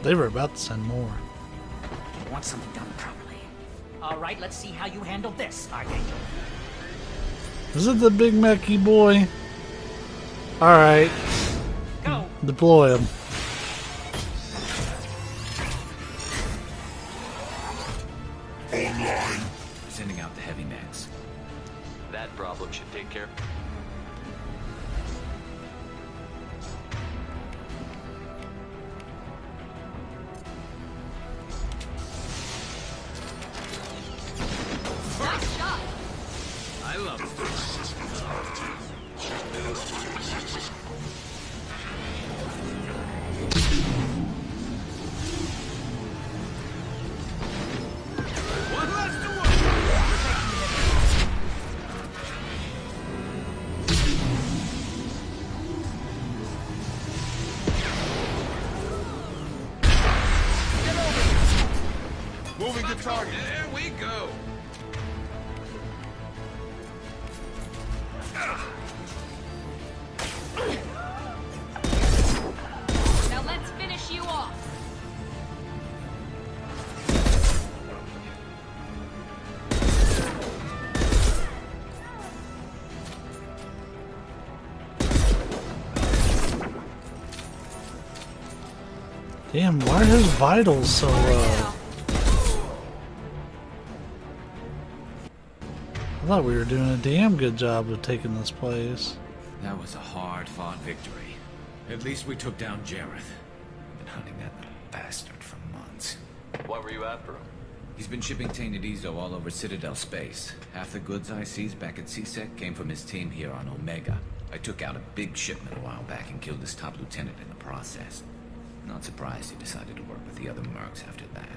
They were about to send more. You want something done properly. All right, let's see how you handle this, Archangel. Is it the big Mechie boy? Alright. Go. Deploy him. Online. Sending out the heavy mechs. That problem should take care. Nice shot. I love it. One less to work! Moving to target. There we go. Now let's finish you off. Damn, why are his vitals so low? I thought we were doing a damn good job of taking this place. That was a hard-fought victory. At least we took down Jareth. Been hunting that little bastard for months. Why were you after him? He's been shipping tainted Ezo all over Citadel space. Half the goods I seized back at CSEC came from his team here on Omega. I took out a big shipment a while back and killed his top lieutenant in the process. Not surprised he decided to work with the other mercs after that.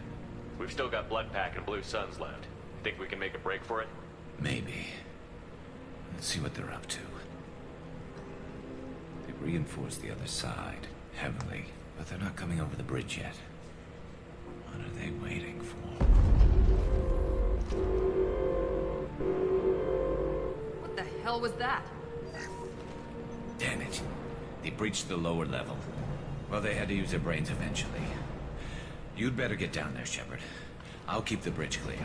We've still got Blood Pack and Blue Suns left. Think we can make a break for it? Maybe. Let's see what they're up to. They've reinforced the other side, heavily, but they're not coming over the bridge yet. What are they waiting for? What the hell was that? Damn it. They breached the lower level. Well, they had to use their brains eventually. You'd better get down there, Shepard. I'll keep the bridge clear.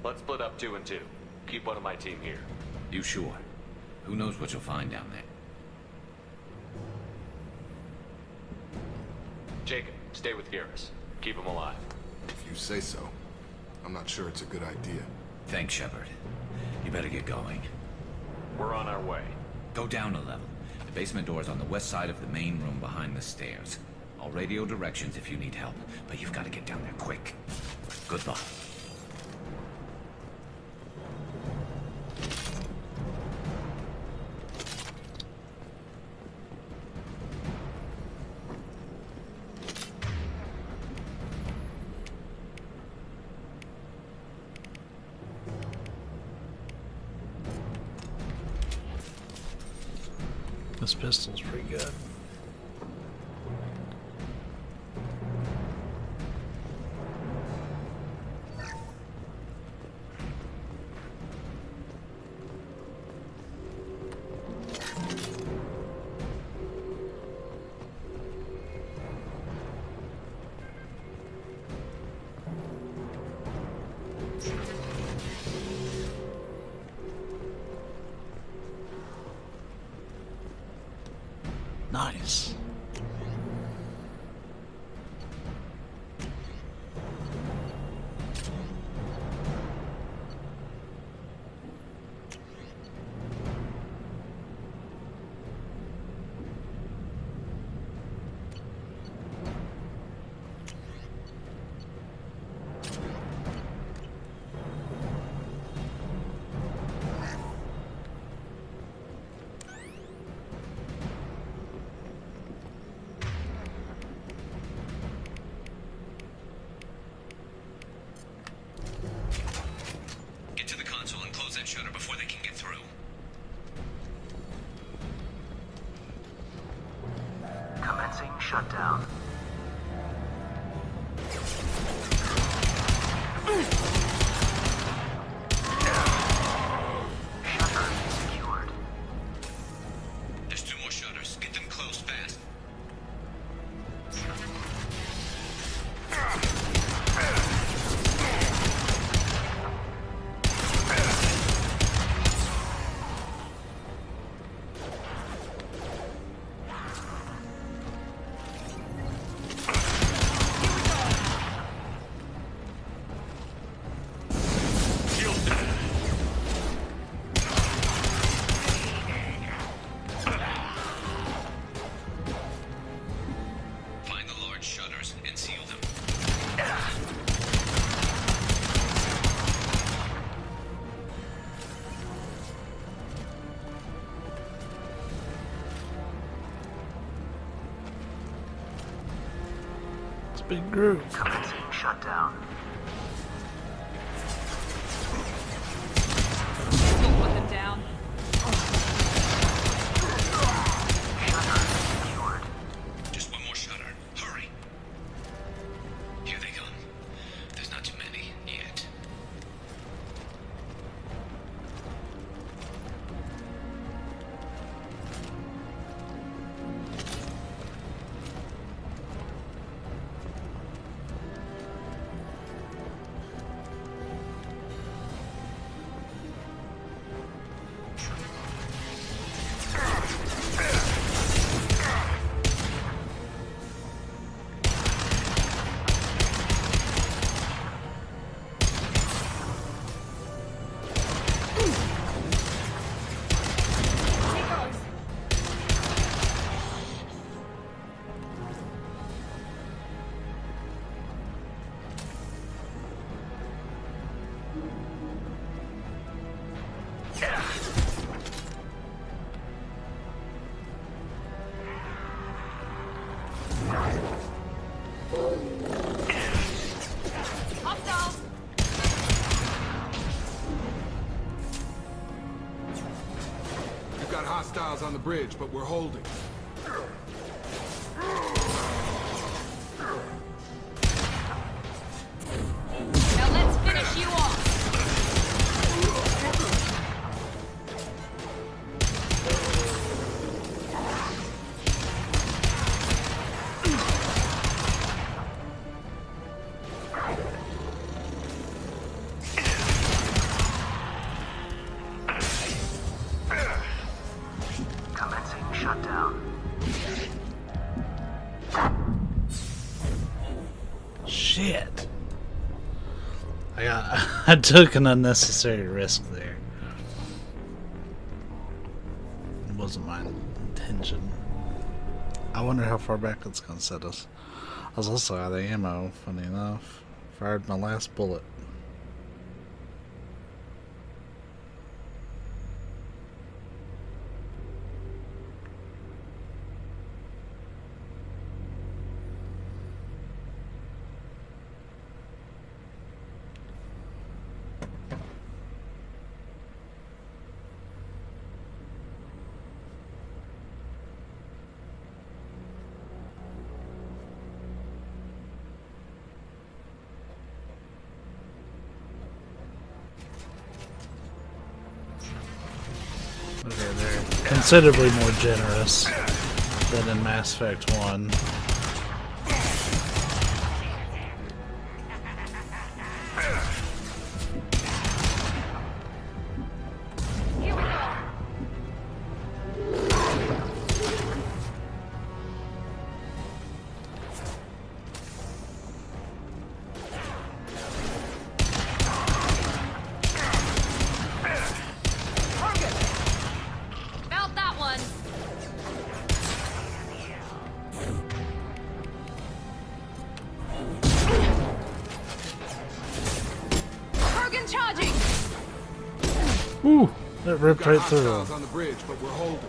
Let's split up 2 and 2. Keep one of my team here. You sure? Who knows what you'll find down there? Jacob, stay with Garrus. Keep him alive. If you say so. I'm not sure it's a good idea. Thanks, Shepard. You better get going. We're on our way. Go down a level. The basement door is on the west side of the main room behind the stairs. I'll radio directions if you need help, but you've got to get down there quick. Good luck. This pistol's pretty good. this. Get to the console and close that shutter before they can get through. Commencing shutdown. Shutter secured. There's 2 more shutters. Get them closed fast. Find the large shutters and seal them. It's a big group. Commencing shutdown. You'll put them down. Shutter secured. Just 1 more shutter. Hurry. Here they come. There's not too many yet. Hostiles! We've got hostiles on the bridge, but we're holding. Now let's finish you off! Commencing shutdown. Shit. I took an unnecessary risk there. It wasn't my intention. I wonder how far back it's gonna set us. I was also out of ammo, funny enough. Fired my last bullet. Okay, they're considerably more generous than in Mass Effect 1. Here we go! Ooh, that ripped right through him. Hostiles on the bridge, but we're holding.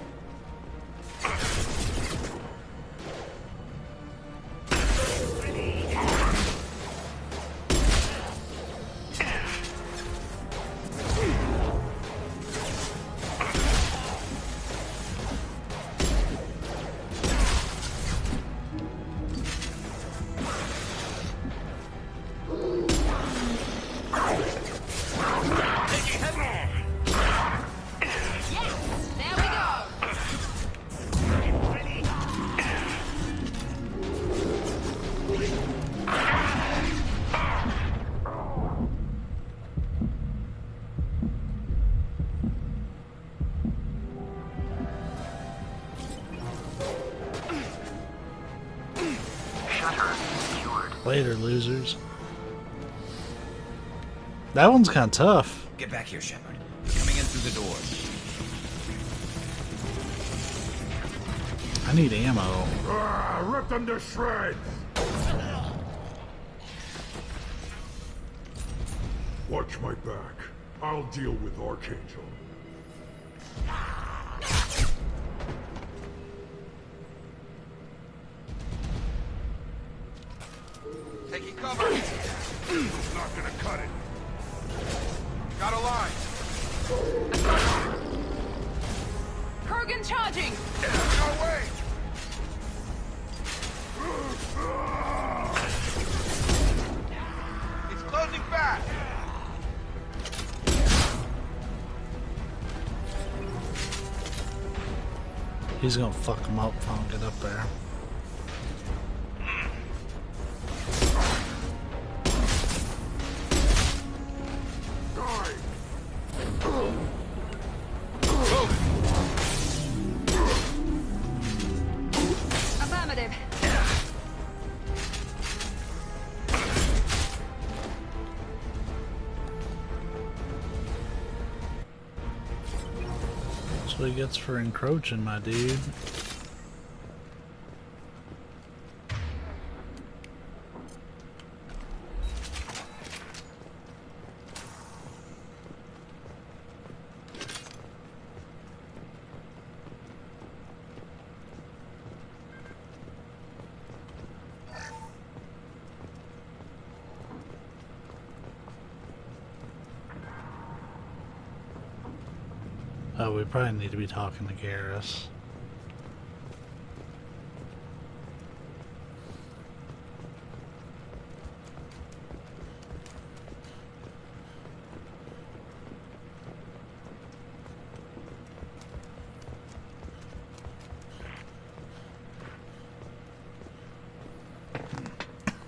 Later, losers. That one's kind of tough. Get back here, Shepard. Coming in through the door. I need ammo. Rip them to shreds! Watch my back. I'll deal with Archangel. Taking cover. Not gonna cut it. Got a line. Krogan charging! No way! It's closing fast. He's gonna fuck him up if I don't get up there. Affirmative. That's what he gets for encroaching, my dude. Oh, we probably need to be talking to Garrus.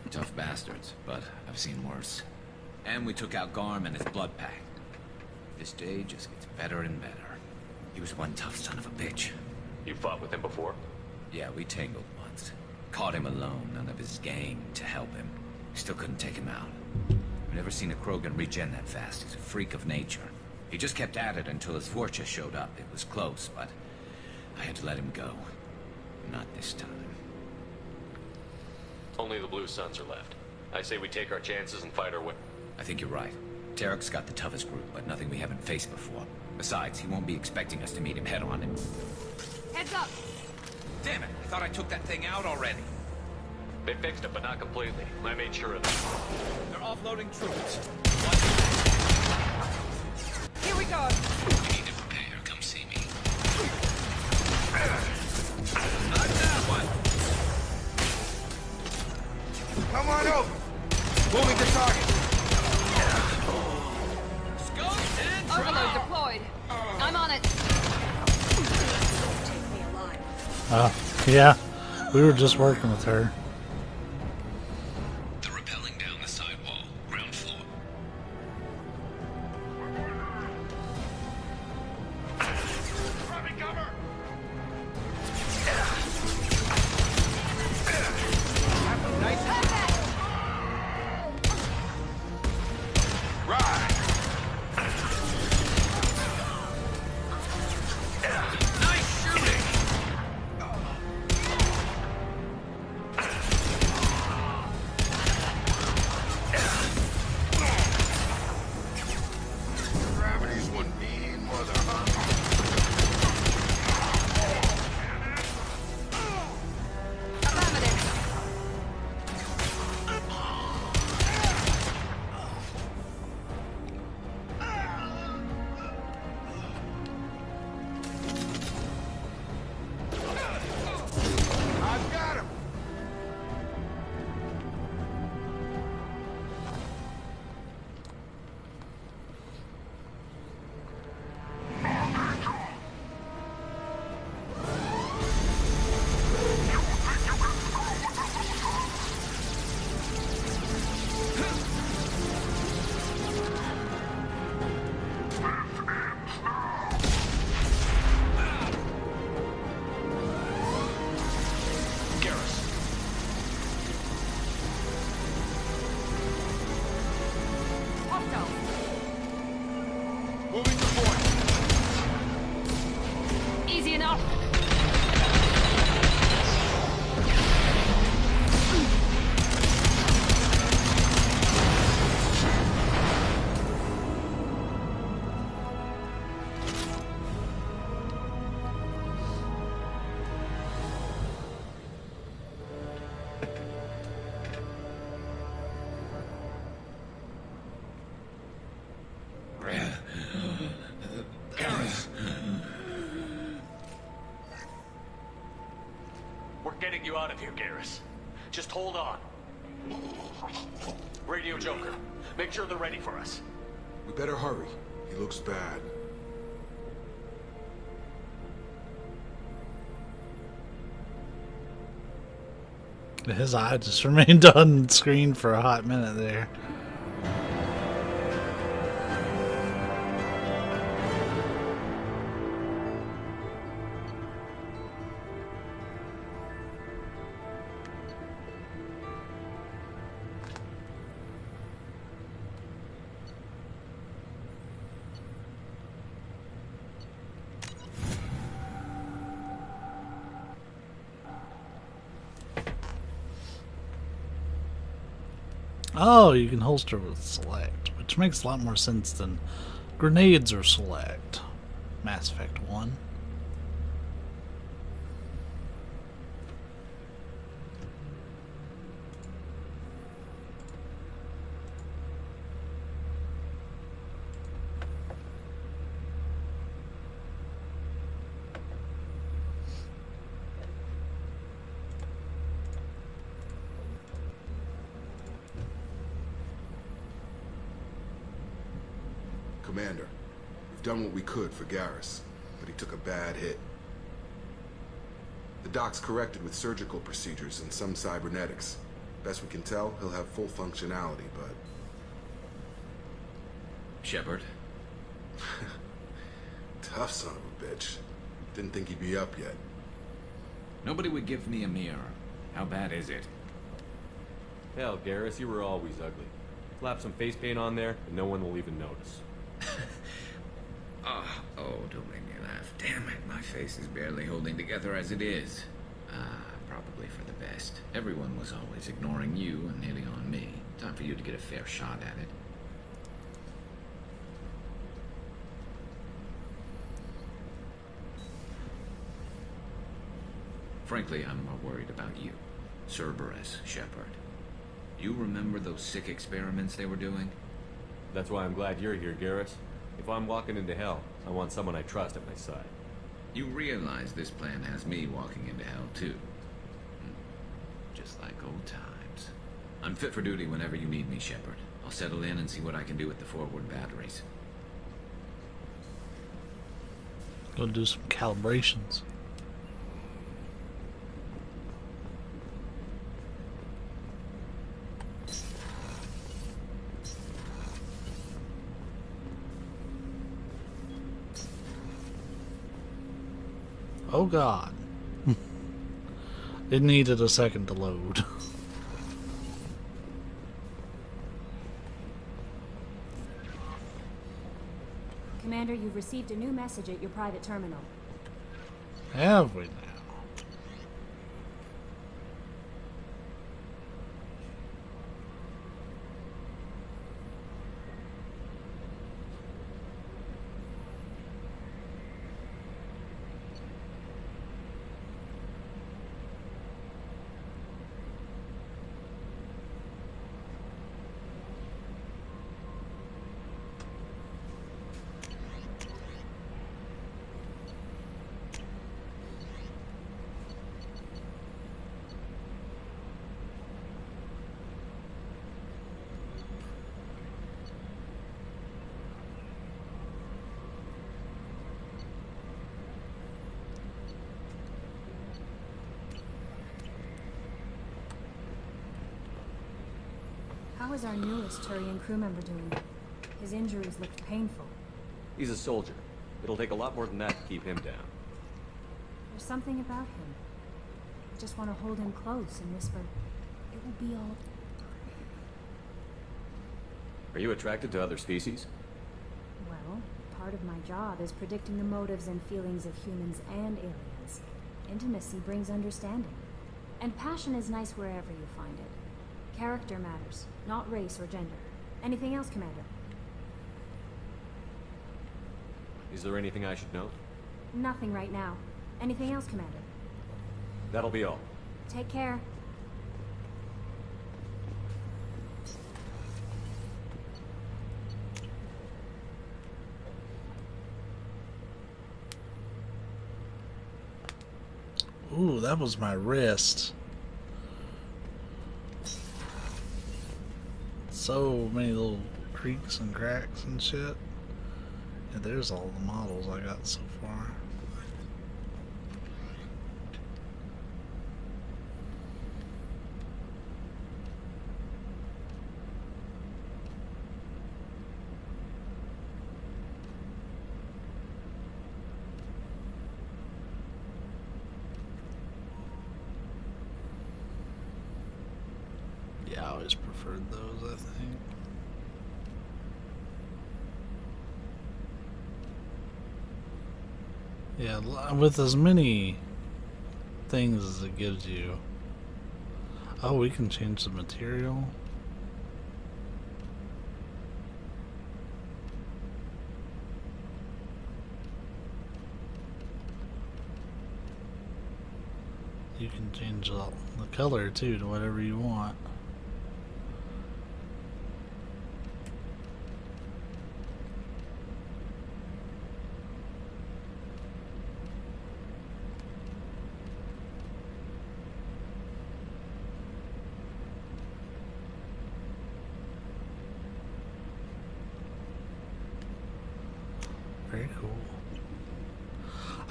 Tough bastards, but I've seen worse. And we took out Garm and his blood pack. This day just gets better and better. He was one tough son of a bitch. You fought with him before? Yeah, we tangled once. Caught him alone, none of his gang to help him. Still couldn't take him out. I've never seen a Krogan regen that fast. He's a freak of nature. He just kept at it until his Forcha showed up. It was close, but I had to let him go. Not this time. Only the Blue Suns are left. I say we take our chances and fight our way. I think you're right. Tarek's got the toughest group, but nothing we haven't faced before. Besides, he won't be expecting us to meet him head on. Heads up! Damn it! I thought I took that thing out already. They fixed it, but not completely. I made sure of that. They're offloading troops. Here we go! You need to prepare. Come see me. Not that one. Come on over. Moving to target. Overload deployed. I'm on it. Yeah. We were just working with her. They're rappelling down the sidewall. Ground floor. Grabbing cover! Right. Nice shooting! get you out of here, Garrus. Just hold on. Radio Joker, make sure they're ready for us. We better hurry. He looks bad. His eye just remained on screen for a hot minute there. Oh, you can holster with select, which makes a lot more sense than grenades or select. Mass Effect 1. Commander, we've done what we could for Garrus, but he took a bad hit. The doc's corrected with surgical procedures and some cybernetics. Best we can tell, he'll have full functionality, but... Shepard? Tough son of a bitch. Didn't think he'd be up yet. Nobody would give me a mirror. How bad is it? Hell, Garrus, you were always ugly. Slap some face paint on there, and no one will even notice. Oh, don't make me laugh. Damn it, my face is barely holding together as it is. Probably for the best. Everyone was always ignoring you and hitting on me. Time for you to get a fair shot at it. Frankly, I'm more worried about you. Cerberus, Shepard. You remember those sick experiments they were doing? That's why I'm glad you're here, Garrus. If I'm walking into hell, I want someone I trust at my side. You realize this plan has me walking into hell, too. Just like old times. I'm fit for duty whenever you need me, Shepard. I'll settle in and see what I can do with the forward batteries. Go do some calibrations. Oh god. It needed a second to load. Commander, you've received a new message at your private terminal. Have we now? How is our newest Turian crew member doing? His injuries looked painful. He's a soldier. It'll take a lot more than that to keep him down. There's something about him. I just want to hold him close and whisper, it will be all... Are you attracted to other species? Well, part of my job is predicting the motives and feelings of humans and aliens. Intimacy brings understanding. And passion is nice wherever you find it. Character matters, not race or gender. Anything else, Commander? Is there anything I should know? Nothing right now. Anything else, Commander? That'll be all. Take care. Ooh, that was my wrist. So many little creaks and cracks and shit. Yeah, there's all the models I got so far. Yeah, I always preferred those, I think. Yeah, with as many things as it gives you. Oh, we can change the material. You can change the color too to whatever you want. Very cool.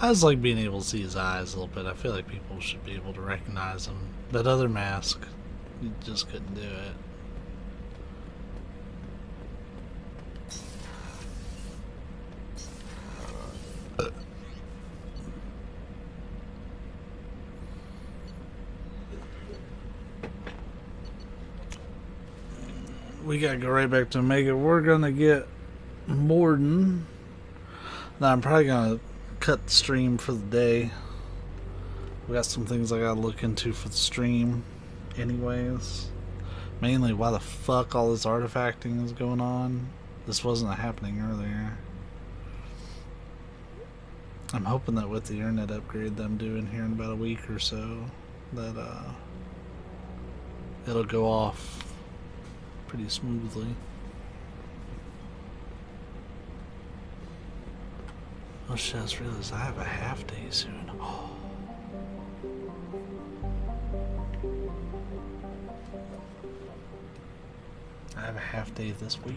I just like being able to see his eyes a little bit. I feel like people should be able to recognize him. That other mask, you just couldn't do it. We gotta go right back to Omega. We're gonna get Morden. Now I'm probably gonna cut the stream for the day. We got some things I gotta look into for the stream anyways. Mainly why the fuck all this artifacting is going on. This wasn't happening earlier. I'm hoping that with the internet upgrade that I'm doing here in about a week or so, that it'll go off pretty smoothly. Oh shit, I just realized I have a half day soon. Oh. I have a half day this week.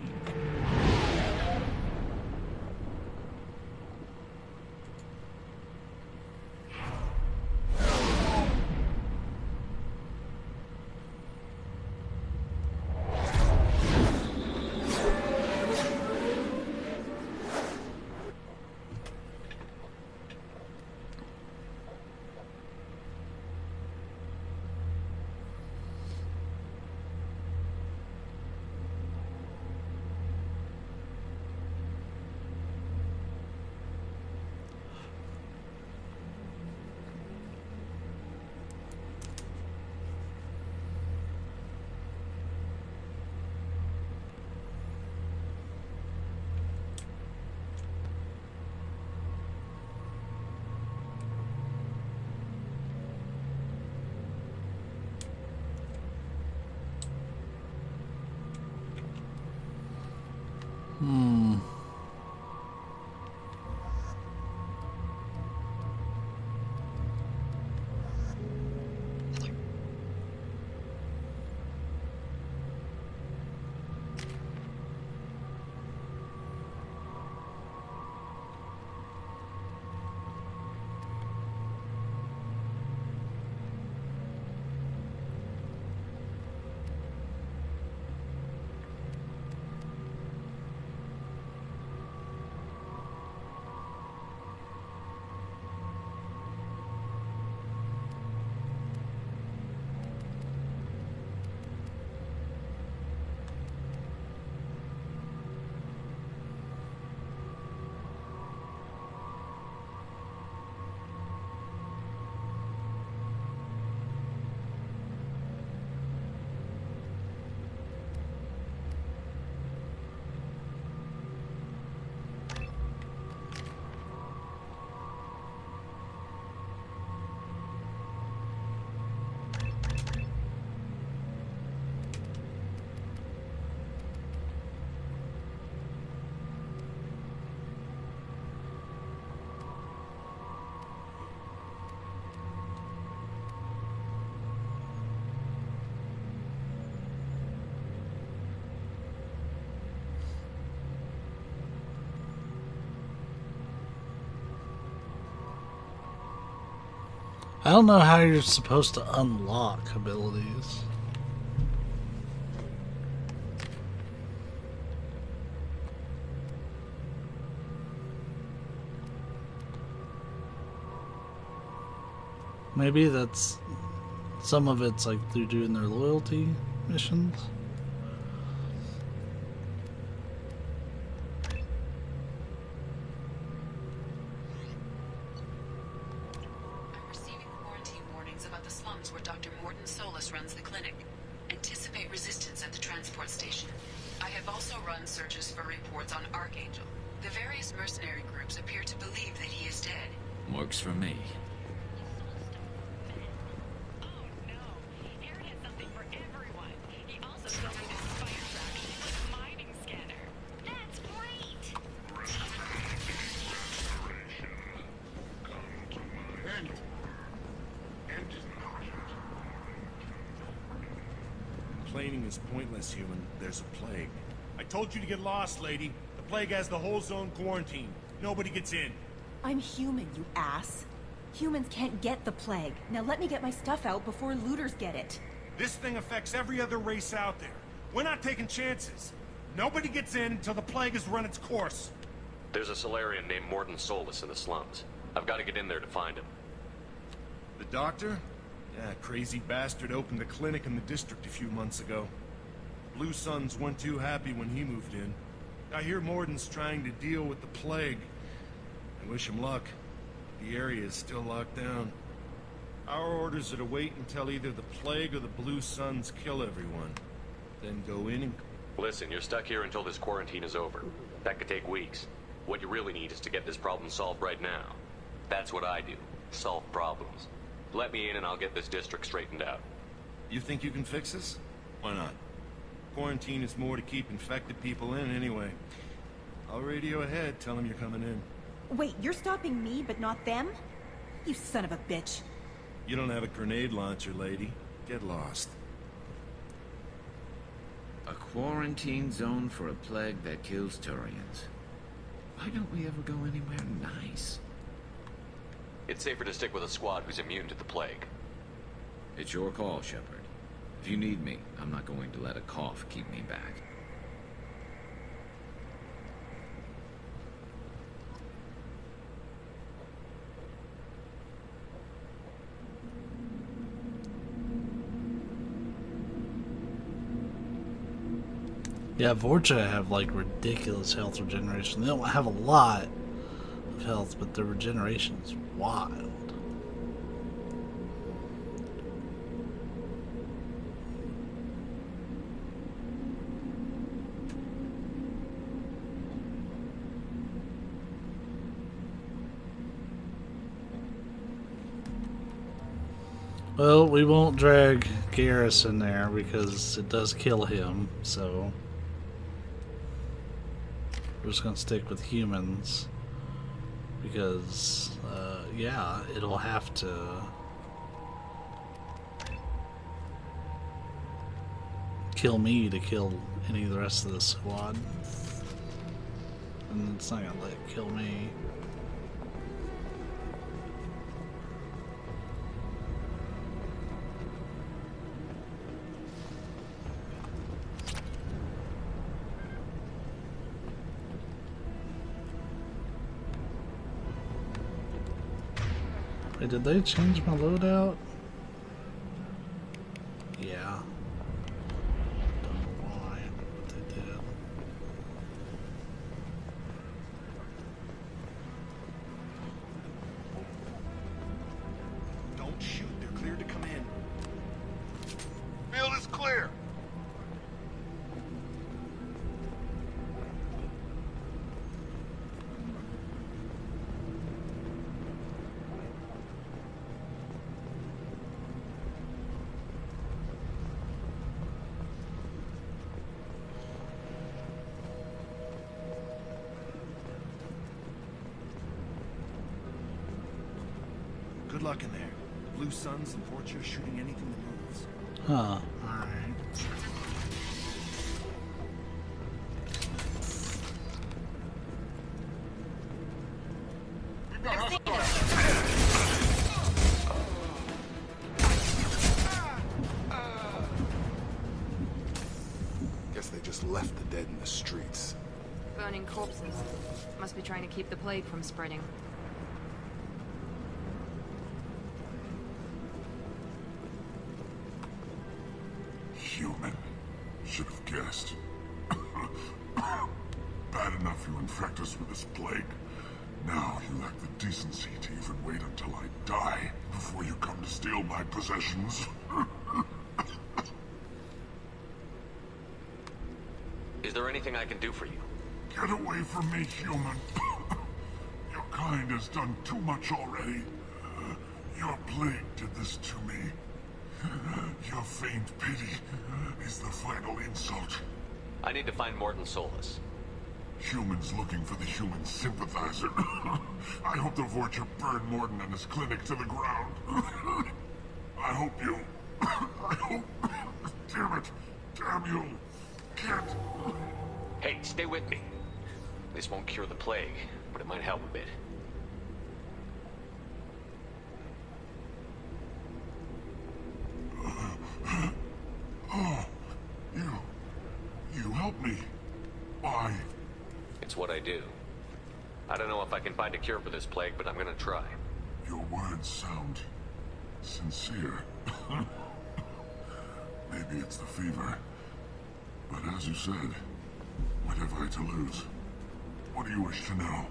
I don't know how you're supposed to unlock abilities. Maybe that's some of it's like they're doing their loyalty missions. I'm receiving quarantine warnings about the slums where Dr. Morton Solus runs the clinic. Anticipate resistance at the transport station. I have also run searches for reports on Archangel. The various mercenary groups appear to believe that he is dead. Works for me. Complaining is pointless, human. There's a plague. I told you to get lost, lady. The plague has the whole zone quarantined. Nobody gets in. I'm human, you ass. Humans can't get the plague. Now let me get my stuff out before looters get it. This thing affects every other race out there. We're not taking chances. Nobody gets in until the plague has run its course. There's a Solarian named Morton Solus in the slums. I've got to get in there to find him. The doctor? Yeah, crazy bastard opened a clinic in the district a few months ago. Blue Suns weren't too happy when he moved in. I hear Morton's trying to deal with the plague. I wish him luck. The area is still locked down. Our orders are to wait until either the plague or the Blue Suns kill everyone. Then go in and... Listen, you're stuck here until this quarantine is over. That could take weeks. What you really need is to get this problem solved right now. That's what I do. Solve problems. Let me in and I'll get this district straightened out. You think you can fix this? Why not? Quarantine is more to keep infected people in anyway. I'll radio ahead, tell them you're coming in. Wait, you're stopping me, but not them? You son of a bitch. You don't have a grenade launcher, lady. Get lost. A quarantine zone for a plague that kills Turians. Why don't we ever go anywhere nice? It's safer to stick with a squad who's immune to the plague. It's your call, Shepard. If you need me, I'm not going to let a cough keep me back. Yeah, Vorcha have like ridiculous health regeneration. They don't have a lot of health, but their regeneration is wild. Well, we won't drag Garrus in there because it does kill him, so we're just gonna stick with humans because, yeah, it'll have to kill me to kill any of the rest of the squad, and it's not gonna let it kill me. Wait, did they change my loadout? Yeah. Don't know why, but they did. Don't shoot. They're cleared to come in. Field is clear. Good luck in there. The Blue Suns and Fortune are shooting anything that moves. Huh, alright. just left the dead in the streets. Burning corpses. Must be trying to keep the plague from spreading. Human. Should have guessed. Bad enough you infect us with this plague. Now you lack the decency to even wait until I die before you come to steal my possessions. Is there anything I can do for you? Get away from me, human. Your kind has done too much already. Your plague did this to me. Your feigned pity is the final insult. I need to find Morton Solus. Humans looking for the human sympathizer. I hope the Vorcha burn Morton and his clinic to the ground. I hope you... I hope... Damn it. Damn you. Can't... Hey, stay with me. This won't cure the plague, but it might help a bit. Oh, you help me. Why? It's what I do. I don't know if I can find a cure for this plague, but I'm gonna try. Your words sound sincere. Maybe it's the fever. But as you said, what have I to lose? What do you wish to know?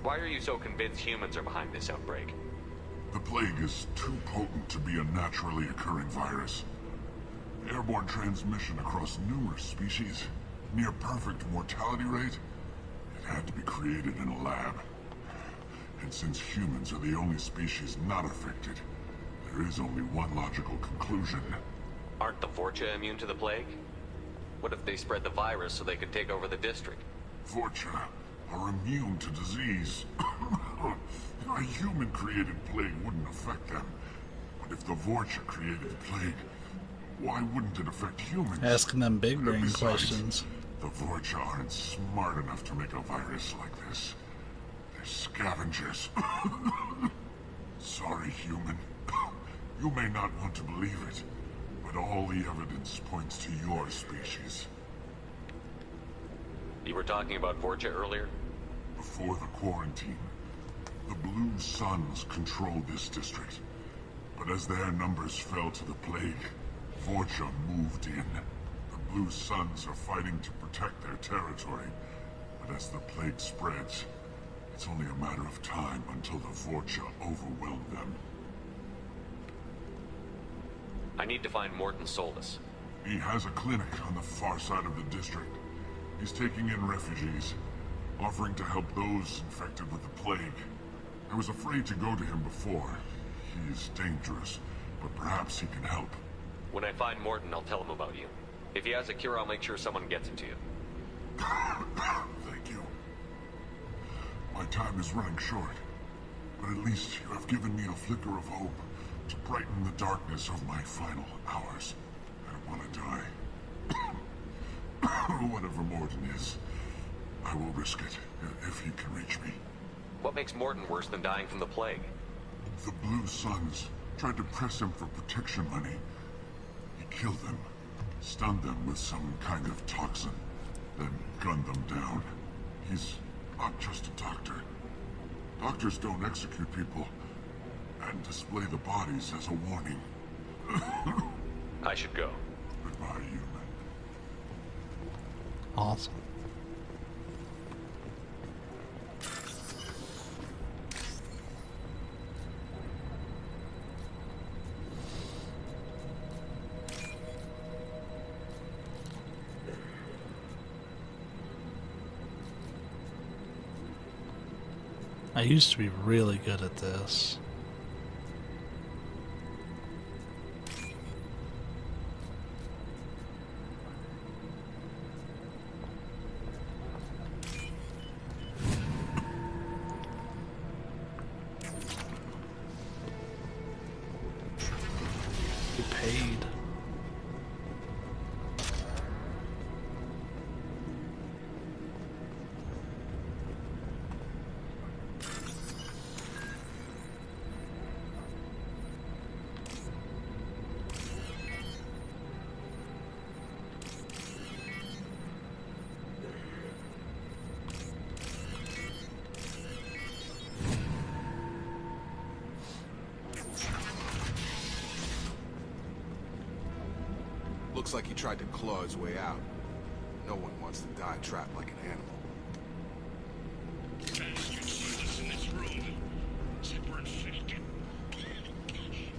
Why are you so convinced humans are behind this outbreak? The plague is too potent to be a naturally occurring virus. Airborne transmission across numerous species, near perfect mortality rate. It had to be created in a lab. And since humans are the only species not affected, there is only one logical conclusion. Aren't the Vorcha immune to the plague? What if they spread the virus so they could take over the district? Vorcha are immune to disease. A human-created plague wouldn't affect them. But if the Vorcha created the plague, why wouldn't it affect humans? Asking them big brain Besides, questions. The Vorcha aren't smart enough to make a virus like this. They're scavengers. Sorry, human. You may not want to believe it, but all the evidence points to your species. You were talking about Vorcha earlier? Before the quarantine, the Blue Suns controlled this district. But as their numbers fell to the plague, Vorcha moved in. The Blue Suns are fighting to protect their territory. But as the plague spreads, it's only a matter of time until the Vorcha overwhelm them. I need to find Morton Solus. He has a clinic on the far side of the district. He's taking in refugees, offering to help those infected with the plague. I was afraid to go to him before. He is dangerous, but perhaps he can help. When I find Morton, I'll tell him about you. If he has a cure, I'll make sure someone gets it to you. Thank you. My time is running short, but at least you have given me a flicker of hope to brighten the darkness of my final hours. I don't want to die. Whatever Morton is, I will risk it if he can reach me. What makes Morton worse than dying from the plague? The Blue Suns tried to press him for protection money. He killed them, stunned them with some kind of toxin, then gunned them down. He's not just a doctor. Doctors don't execute people and display the bodies as a warning. I should go. Goodbye, human. Awesome. I used to be really good at this. Get paid. Looks like he tried to claw his way out. No one wants to die trapped like an animal. Bastards put us in this room. Said we're infected.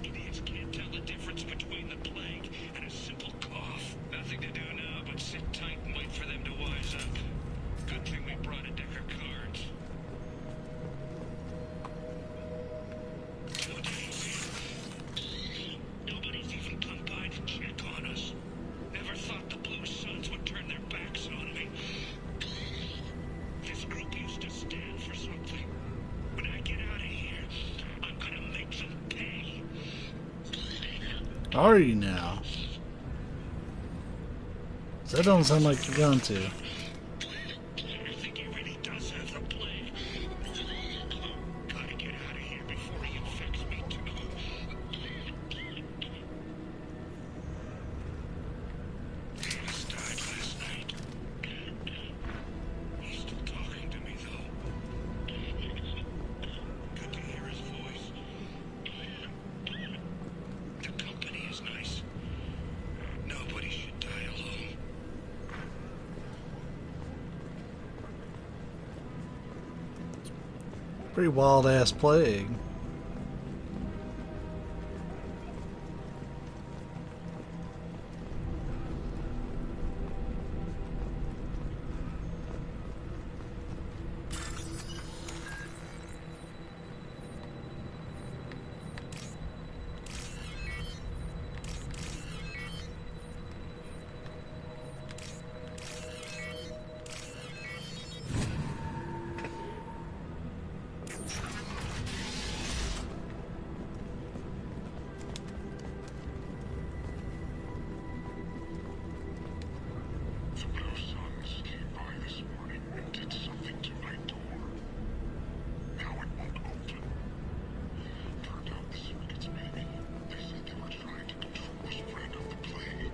Idiots can't tell the difference between the plague and a simple cough. Nothing to do now but sit tight and wait for them to wise up. Good thing we brought a deck of cards. Nobody's even come by to check on us. Never thought the Blue Suns would turn their backs on me. This group used to stand for something. When I get out of here, I'm gonna make them pay. Are you now? That don't sound like you're going to. I think he really does have the plague. Gotta get out of here before he infects me too. Dennis died last night. He's still talking to me though. Good to hear his voice. The company is nice. Nobody should die alone. Pretty wild ass plague. The Blue Suns came by this morning and did something to my door. Now it won't open. Turned out the circuits maybe. They said they were trying to control the spread of the plague.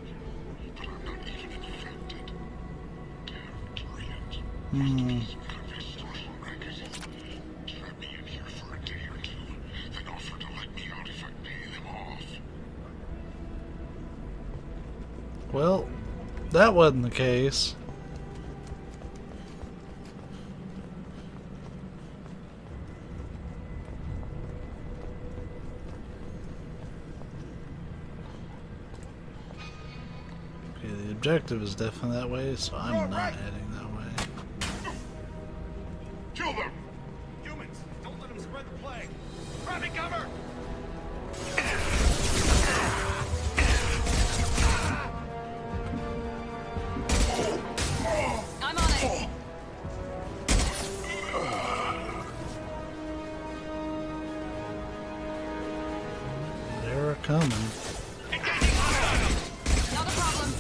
But I'm not even infected. Damn Turians. Must be some kind of historical magazine. Trap me in here for a day or two, then offer to let me out if I pay them off. Well, that wasn't the case. Okay, the objective is definitely that way, so I'm not heading that way. Kill them! Humans, don't let them spread the plague. Grabbing cover! I'm on it. They're coming. Not a problem.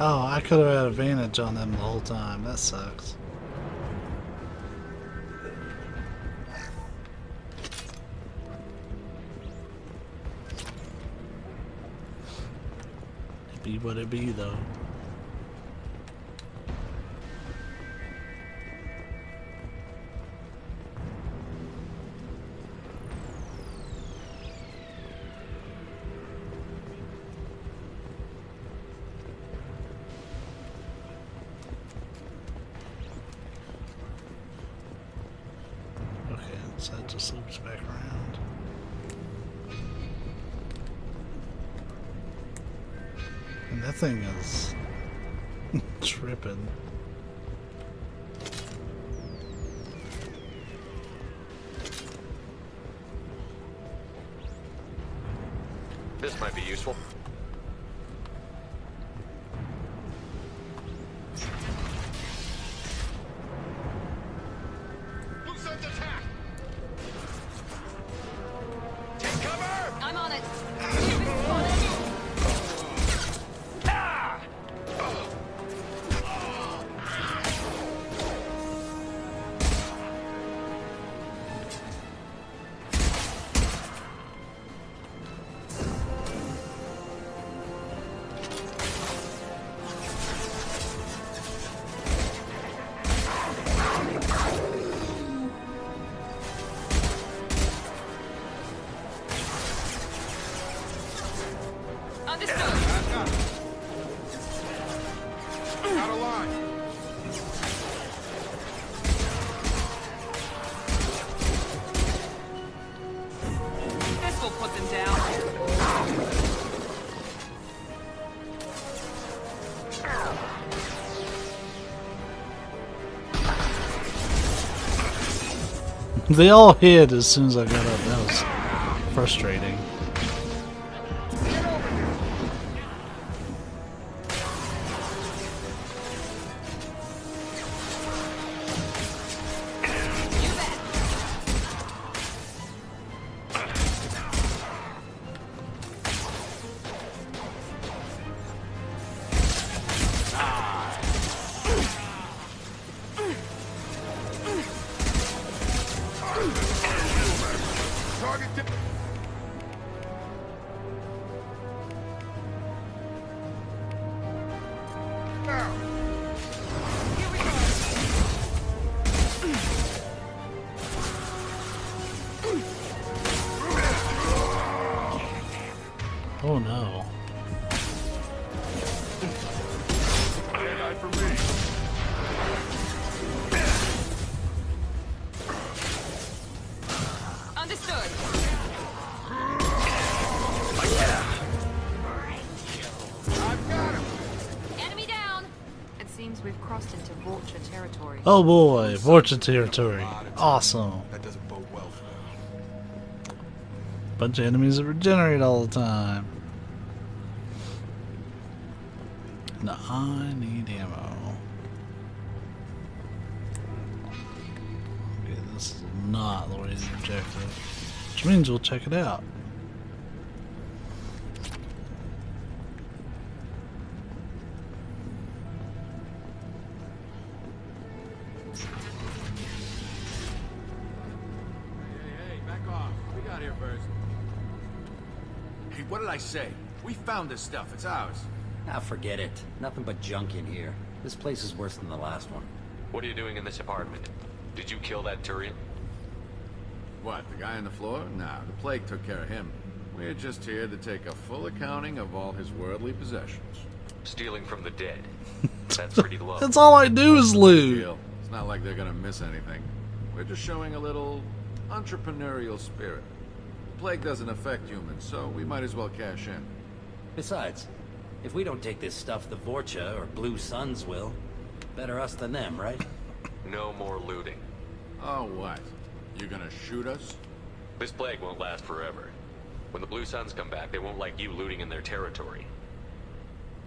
Oh, I could have had advantage on them the whole time. That sucks. It be what it be, though. So that just loops back around. And that thing is tripping. This might be useful. Blue Suns attack! Take cover! pistol puts him down. They all hid as soon as I got up. That was frustrating. Oh no. Understood. Enemy down. It seems we've crossed into vulture territory. Oh boy, Vorcha territory. Awesome. That doesn't bode well for them. Bunch of enemies that regenerate all the time. Now I need ammo. Okay, this is not the way to the objective. Which means we'll check it out. Hey, back off. We got here first. Hey, what did I say? We found this stuff. It's ours. Ah, forget it. Nothing but junk in here. This place is worse than the last one. What are you doing in this apartment? Did you kill that Turian? What, the guy on the floor? Nah, the plague took care of him. We're just here to take a full accounting of all his worldly possessions. Stealing from the dead. That's pretty low. That's all I do is loot. It's not like they're gonna miss anything. We're just showing a little entrepreneurial spirit. The plague doesn't affect humans, so we might as well cash in. Besides, if we don't take this stuff, the Vorcha or Blue Suns will. Better us than them, right? No more looting. Oh, what? You gonna shoot us? This plague won't last forever. When the Blue Suns come back, they won't like you looting in their territory.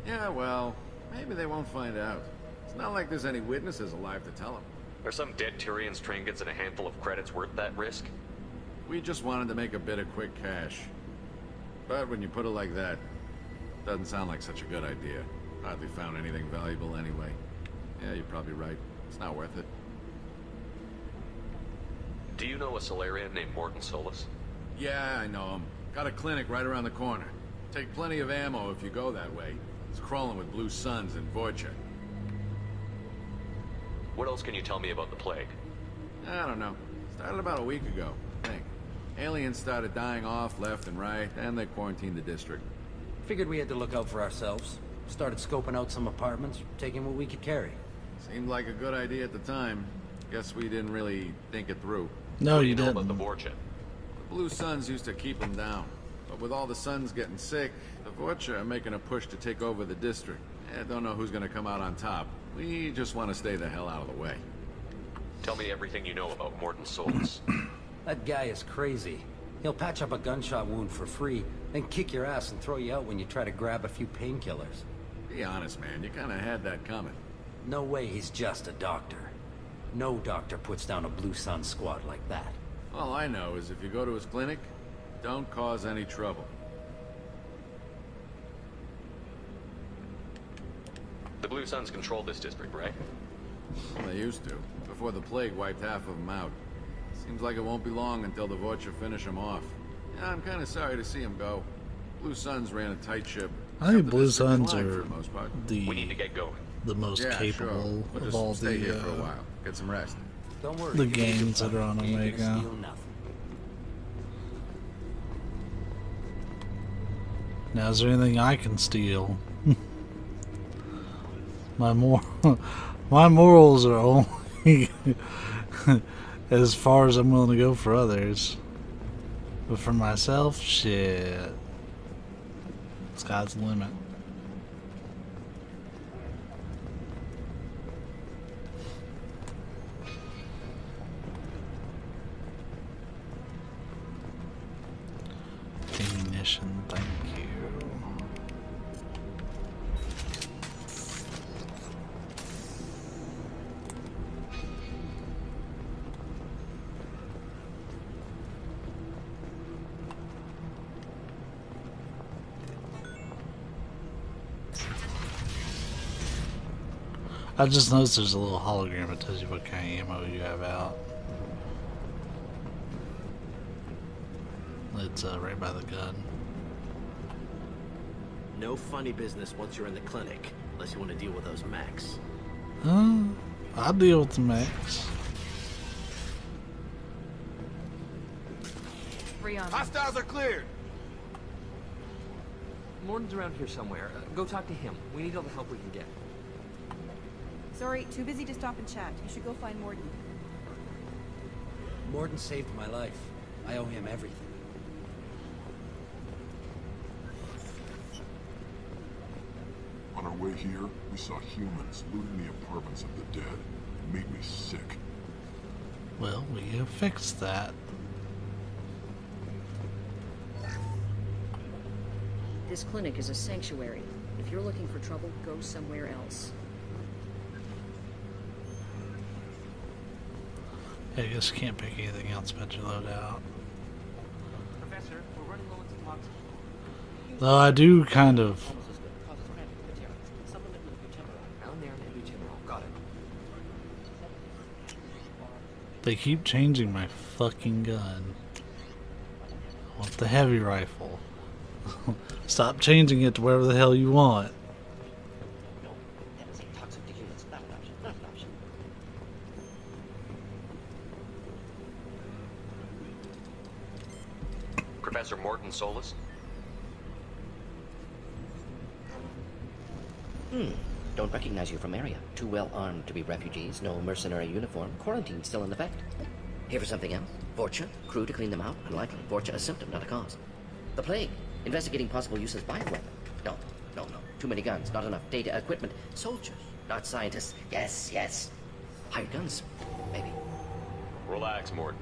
Yeah, well, maybe they won't find out. It's not like there's any witnesses alive to tell them. Are some dead Tyrians' trinkets and a handful of credits worth that risk? We just wanted to make a bit of quick cash. But when you put it like that, doesn't sound like such a good idea. Hardly found anything valuable anyway. Yeah, you're probably right. It's not worth it. Do you know a Solarian named Morton Solus? Yeah, I know him. Got a clinic right around the corner. Take plenty of ammo if you go that way. It's crawling with Blue Suns and Vorcha. What else can you tell me about the plague? I don't know. Started about a week ago, I think. Aliens started dying off left and right, and they quarantined the district. Figured we had to look out for ourselves. Started scoping out some apartments, taking what we could carry. Seemed like a good idea at the time. Guess we didn't really think it through. No, you know didn't. about the Vorcha? The Blue Suns used to keep them down. But with all the Suns getting sick, the Vorcha are making a push to take over the district. I don't know who's gonna come out on top. We just want to stay the hell out of the way. Tell me everything you know about Morton Solus. That guy is crazy. He'll patch up a gunshot wound for free, then kick your ass and throw you out when you try to grab a few painkillers. Be honest, man. You kind of had that coming. No way he's just a doctor. No doctor puts down a Blue Sun squad like that. All I know is if you go to his clinic, don't cause any trouble. The Blue Suns control this district, right? Well, they used to, before the plague wiped half of them out. Seems like it won't be long until the Vorcha finish them off. Yeah, I'm kind of sorry to see him go. Blue Suns ran a tight ship. I think Blue Suns for are the most part. the We need to get going. most Yeah, capable sure. We'll of just all stay here the for a while. Get some rest. Don't worry. the you can games get that are on You ain't gonna Omega. steal nothing. Now, is there anything I can steal? my morals are only as far as I'm willing to go for others. But for myself, shit. Sky's the limit. Ammunition, thank you. I just noticed there's a little hologram that tells you what kind of ammo you have out. It's right by the gun. No funny business once you're in the clinic, unless you want to deal with those mechs. I'll deal with the mechs. Hostiles are cleared. Morton's around here somewhere. Go talk to him. We need all the help we can get. Sorry, too busy to stop and chat. You should go find Morton. Morton saved my life. I owe him everything. On our way here, we saw humans looting the apartments of the dead. It made me sick. Well, we have fixed that. This clinic is a sanctuary. If you're looking for trouble, go somewhere else. I guess you can't pick anything else but your loadout. Professor, we're running low on supplies. Though I do kind of... Down there, maybe General. Got it. They keep changing my fucking gun. I want the heavy rifle. Stop changing it to wherever the hell you want. Professor Morton Solus? Don't recognize you from area. Too well armed to be refugees, no mercenary uniform, quarantine still in effect. Here for something else? Vorcha? Crew to clean them out? Unlikely. Vorcha a symptom, not a cause. The plague? Investigating possible use as bioweapon? No. Too many guns, not enough data, equipment. Soldiers, not scientists. Yes. Hired guns, maybe. Relax, Morton.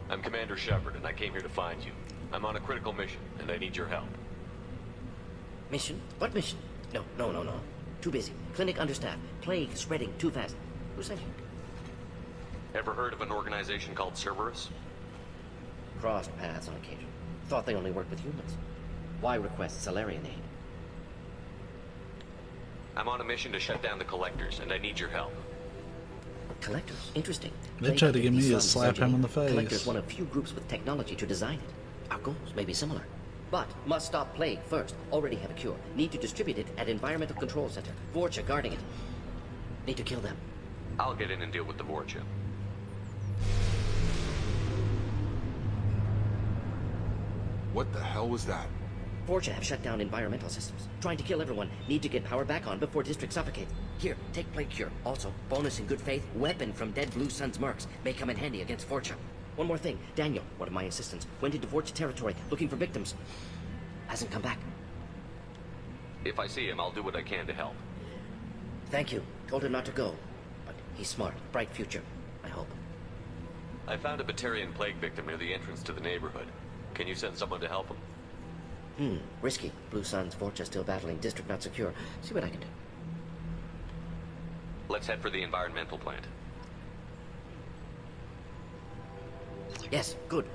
I'm Commander Shepard, and I came here to find you. I'm on a critical mission, and I need your help. Mission? What mission? No. Too busy. Clinic understaffed. Plague spreading too fast. Who sent you? Ever heard of an organization called Cerberus? Crossed paths on occasion. Thought they only worked with humans. Why request Salarian aid? I'm on a mission to shut down the Collectors, and I need your help. Collectors? Interesting. They tried to get me to slap him in the face. Collectors one of few groups with technology to design it. Our goals may be similar. But must stop plague first. Already have a cure. Need to distribute it at Environmental Control Center. Vorcha guarding it. Need to kill them. I'll get in and deal with the Vorcha. What the hell was that? Vorcha have shut down environmental systems. Trying to kill everyone. Need to get power back on before district suffocates. Here, take plague cure. Also, bonus in good faith, weapon from dead Blue Sun's mercs. May come in handy against Vorcha. One more thing. Daniel, one of my assistants, went into Vorcha territory looking for victims. Hasn't come back. If I see him, I'll do what I can to help. Thank you. Told him not to go. But he's smart. Bright future, I hope. I found a Batarian plague victim near the entrance to the neighborhood. Can you send someone to help him? Risky. Blue Sun's Vorcha still battling. District not secure. See what I can do. Let's head for the environmental plant. Yes, good.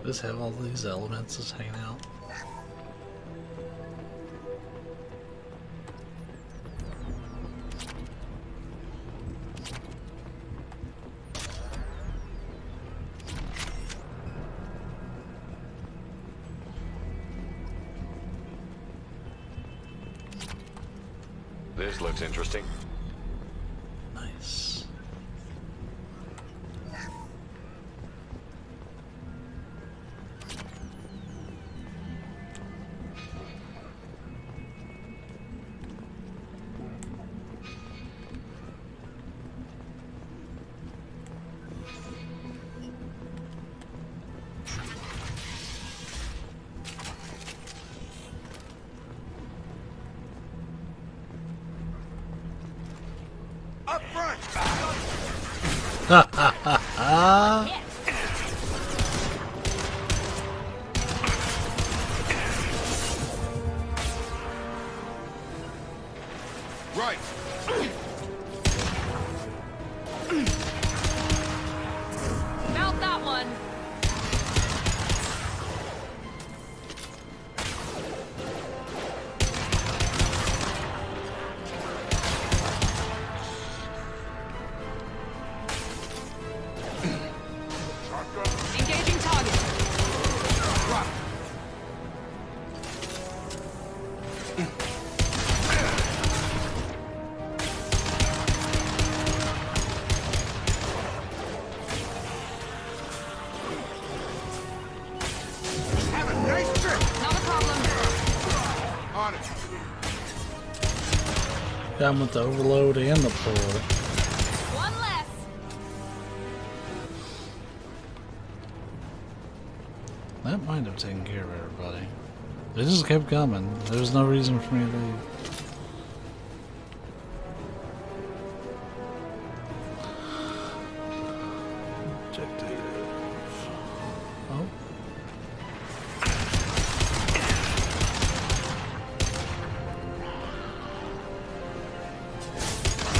Just have all these elements just hanging out. This looks interesting. Nice. Ha ha ha ha! Right. Mount that one. Engaging target. Have a nice trip. Not a problem. On it. Got him with the overload and the pull. One less. That might have taken care of everybody. They just kept coming. There was no reason for me to leave. Objective. Oh.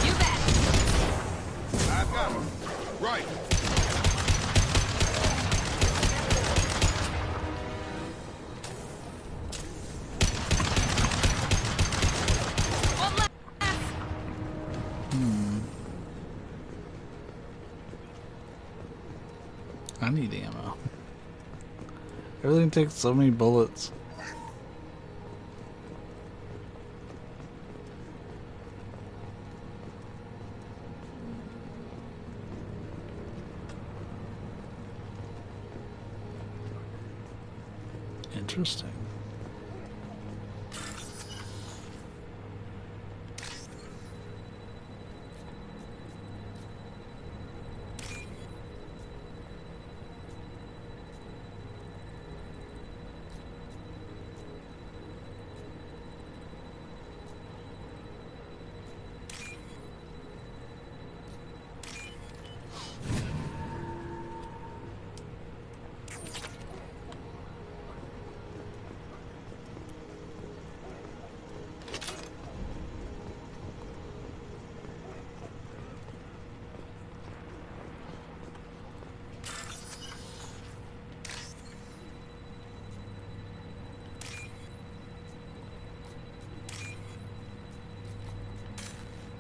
You bet. I've got him. Right. One less. I need ammo. Everything takes so many bullets. Interesting.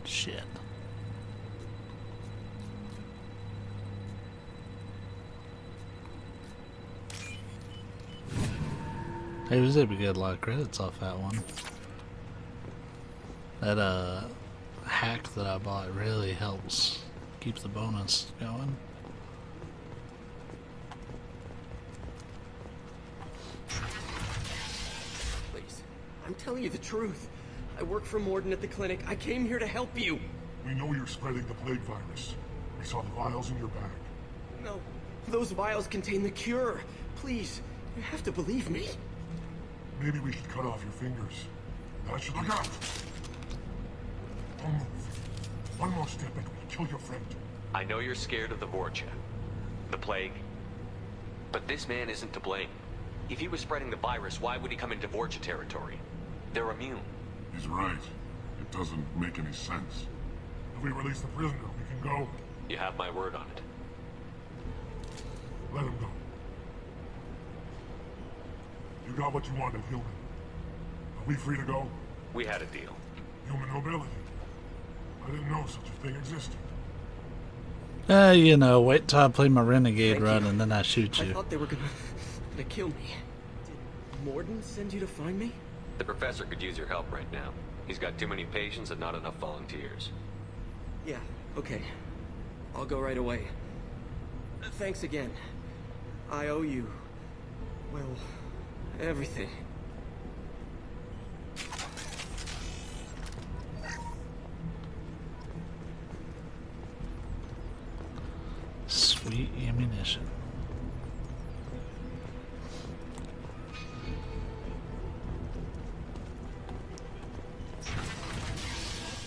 Shit. Hey, we did get a lot of credits off that one. That hack that I bought really helps keep the bonus going. Please, I'm telling you the truth. I work for Morden at the clinic. I came here to help you. We know you're spreading the plague virus. We saw the vials in your bag. No, those vials contain the cure. Please, you have to believe me. Maybe we should cut off your fingers. That should look out! Don't move. One more step and we'll kill your friend. I know you're scared of the Vorcha, the plague, but this man isn't to blame. If he was spreading the virus, why would he come into Vorcha territory? They're immune. He's right. It doesn't make any sense. If we release the prisoner, we can go. You have my word on it. Let him go. You got what you wanted, human. Are we free to go? We had a deal. Human nobility. I didn't know such a thing existed. You know, wait till I play my renegade run and then I shoot you. I thought they were gonna kill me. Did Morden send you to find me? The professor could use your help right now. He's got too many patients and not enough volunteers. Yeah, okay. I'll go right away. Thanks again. I owe you, well, everything. Sweet ammunition.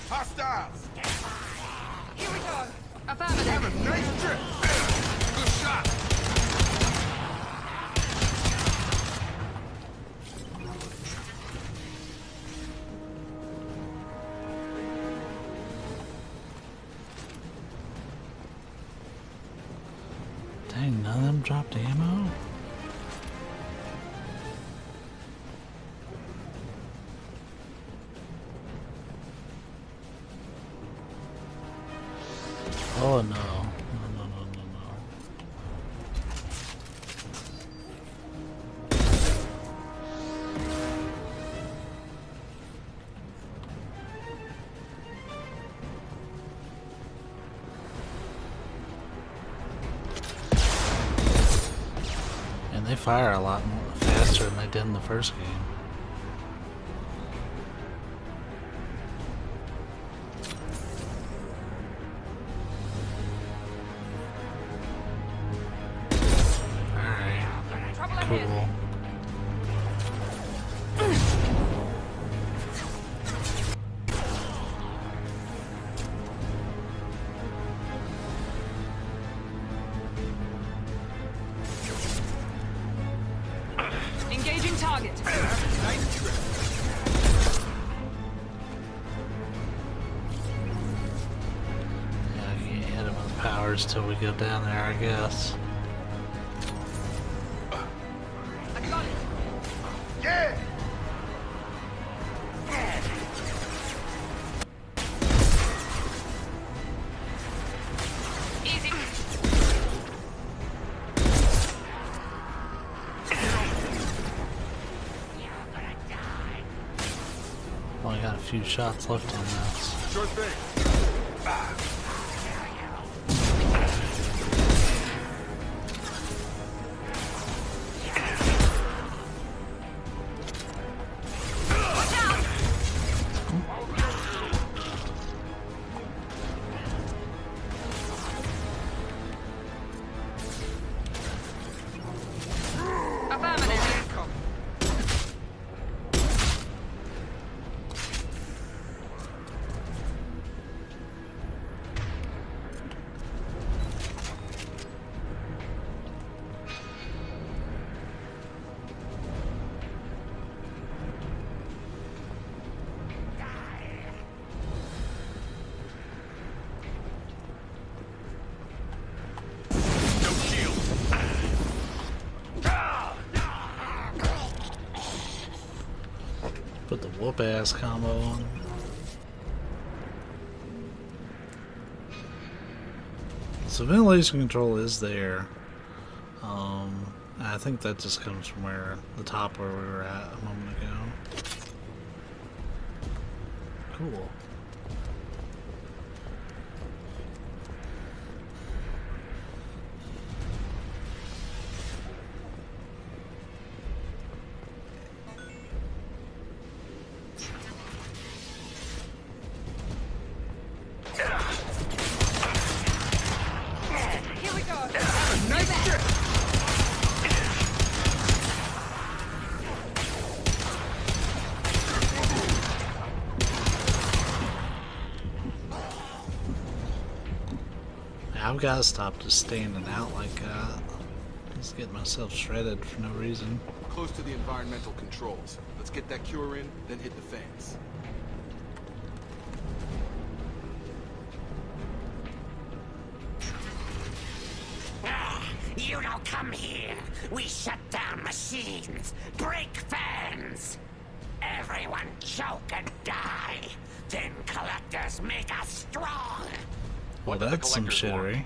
Hostiles! Here we go. Affirmative. Have a nice trip. Good shot. Dang, none of them dropped ammo? Oh no. No. And they fire a lot more faster than they did in the first game. Cool. Engaging target. Nice trip. Yeah, I can't hit him with powers till we go down there, I guess. Yeah. Easy. Only got a few shots left on this. Sure thing. Put the whoop ass combo on. So ventilation control is there. I think that just comes from where the top where we were at a moment ago. Cool. Here we go. Nice trip. I've got to stop just standing out like that. Just get myself shredded for no reason. Close to the environmental controls. Let's get that cure in, then hit the fans. You don't come here. We shut down machines, break fans. Everyone choke and die. Then collectors make us strong. Well, that's some shittery.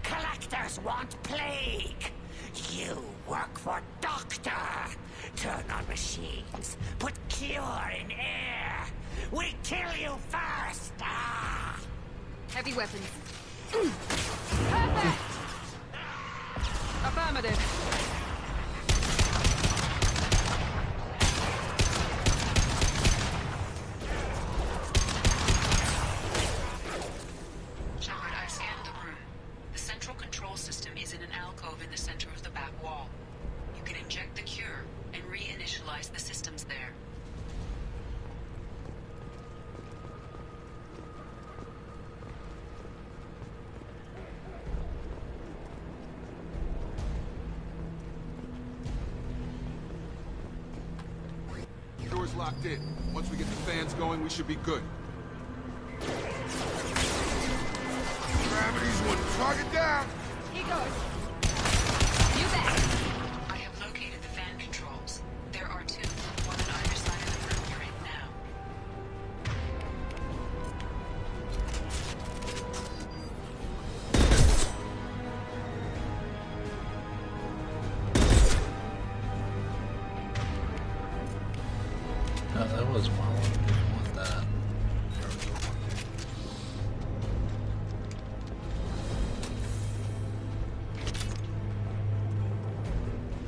Collectors want plague. You work for Doctor. Turn on machines. Put cure in air. We kill you first. Ah. Heavy weapons. Perfect. Affirmative. Shepard, I've scanned the room. The central control system is in an alcove in the center of the back wall. You can inject the cure and reinitialize the systems there. locked in. Once we get the fans going, we should be good. Gravity's one. Target down! He goes. You bet. I have located the fan controls. There are two, one on either side of the room you're in now. Oh, that was one. What that?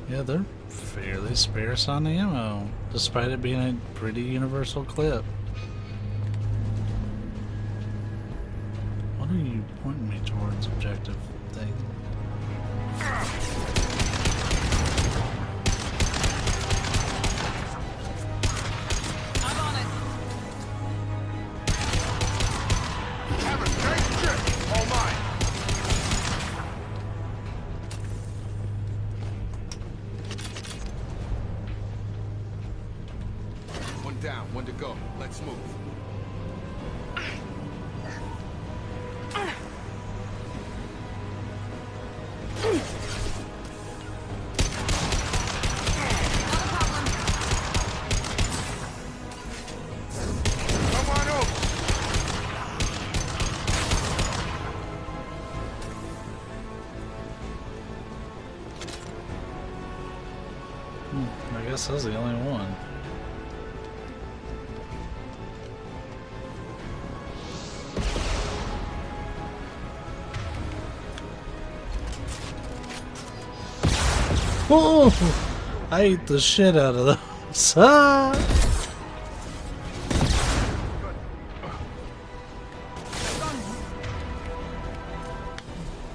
Yeah, they're fairly sparse on ammo, despite it being a pretty universal clip. What are you pointing me towards, objective thing? I'm on it. Have a great trip! All mine! One down, one to go. Let's move. Come on over. I guess that's the only one. Whoa! I ate the shit out of those. Ah!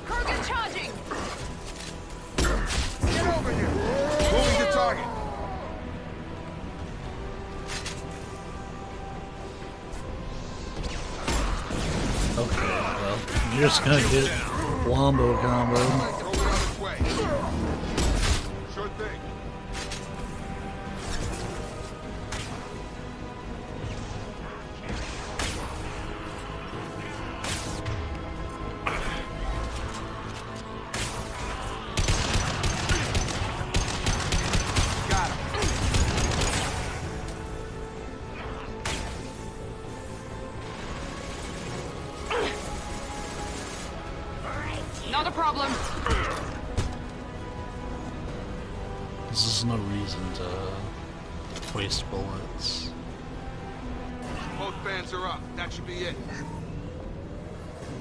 Krogan charging! Get over here! Moving to target. Okay, well, you're just gonna get wombo combo. Sure thing. Got him. Not a problem. This is no reason to waste bullets. Both fans are up. That should be it.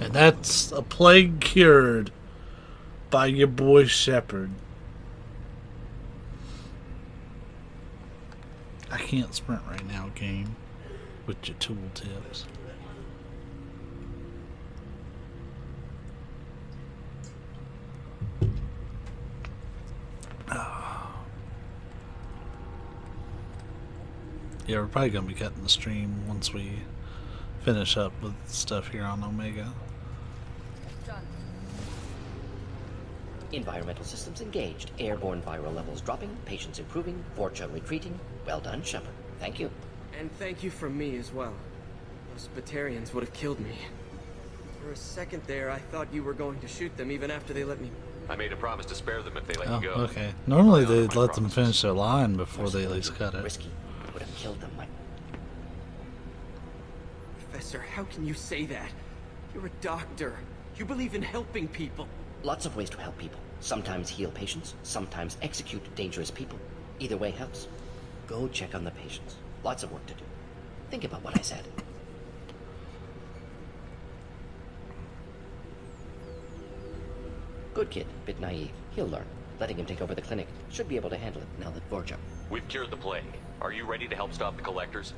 And that's a plague cured by your boy Shepard. I can't sprint right now, game, with your tooltips. Yeah, we're probably going to be cutting the stream once we finish up with stuff here on Omega. Environmental systems engaged. Airborne viral levels dropping. Patients improving. Vorcha retreating. Well done, Shepard. Thank you. And thank you from me as well. Those Batarians would have killed me. For a second there, I thought you were going to shoot them even after they let me... I made a promise to spare them if they let Oh, you go. okay. Normally they'd let them finish their line before they at least cut it. Risky. Would have killed them, Mike. Professor, how can you say that? You're a doctor. You believe in helping people. Lots of ways to help people. Sometimes heal patients, sometimes execute dangerous people. Either way helps. Go check on the patients. Lots of work to do. Think about what I said. Good kid, bit naive. He'll learn. Letting him take over the clinic. Should be able to handle it now that Vorcha. We've cured the plague. Are you ready to help stop the collectors?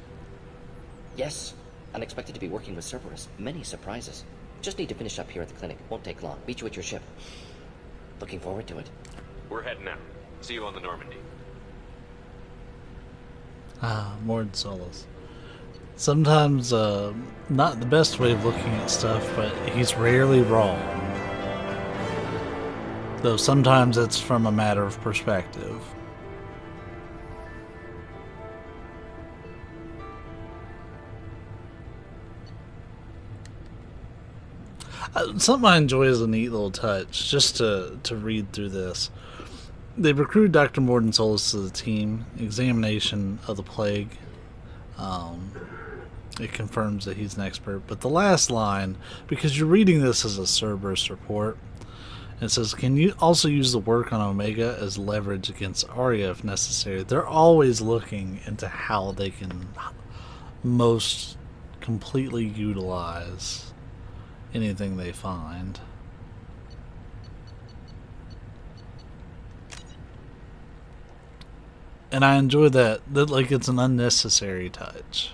Yes. Unexpected to be working with Cerberus. Many surprises. Just need to finish up here at the clinic. Won't take long. Meet you at your ship. Looking forward to it. We're heading out. See you on the Normandy. Ah, Mord Solas. Sometimes, not the best way of looking at stuff, but he's rarely wrong. Though sometimes it's from a matter of perspective. Something I enjoy is a neat little touch, just to read through this. They recruited Dr. Morden Solis to the team. Examination of the plague. It confirms that he's an expert. But the last line, because you're reading this as a Cerberus report, it says, can you also use the work on Omega as leverage against Arya if necessary? They're always looking into how they can most completely utilize anything they find. And I enjoy that like it's an unnecessary touch,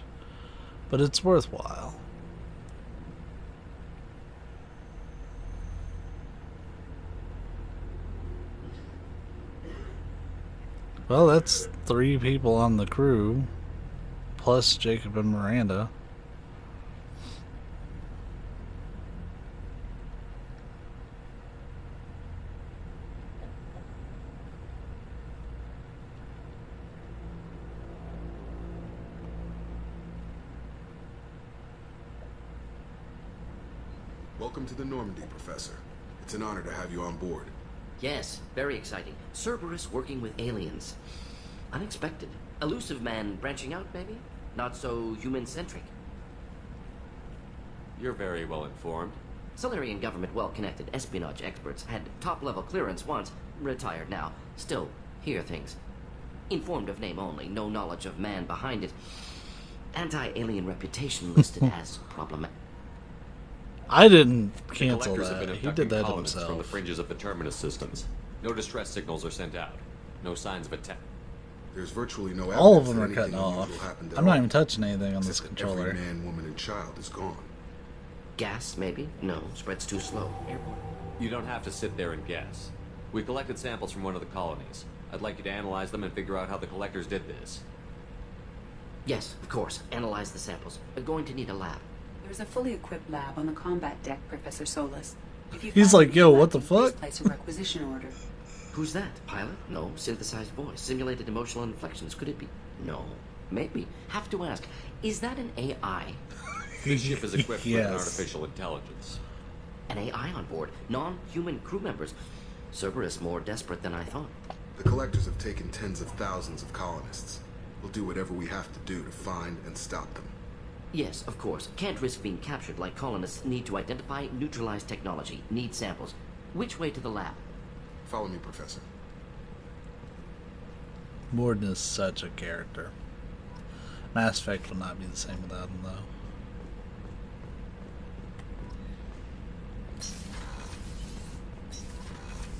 but it's worthwhile. Well, that's 3 people on the crew, plus Jacob and Miranda. Welcome to the Normandy, Professor. It's an honor to have you on board. Yes, very exciting. Cerberus working with aliens. Unexpected. Elusive man branching out, maybe? Not so human-centric. You're very well informed. Solarian government well-connected espionage experts had top-level clearance once, retired now. Still, hear things. Informed of name only, no knowledge of man behind it. Anti-alien reputation listed as problematic. I didn't cancel The collectors have been that. He abducting did that colonists himself. from the fringes of the terminus systems. No distress signals are sent out. No signs of attack. There's virtually no All of evidence them that are anything cutting off. unusual happened at I'm not all, even touching anything on this except that controller. Every man, woman, and child is gone. Gas, maybe? No, spreads too slow. Airborne. You don't have to sit there and guess. We collected samples from one of the colonies. I'd like you to analyze them and figure out how the collectors did this. Yes, of course. Analyze the samples. We're going to need a lab. There's a fully equipped lab on the combat deck, Professor Solis. If you He's find like, yo, what the please fuck? place a requisition order. Who's that? Pilot? No. Synthesized voice. Simulated emotional inflections. Could it be? No. Maybe. Have to ask. Is that an AI? This ship is equipped with an Yes. artificial intelligence. An AI on board. Non-human crew members. Cerberus more desperate than I thought. The collectors have taken tens of thousands of colonists. We'll do whatever we have to do to find and stop them. Yes, of course. Can't risk being captured like colonists need to identify, neutralize technology. Need samples. Which way to the lab? Follow me, Professor. Morden is such a character. Mass Effect would not be the same without him, though.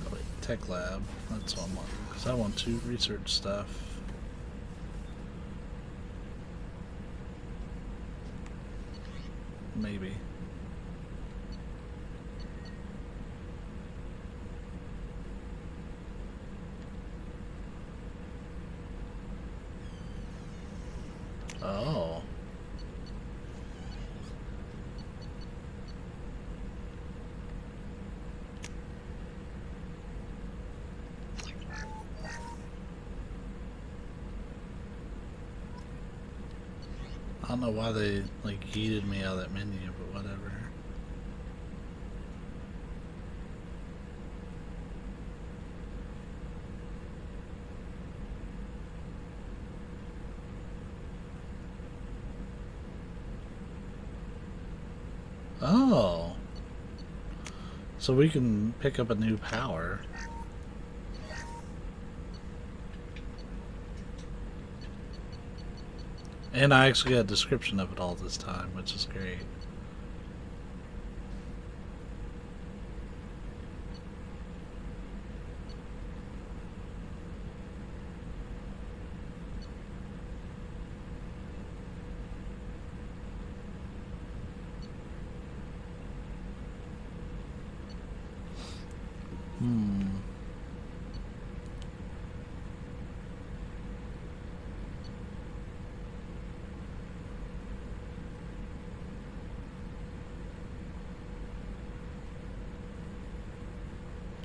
Oh, wait, Tech Lab. That's what I want. Because I want to research stuff. Maybe. Oh. I don't know why they like yeeted me out of that menu, but whatever. Oh. So we can pick up a new power. And I actually got a description of it all this time, which is great.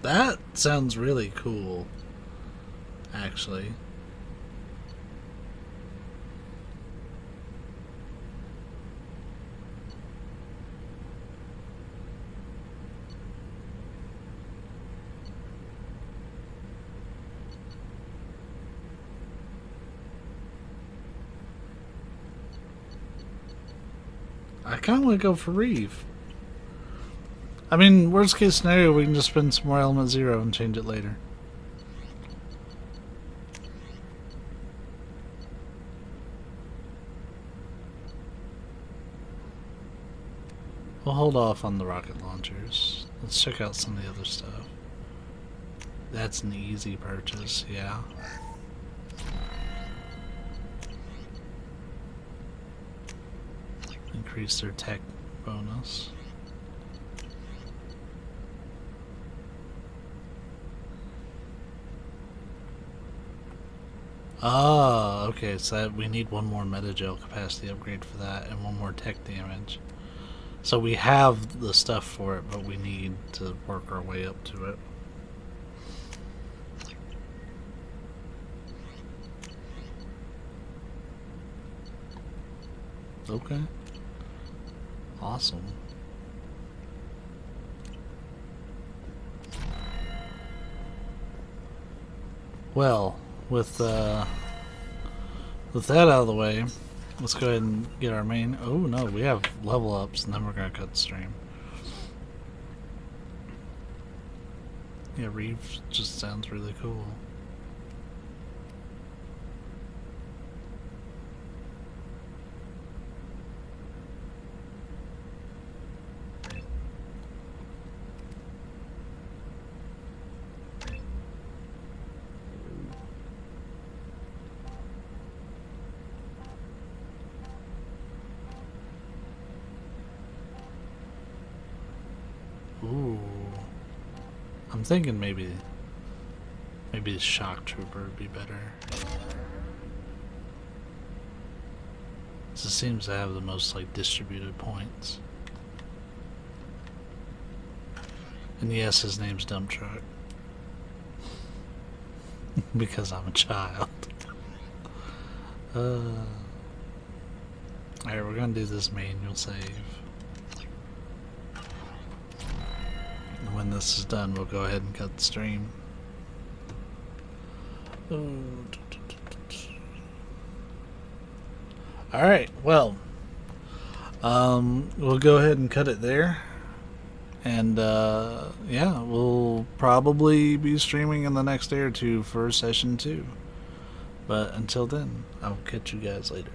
That sounds really cool, actually. I kind of want to go for Reeve. I mean, worst case scenario, we can just spend some more element 0 and change it later. We'll hold off on the rocket launchers. Let's check out some of the other stuff. That's an easy purchase, yeah. Increase their tech bonus. Ah, okay, so that we need one more metagel capacity upgrade for that and one more tech damage. So we have the stuff for it, but we need to work our way up to it. Okay. Awesome. Well, with that out of the way, let's go ahead and get our main... Oh no, we have level ups, and then we're gonna cut the stream. Yeah, Reeve just sounds really cool. Ooh. I'm thinking maybe the shock trooper would be better. This seems to have the most like distributed points. And yes, his name's Dump Truck. Because I'm a child. Alright, we're gonna do this manual save. And when this is done, we'll go ahead and cut the stream. Alright, well, we'll go ahead and cut it there. And, yeah, we'll probably be streaming in the next day or two for session 2. But until then, I'll catch you guys later.